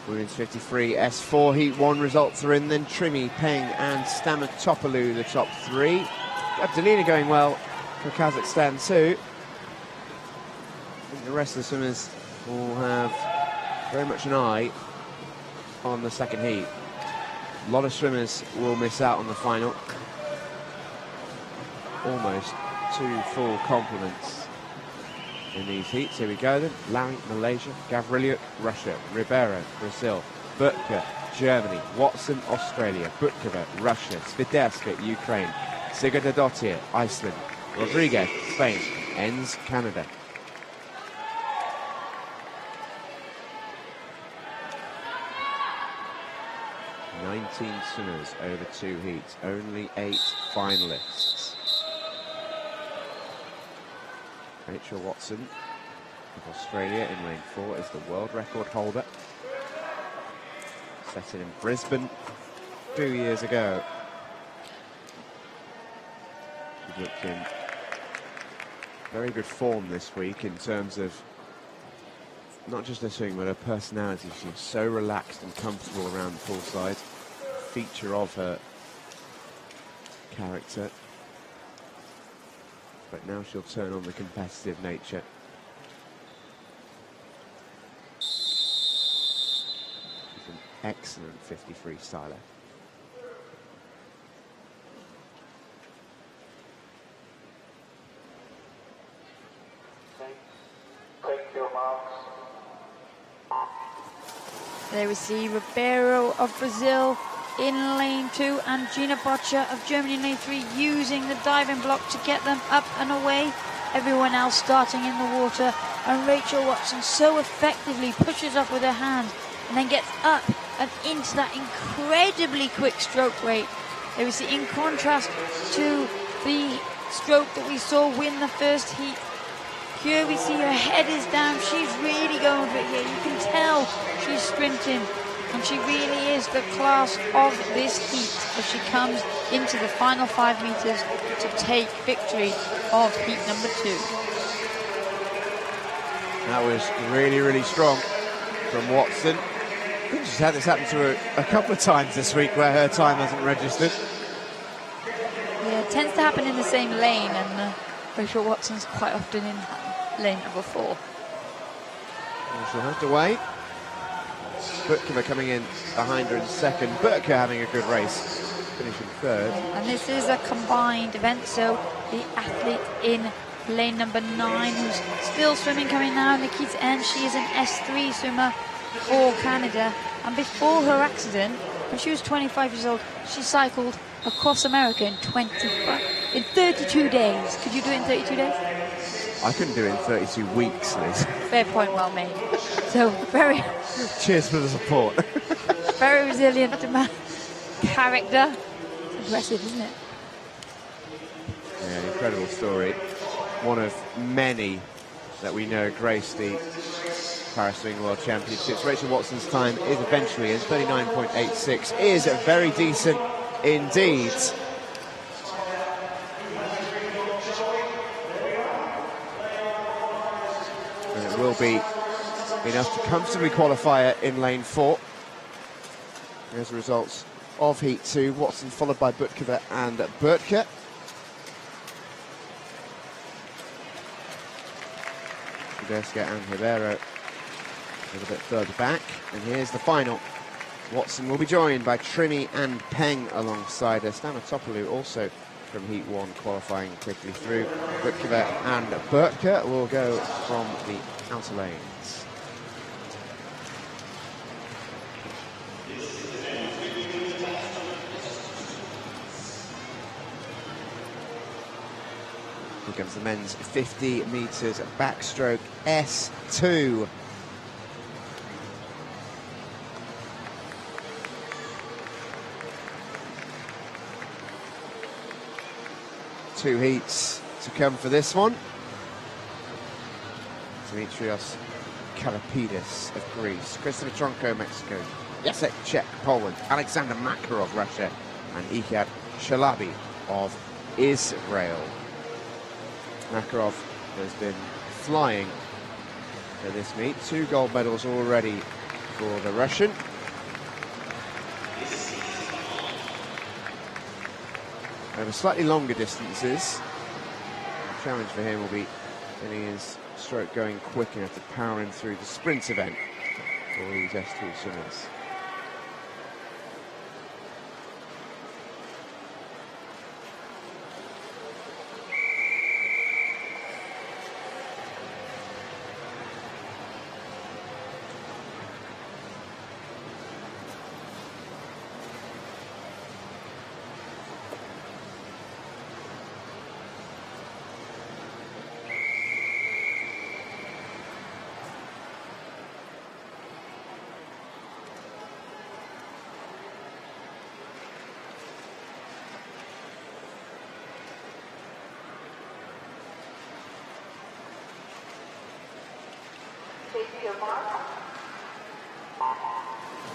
Women's 53 S4 Heat 1 results are in, then Trimi, Peng and Stamatopoulos the top three. Abdelina going well for Kazakhstan too. I think the rest of the swimmers will have very much an eye on the second heat. A lot of swimmers will miss out on the final. Almost 2 full complements in these heats. Here we go then. Larry, Malaysia, Gavriliuk, Russia, Ribeiro, Brazil, Butka, Germany, Watson, Australia, Butkova, Russia, Swiderska, Ukraine, Sigurdardottir, Iceland, Rodriguez, Spain, Enns, Canada. Swimmers over 2 heats, only 8 finalists. Rachel Watson of Australia in lane 4 is the world record holder. Set it in Brisbane 2 years ago. She looked in very good form this week in terms of not just her swing, but her personality. She's so relaxed and comfortable around the poolside. Feature of her character, but now she'll turn on the competitive nature. She's an excellent 50 freestyler. Take your marks. There we see Ribeiro of Brazil in lane 2 and Gina Boccia of Germany in lane 3 using the diving block to get them up and away. Everyone else starting in the water, and Rachel Watson so effectively pushes up with her hand and then gets up and into that incredibly quick stroke rate. There we see, in contrast to the stroke that we saw win the first heat, here we see her head is down. She's really going for it here. You can tell she's sprinting. And she really is the class of this heat as she comes into the final 5 meters to take victory of heat number 2. That was really, really strong from Watson. I think she's had this happen to her a couple of times this week where her time hasn't registered. Yeah, it tends to happen in the same lane, and Rachel Watson's quite often in lane number 4. Well, she'll have to wait. Butkova coming in behind her in second. Burtka having a good race, finishing third. And this is a combined event, so the athlete in lane number 9 who's still swimming coming now, Nikita N. She is an S3 swimmer for Canada, and before her accident, when she was 25 years old, she cycled across America in 32 days. Could you do it in 32 days? I couldn't do it in 32 weeks, Liz. Fair point, well made. So very... Cheers for the support. Very resilient character. It's impressive, isn't it? Yeah, incredible story. One of many that we know grace the Paris Swing World Championships. Rachel Watson's time is eventually in 39.86, is very decent indeed. And it will be enough to comfortably qualify her in lane 4. There's the results of Heat 2. Watson followed by Butkova and Burtka. Swiderska and Ribeiro a little bit further back. And here's the final Watson will be joined by Trini and Peng alongside her. Stamatopoulos also from Heat 1 qualifying quickly through. Bukova and Burtka will go from the outer lanes. Here comes the men's 50 metres backstroke S2. Two heats to come for this one. Dimitrios Kalapidis of Greece, Christopher Tronco, Mexico, Jacek Czech, Poland, Alexander Makarov, Russia, and Ihad Shalabi of Israel. Makarov has been flying for this meet. 2 gold medals already for the Russian. Over slightly longer distances, the challenge for him will be getting his stroke going quick enough to power him through the sprint event for these S2 swimmers.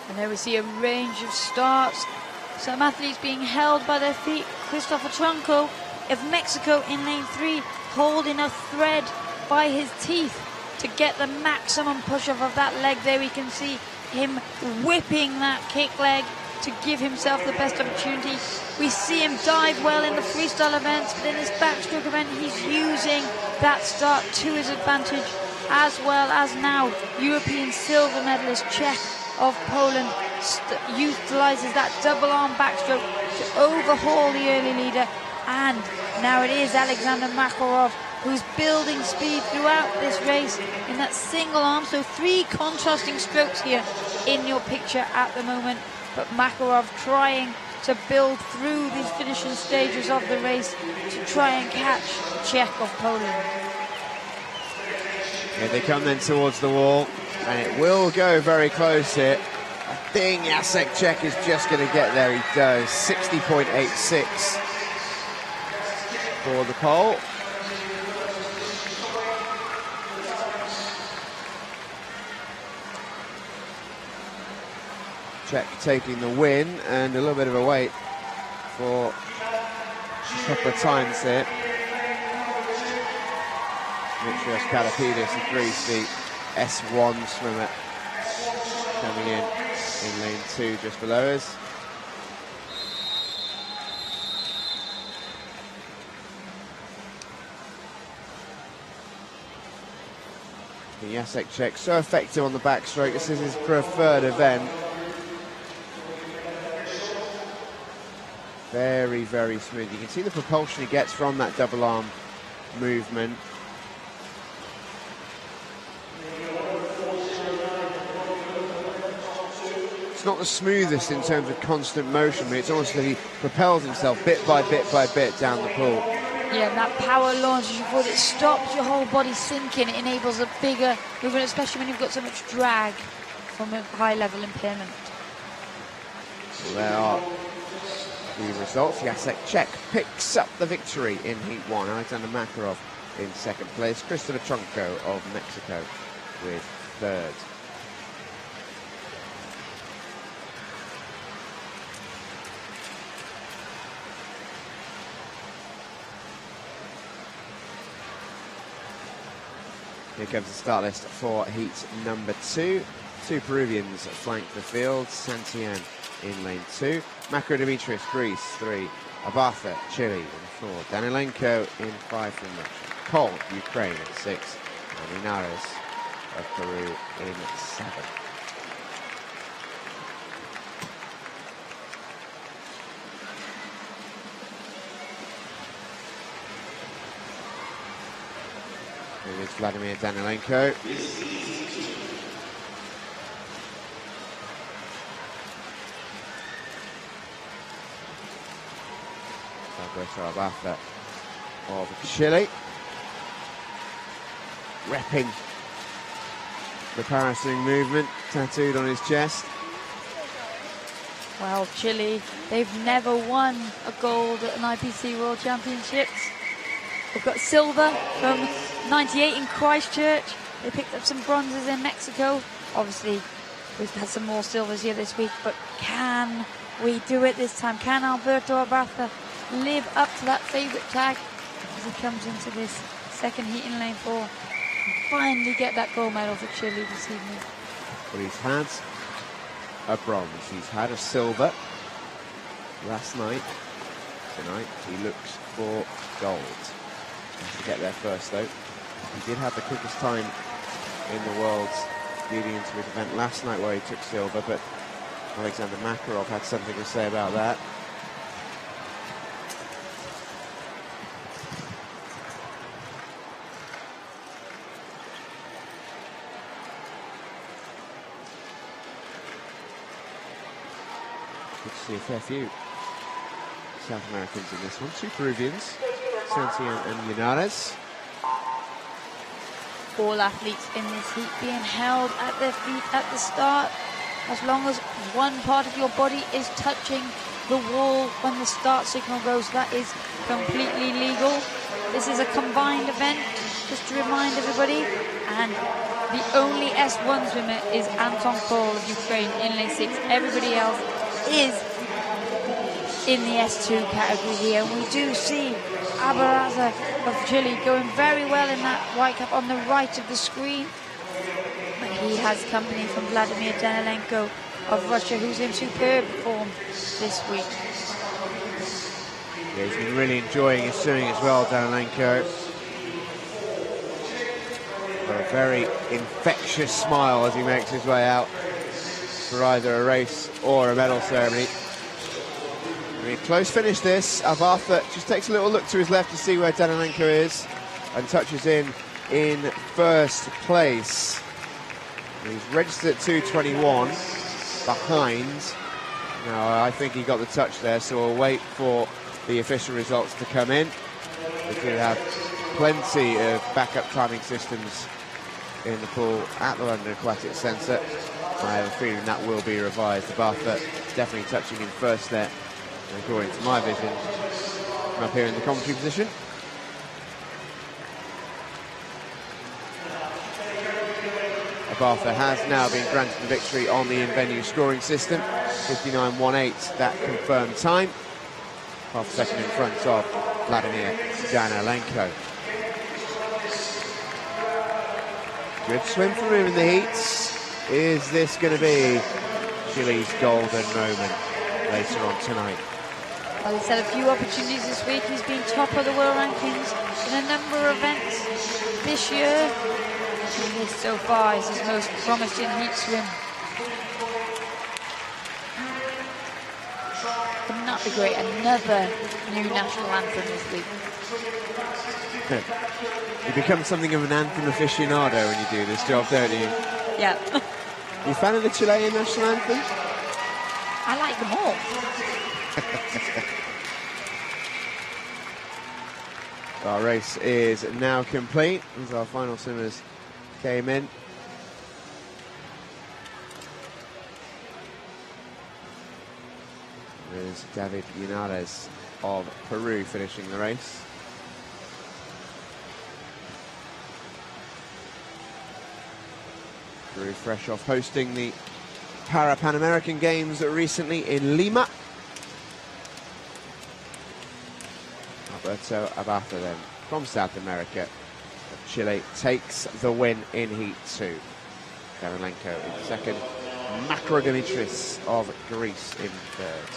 And there we see a range of starts. Some athletes being held by their feet. Christopher Tronco of Mexico in lane 3, holding a thread by his teeth to get the maximum push-off of that leg there. We can see him whipping that kick leg to give himself the best opportunity. We see him dive well in the freestyle events, but in this backstroke event, he's using that start to his advantage, as well as now European silver medalist Czech of Poland utilizes that double arm backstroke to overhaul the early leader. And now it is Alexander Makarov who's building speed throughout this race in that single arm. So 3 contrasting strokes here in your picture at the moment, but Makarov trying to build through these finishing stages of the race to try and catch Czech of Poland. Here they come then towards the wall, and it will go very close here. I think Jacek Czech is just going to get there. He does. 60.86 for the pole. Czech taking the win, and a little bit of a wait for a couple of times here. Dimitrios Kalapidis, a Greece, the S1 swimmer, coming in lane 2 just below us. Jacek Czech, so effective on the backstroke. This is his preferred event. Very, very smooth. You can see the propulsion he gets from that double arm movement. It's not the smoothest in terms of constant motion, but it's almost that he propels himself bit by bit down the pool. Yeah, and that power launch, as you call it, stops your whole body sinking. It enables a bigger movement, especially when you've got so much drag from a high-level impairment. So there are the results. Jacek Czech picks up the victory in Heat 1. Alexander Makarov in second place. Christopher Tronco of Mexico with third. Here comes the start list for heat number 2. 2 Peruvians flank the field. Santillan in lane 2. Makro Dimitrios, Greece, 3. Abatha, Chile in 4. Danilenko in 5 from Russia. Kol, Ukraine in 6. And Linares of Peru in 7. Here is Vladimir Danilenko. Alberto Abaza of Chile, repping the parasailing movement tattooed on his chest. Well, Chile, they've never won a gold at an IPC World Championships. They've got silver from 98 in Christchurch. They picked up some bronzes in Mexico. Obviously, we've had some more silvers here this week, but can we do it this time? Can Alberto Abaza live up to that favourite tag as he comes into this second heat in lane 4 and finally get that gold medal for Chile this evening? Well, he's had a bronze, he's had a silver last night. Tonight he looks for gold. Has to get there first though. He did have the quickest time in the world leading into his event last night where he took silver, but Alexander Makarov had something to say about that. Good to see a fair few South Americans in this one. 2 Peruvians, Santi and Linares. All athletes in this heat being held at their feet at the start. As long as one part of your body is touching the wall when the start signal goes, that is completely legal. This is a combined event, just to remind everybody. And the only S1 swimmer is Anton Kohl of Ukraine in lane 6. Everybody else is in the S2 category here. And we do see Abaza of Chile going very well in that white cap on the right of the screen. But he has company from Vladimir Danilenko of Russia, who's in superb form this week. Yeah, he's been really enjoying his swimming as well, Danilenko. Got a very infectious smile as he makes his way out for either a race or a medal ceremony. Very close finish this. Abaza just takes a little look to his left to see where Danilenko is and touches in first place. He's registered at 2:21 behind. Now I think he got the touch there, so we'll wait for the official results to come in. We do have plenty of backup timing systems in the pool at the London Aquatic Centre. I have a feeling that will be revised. Abaza definitely touching in first there, according to my vision from up here in the commentary position. Abaza has now been granted the victory on the in-venue scoring system. 59.18, that confirmed time. Half a second in front of Vladimir Danilenko. Good swim from him in the heats. Is this going to be Chile's golden moment later on tonight? Well, he's had a few opportunities this week. He's been top of the world rankings in a number of events this year. And this so far is his most promising heat swim. Wouldn't that be great? Another new national anthem this week. You become something of an anthem aficionado when you do this job, don't you? Yeah. You a fan of the Chilean national anthem? I like them all. Our race is now complete as our final swimmers came in. There's David Linares of Peru finishing the race. Peru fresh off hosting the Pan American Games recently in Lima. Alberto Abaza then from South America. Chile takes the win in Heat 2. Danilenko in second. Makrodimitris of Greece in third.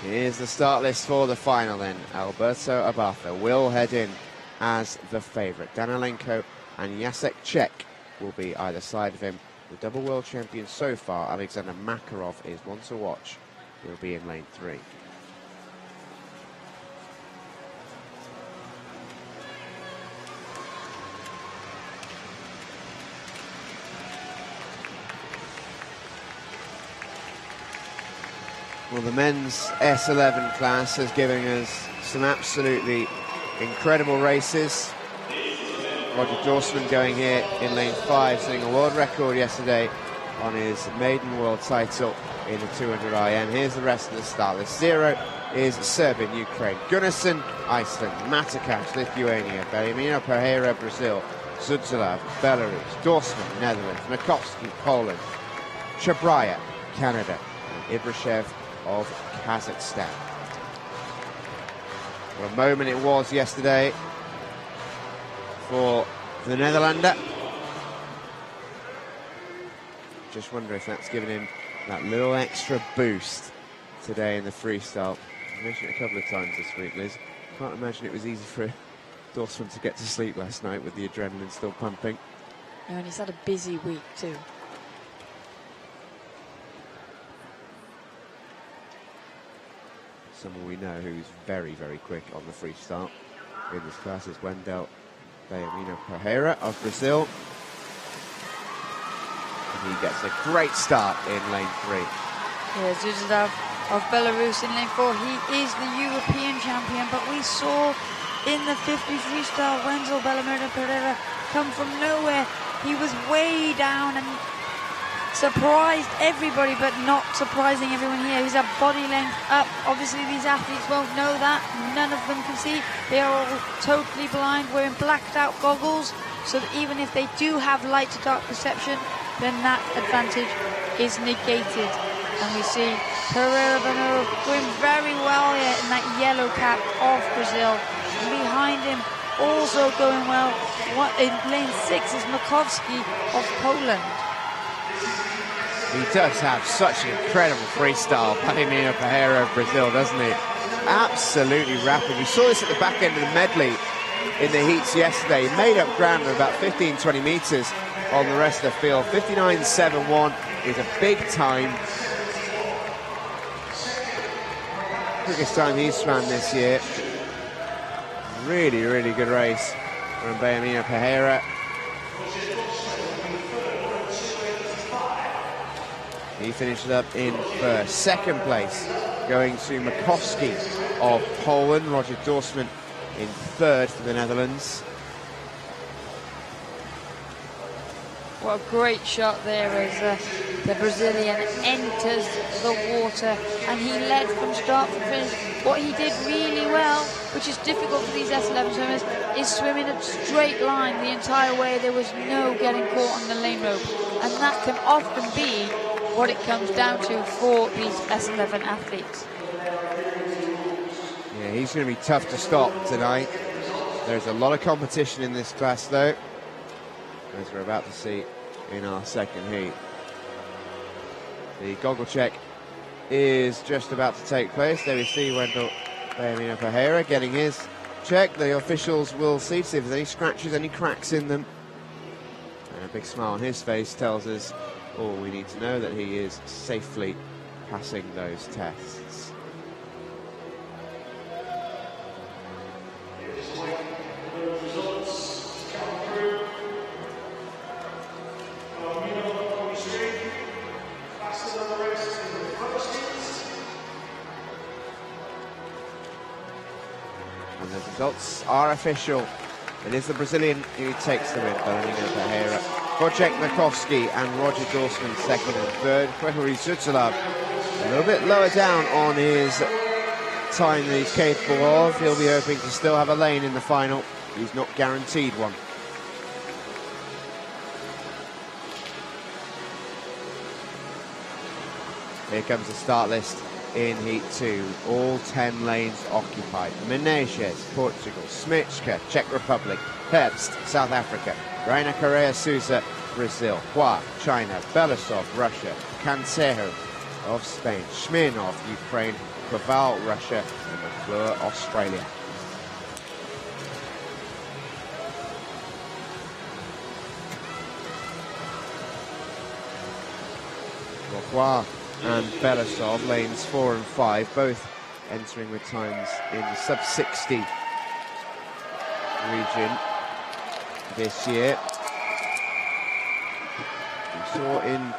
Here's the start list for the final then. Alberto Abaza will head in as the favourite. Danilenko and Jacek Czech will be either side of him. The double world champion so far, Alexander Makarov, is one to watch. He'll be in lane 3. Well, the men's S11 class is giving us some absolutely incredible races. Roger Dorsman going here in lane 5, setting a world record yesterday on his maiden world title in the 200 IM. Here's the rest of the start list. 0 is Serbia, Ukraine, Gunnarsson, Iceland, Matakac, Lithuania, Bellarmino Pereira, Brazil, Zudzelav, Belarus, Dorsman, Netherlands, Makovsky, Poland, Chabraya, Canada, and Ibrashev of Kazakhstan. What a moment it was yesterday for the Netherlander. Just wonder if that's given him that little extra boost today in the freestyle. I mentioned it a couple of times this week, Liz. Can't imagine it was easy for Dorsman to get to sleep last night with the adrenaline still pumping. Yeah, and he's had a busy week too. Someone we know who's very, very quick on the freestyle in this class is Wendell Bellarmino Pereira of Brazil. And he gets a great start in lane 3. Yeah, Zudzelav of Belarus in lane 4. He is the European champion, but we saw in the 50 freestyle Wendell Bellarmino Pereira come from nowhere. He was way down and surprised everybody, but not surprising everyone here. He's a body length up. Obviously, these athletes won't know that. None of them can see. They are all totally blind, wearing blacked out goggles, so that even if they do have light to dark perception, then that advantage is negated. And we see Pereira Bano doing very well here in that yellow cap of Brazil. And behind him, also going well, in lane 6 is Makovsky of Poland. He does have such an incredible freestyle, Bellarmino Pereira of Brazil, doesn't he? Absolutely rapid. We saw this at the back end of the medley in the heats yesterday. He made up ground of about 15-20 metres on the rest of the field. 59.71 is a big time. Quickest time he's swam this year. Really, really good race from Bellarmino Pereira. He finished up in first. Second place going to Makovsky of Poland. Roger Dorsman in third for the Netherlands. What a great shot there as the Brazilian enters the water, and he led from start to finish. What he did really well, which is difficult for these S11 swimmers, is swimming a straight line the entire way. There was no getting caught on the lane rope, and that can often be what it comes down to for these S11 athletes. Yeah, he's going to be tough to stop tonight. There's a lot of competition in this class, though, as we're about to see in our second heat. The goggle check is just about to take place. There we see Wendell Bellarmino Pereira getting his check. The officials will see if there's any scratches, any cracks in them. And a big smile on his face tells us all we need to know, that he is safely passing those tests. And the results are official. It is the Brazilian who takes the win, Bellarmino Pereira. Wojciech Makovsky and Roger Dorsman second and third. Gregory Zudzelav a little bit lower down on his time that he's capable of. He'll be hoping to still have a lane in the final. He's not guaranteed one. Here comes the start list in Heat 2. All 10 lanes occupied. Menezes, Portugal. Smichka, Czech Republic. Herbst, South Africa. Raina Correa Souza, Brazil. Hua, China. Belasov, Russia. Cansejo of Spain. Smirnov, Ukraine. Koval, Russia. And McClure, Australia. Hua and Belasov, lanes 4 and 5, both entering with times in the sub-60 region this year. We saw in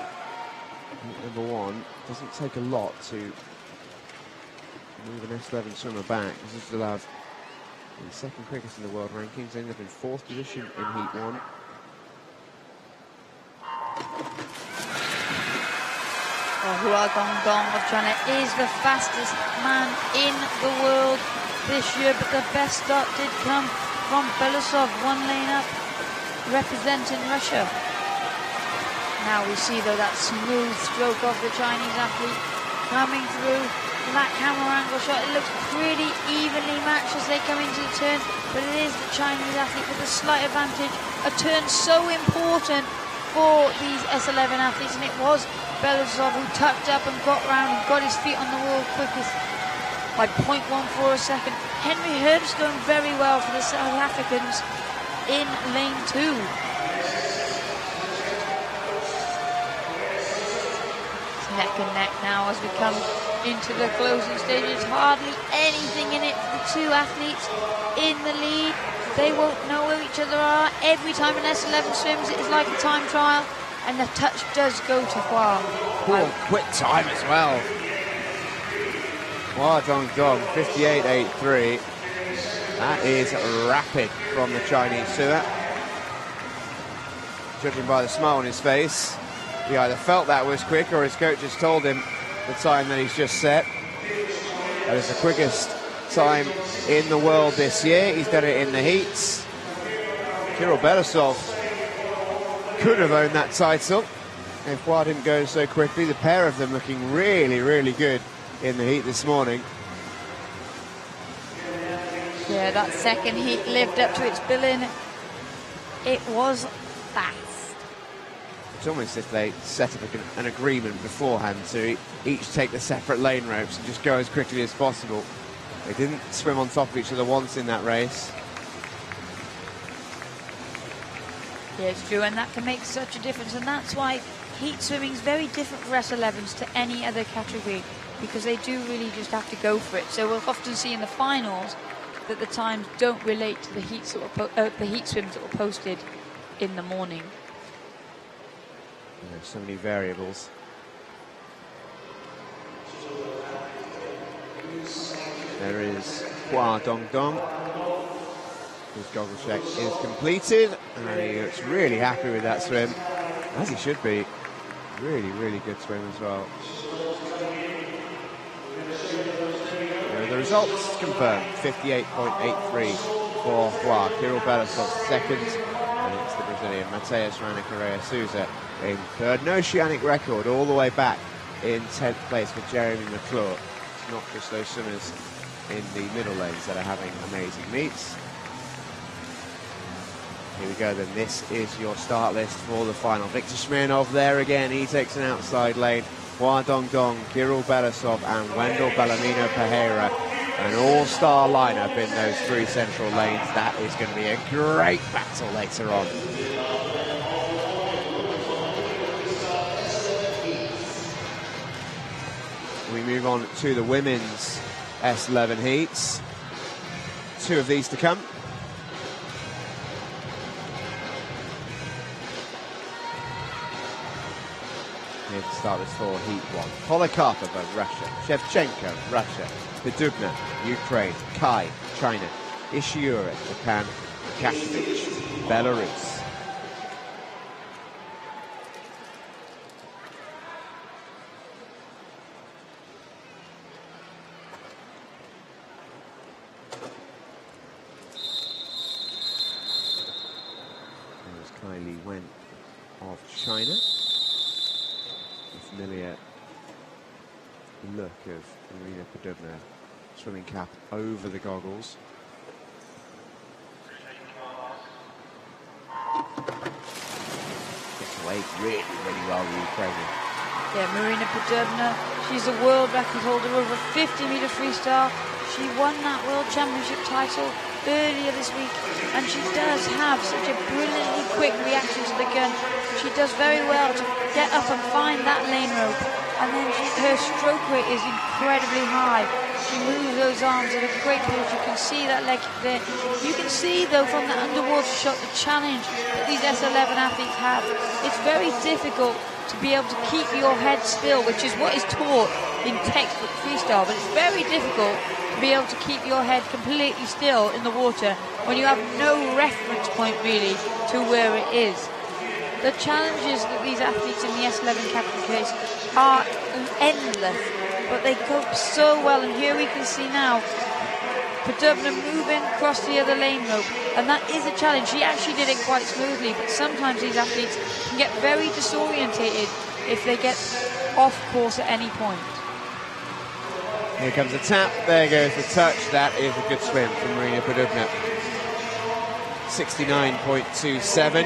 number 1, doesn't take a lot to move an S11 swimmer back. This is still have the second quickest in the world rankings, ended up in 4th position in Heat 1. Hua Dong of China is the fastest man in the world this year, but the best start did come from Belousov, 1 lane up, representing Russia. Now we see though that smooth stroke of the Chinese athlete coming through that camera angle shot. It looks pretty evenly matched as they come into the turn, but it is the Chinese athlete with a slight advantage. A turn so important for these S11 athletes, and it was Belousov who tucked up and got round and got his feet on the wall quickest by 0.14 a second. Henry Herb's going very well for the South Africans in lane 2. It's neck and neck now as we come into the closing stages. Hardly anything in it for the two athletes in the lead. They won't know where each other are. Every time an S11 swims, it is like a time trial, and the touch does go to Hua. Cool, quick time as well. Hua Dong, 58.83. That is rapid from the Chinese swimmer. Judging by the smile on his face, he either felt that was quick or his coach has told him the time that he's just set. That is the quickest time in the world this year. He's done it in the heats. Kirill Belousov could have owned that title if Hua didn't go so quickly. The pair of them looking really, really good in the heat this morning. Yeah, that second heat lived up to its billing. It was fast. It's almost as if they set up an agreement beforehand to each take the separate lane ropes and just go as quickly as possible. They didn't swim on top of each other once in that race. Yeah, it's true, and that can make such a difference, and that's why heat swimming is very different for S11s to any other category, because they do really just have to go for it. So we'll often see in the finals that the times don't relate to the heats that the heat swims that were posted in the morning. There's so many variables. There is Hua Dong, whose goggle check is completed, and he looks really happy with that swim, as he should be. Really, really good swim as well. There are the results confirmed. 58.83 for Hua. Kirill Belousov second, and it's the Brazilian Mateus Rana Correa Souza in third. An oceanic record all the way back in 10th place for Jeremy McClure. It's not just those swimmers in the middle lanes that are having amazing meets. Here we go then, this is your start list for the final. Viktor Smirnov there again, he takes an outside lane. Hua Dong, Kirill Belousov and Wendell Bellarmino Pereira. An all-star lineup in those three central lanes. That is going to be a great battle later on. We move on to the women's S11 heats. 2 of these to come. Here to start this for Heat 1. Polikarpova, Russia. Shevchenko, Russia. Bedubna, Ukraine. Kai, China. Ishiura, Japan. Kashevich, Belarus. There's Kylie Wen of China. Familiar look of Marina Podubna, swimming cap over the goggles. Gets away really, really well, the Ukrainian. Yeah, Marina Podubna, she's a world record holder over 50-meter freestyle. She won that world championship title earlier this week, and she does have such a brilliantly quick reaction to the gun. She does very well to get up and find that lane rope, and then her her stroke rate is incredibly high. She moves those arms at a great pace. You can see that leg there. You can see, though, from the underwater shot, the challenge that these S11 athletes have. It's very difficult to be able to keep your head still, which is what is taught in textbook freestyle, but it's very difficult to be able to keep your head completely still in the water when you have no reference point, really, to where it is. The challenges that these athletes in the S11 category face are endless, but they cope so well. And here we can see now Padubna moving across the other lane rope, and that is a challenge. She actually did it quite smoothly, but sometimes these athletes can get very disorientated if they get off course at any point. Here comes a tap, there goes the touch. That is a good swim from Marina Padubna. 69.27.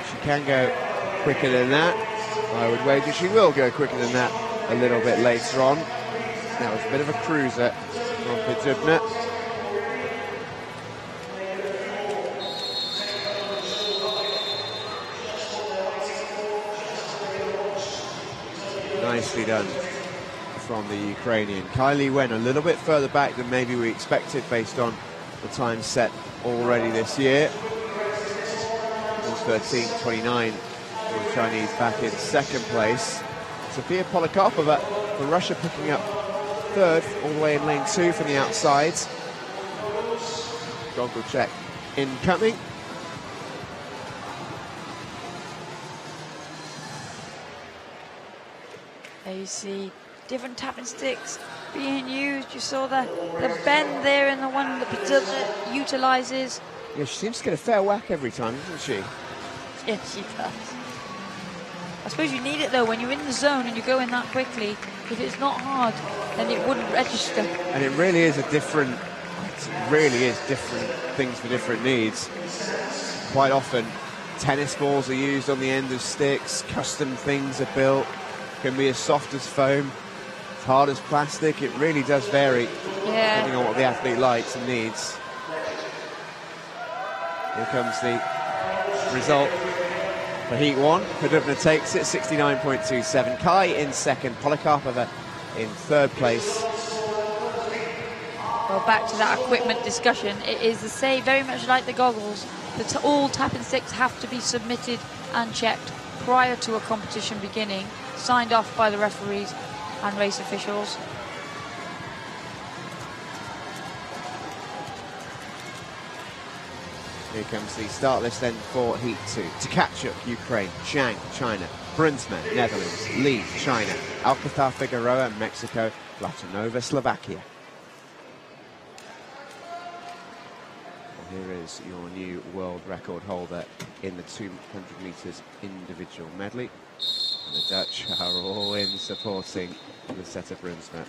She can go quicker than that. I would wager she will go quicker than that a little bit later on. That was a bit of a cruiser from Padubna. Nicely done from the Ukrainian. Kylie went a little bit further back than maybe we expected based on the time set already this year. 13.29 for the Chinese back in second place. Sofia Polikarpova for Russia picking up third all the way in lane 2 from the outside. Goggle check incoming. There you see different tapping sticks being used. You saw the bend there in the one that Padubna utilises. Yeah, she seems to get a fair whack every time, doesn't she? Yes, she does. I suppose you need it though when you're in the zone and you're going that quickly. If it's not hard, then it wouldn't register. And it really is different things for different needs. Quite often, tennis balls are used on the end of sticks, custom things are built, can be as soft as foam, as hard as plastic. It really does vary, depending on what the athlete likes and needs. Here comes the result for Heat 1. Padubna takes it, 69.27. Kai in second, Polikarpova in third place. Well, back to that equipment discussion. It is the same, very much like the goggles. All tapping sticks have to be submitted and checked prior to a competition beginning, signed off by the referees and race officials. Here comes the start list then for Heat 2. Tkachuk, Ukraine. Zhang, China. Brunsma, Netherlands. Lee, China. Alcazar Figueroa, Mexico. Platonova, Slovakia. And here is your new world record holder in the 200 metres individual medley. And the Dutch are all in supporting the setter Brunsma.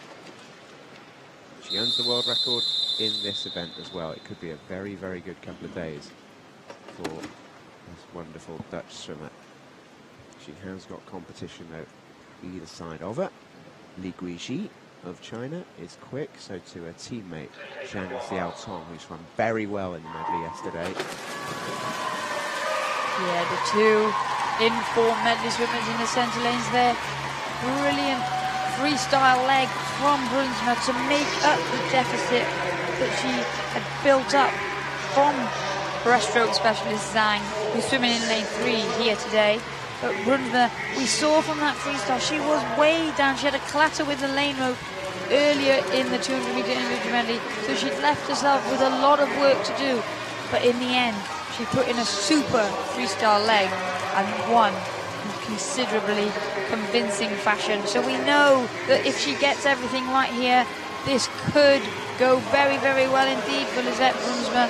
She owns the world record in this event as well. It could be a very, very good couple of days for this wonderful Dutch swimmer. She has got competition though either side of her. Li Guizhi of China is quick, so to her teammate Zhang Xiaotong, who's run very well in the medley yesterday. Yeah, the two in-form medley swimmers in the centre lanes there. Brilliant freestyle leg from Brunsma to make up the deficit that she had built up from breaststroke specialist Zhang, who's swimming in lane 3 here today. But Brunsma, we saw from that freestyle, she was way down. She had a clatter with the lane rope earlier in the 200 metre individual medley, so she'd left herself with a lot of work to do. But in the end, she put in a super freestyle leg and won in considerably convincing fashion. So we know that if she gets everything right here, this could go very, very well indeed for Lisette Brunsma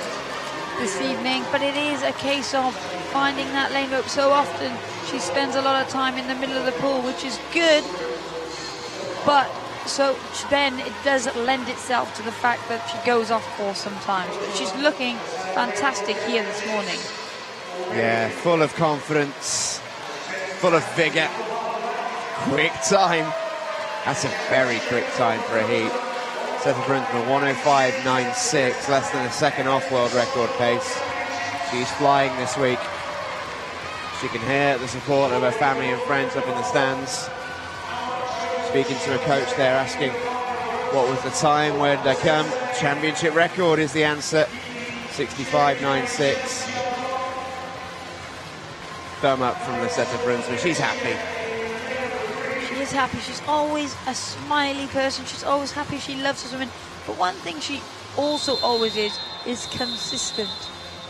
this evening. But it is a case of finding that lane rope. So often she spends a lot of time in the middle of the pool, which is good, but so then it does lend itself to the fact that she goes off course sometimes. But she's looking fantastic here this morning. Yeah, full of confidence, full of vigour. Quick time. That's a very quick time for a heat. Seta Brunsma, 105.96, less than a second off world record pace. She's flying this week. She can hear the support of her family and friends up in the stands. speaking to a coach there, asking what was the time, where did I come? Championship record is the answer, 65.96. Thumb up from Lisetta Brunswick. She's happy. She is happy. She's always a smiley person. She's always happy. She loves her swimming. But one thing she also always is consistent.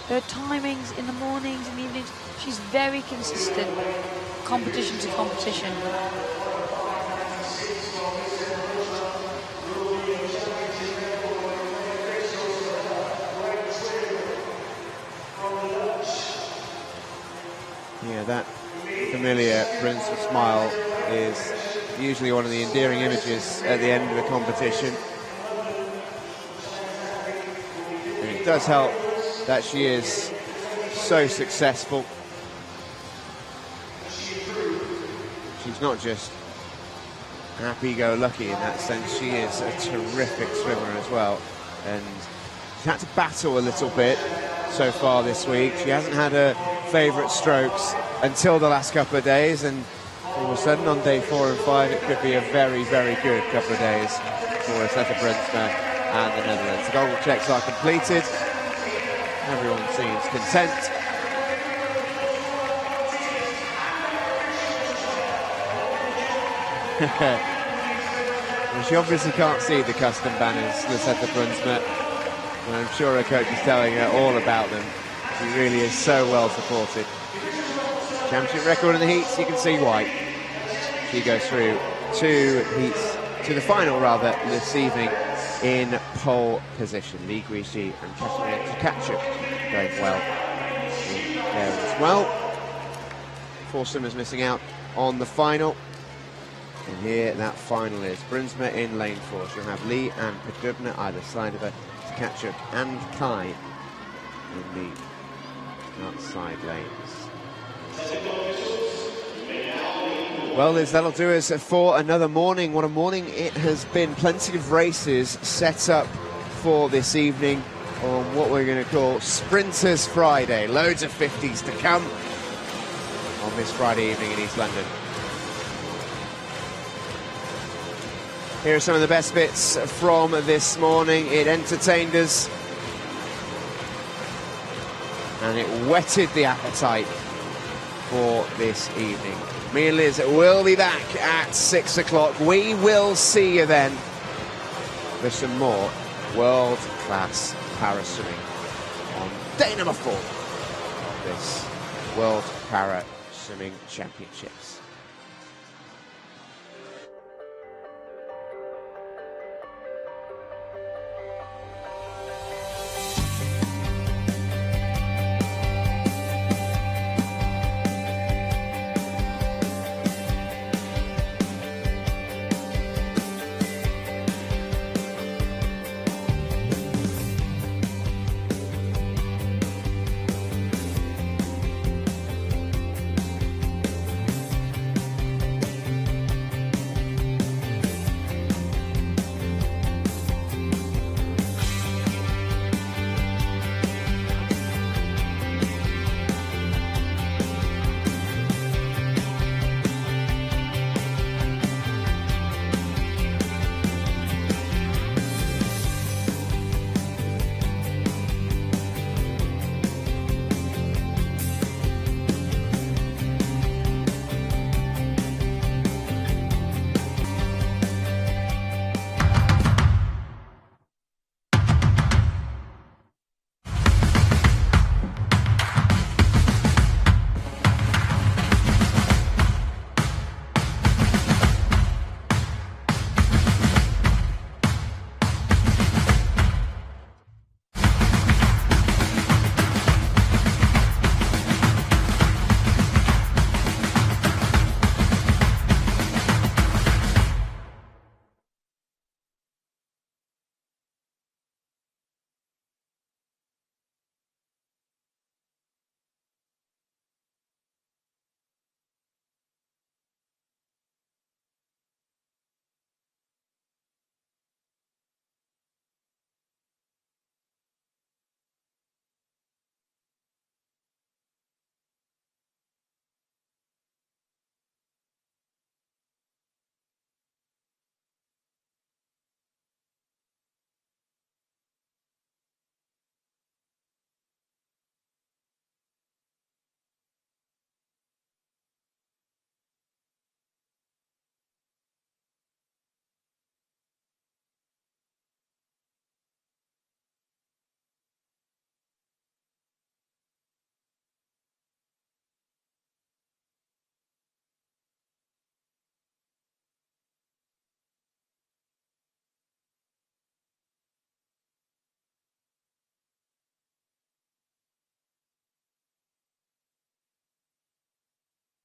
Her timings in the mornings and evenings, she's very consistent, competition to competition. Yeah, that familiar Brunswick smile is usually one of the endearing images at the end of a competition. And it does help that she is so successful. She's not just happy-go-lucky in that sense, she is a terrific swimmer as well. And she's had to battle a little bit so far this week. She hasn't had her favourite strokes until the last couple of days, and all of a sudden on day 4 and 5 it could be a very, very good couple of days for Lisetta Brunswick and the Netherlands. The goggle checks are completed. Everyone seems content. Well, she obviously can't see the custom banners, Lisetta Brunswick, and I'm sure her coach is telling her all about them. She really is so well supported. Championship record in the heats, you can see why. She goes through to the final rather, this evening in pole position. Lee Guishi and Katarina Tkachuk going well in there as well. 4 swimmers missing out on the final. And here that final is Brunswick in lane 4. She'll have Lee and Podubna either side of her, Tkachuk and Kai in the outside lanes. Well, Liz, that'll do us for another morning. What a morning it has been. Plenty of races set up for this evening on what we're going to call Sprinters Friday. Loads of 50s to come on this Friday evening in East London. Here are some of the best bits from this morning. It entertained us and it whetted the appetite for this evening. Me and Liz will be back at 6 o'clock. We will see you then for some more world-class para swimming on day number 4 of this World Para Swimming Championships.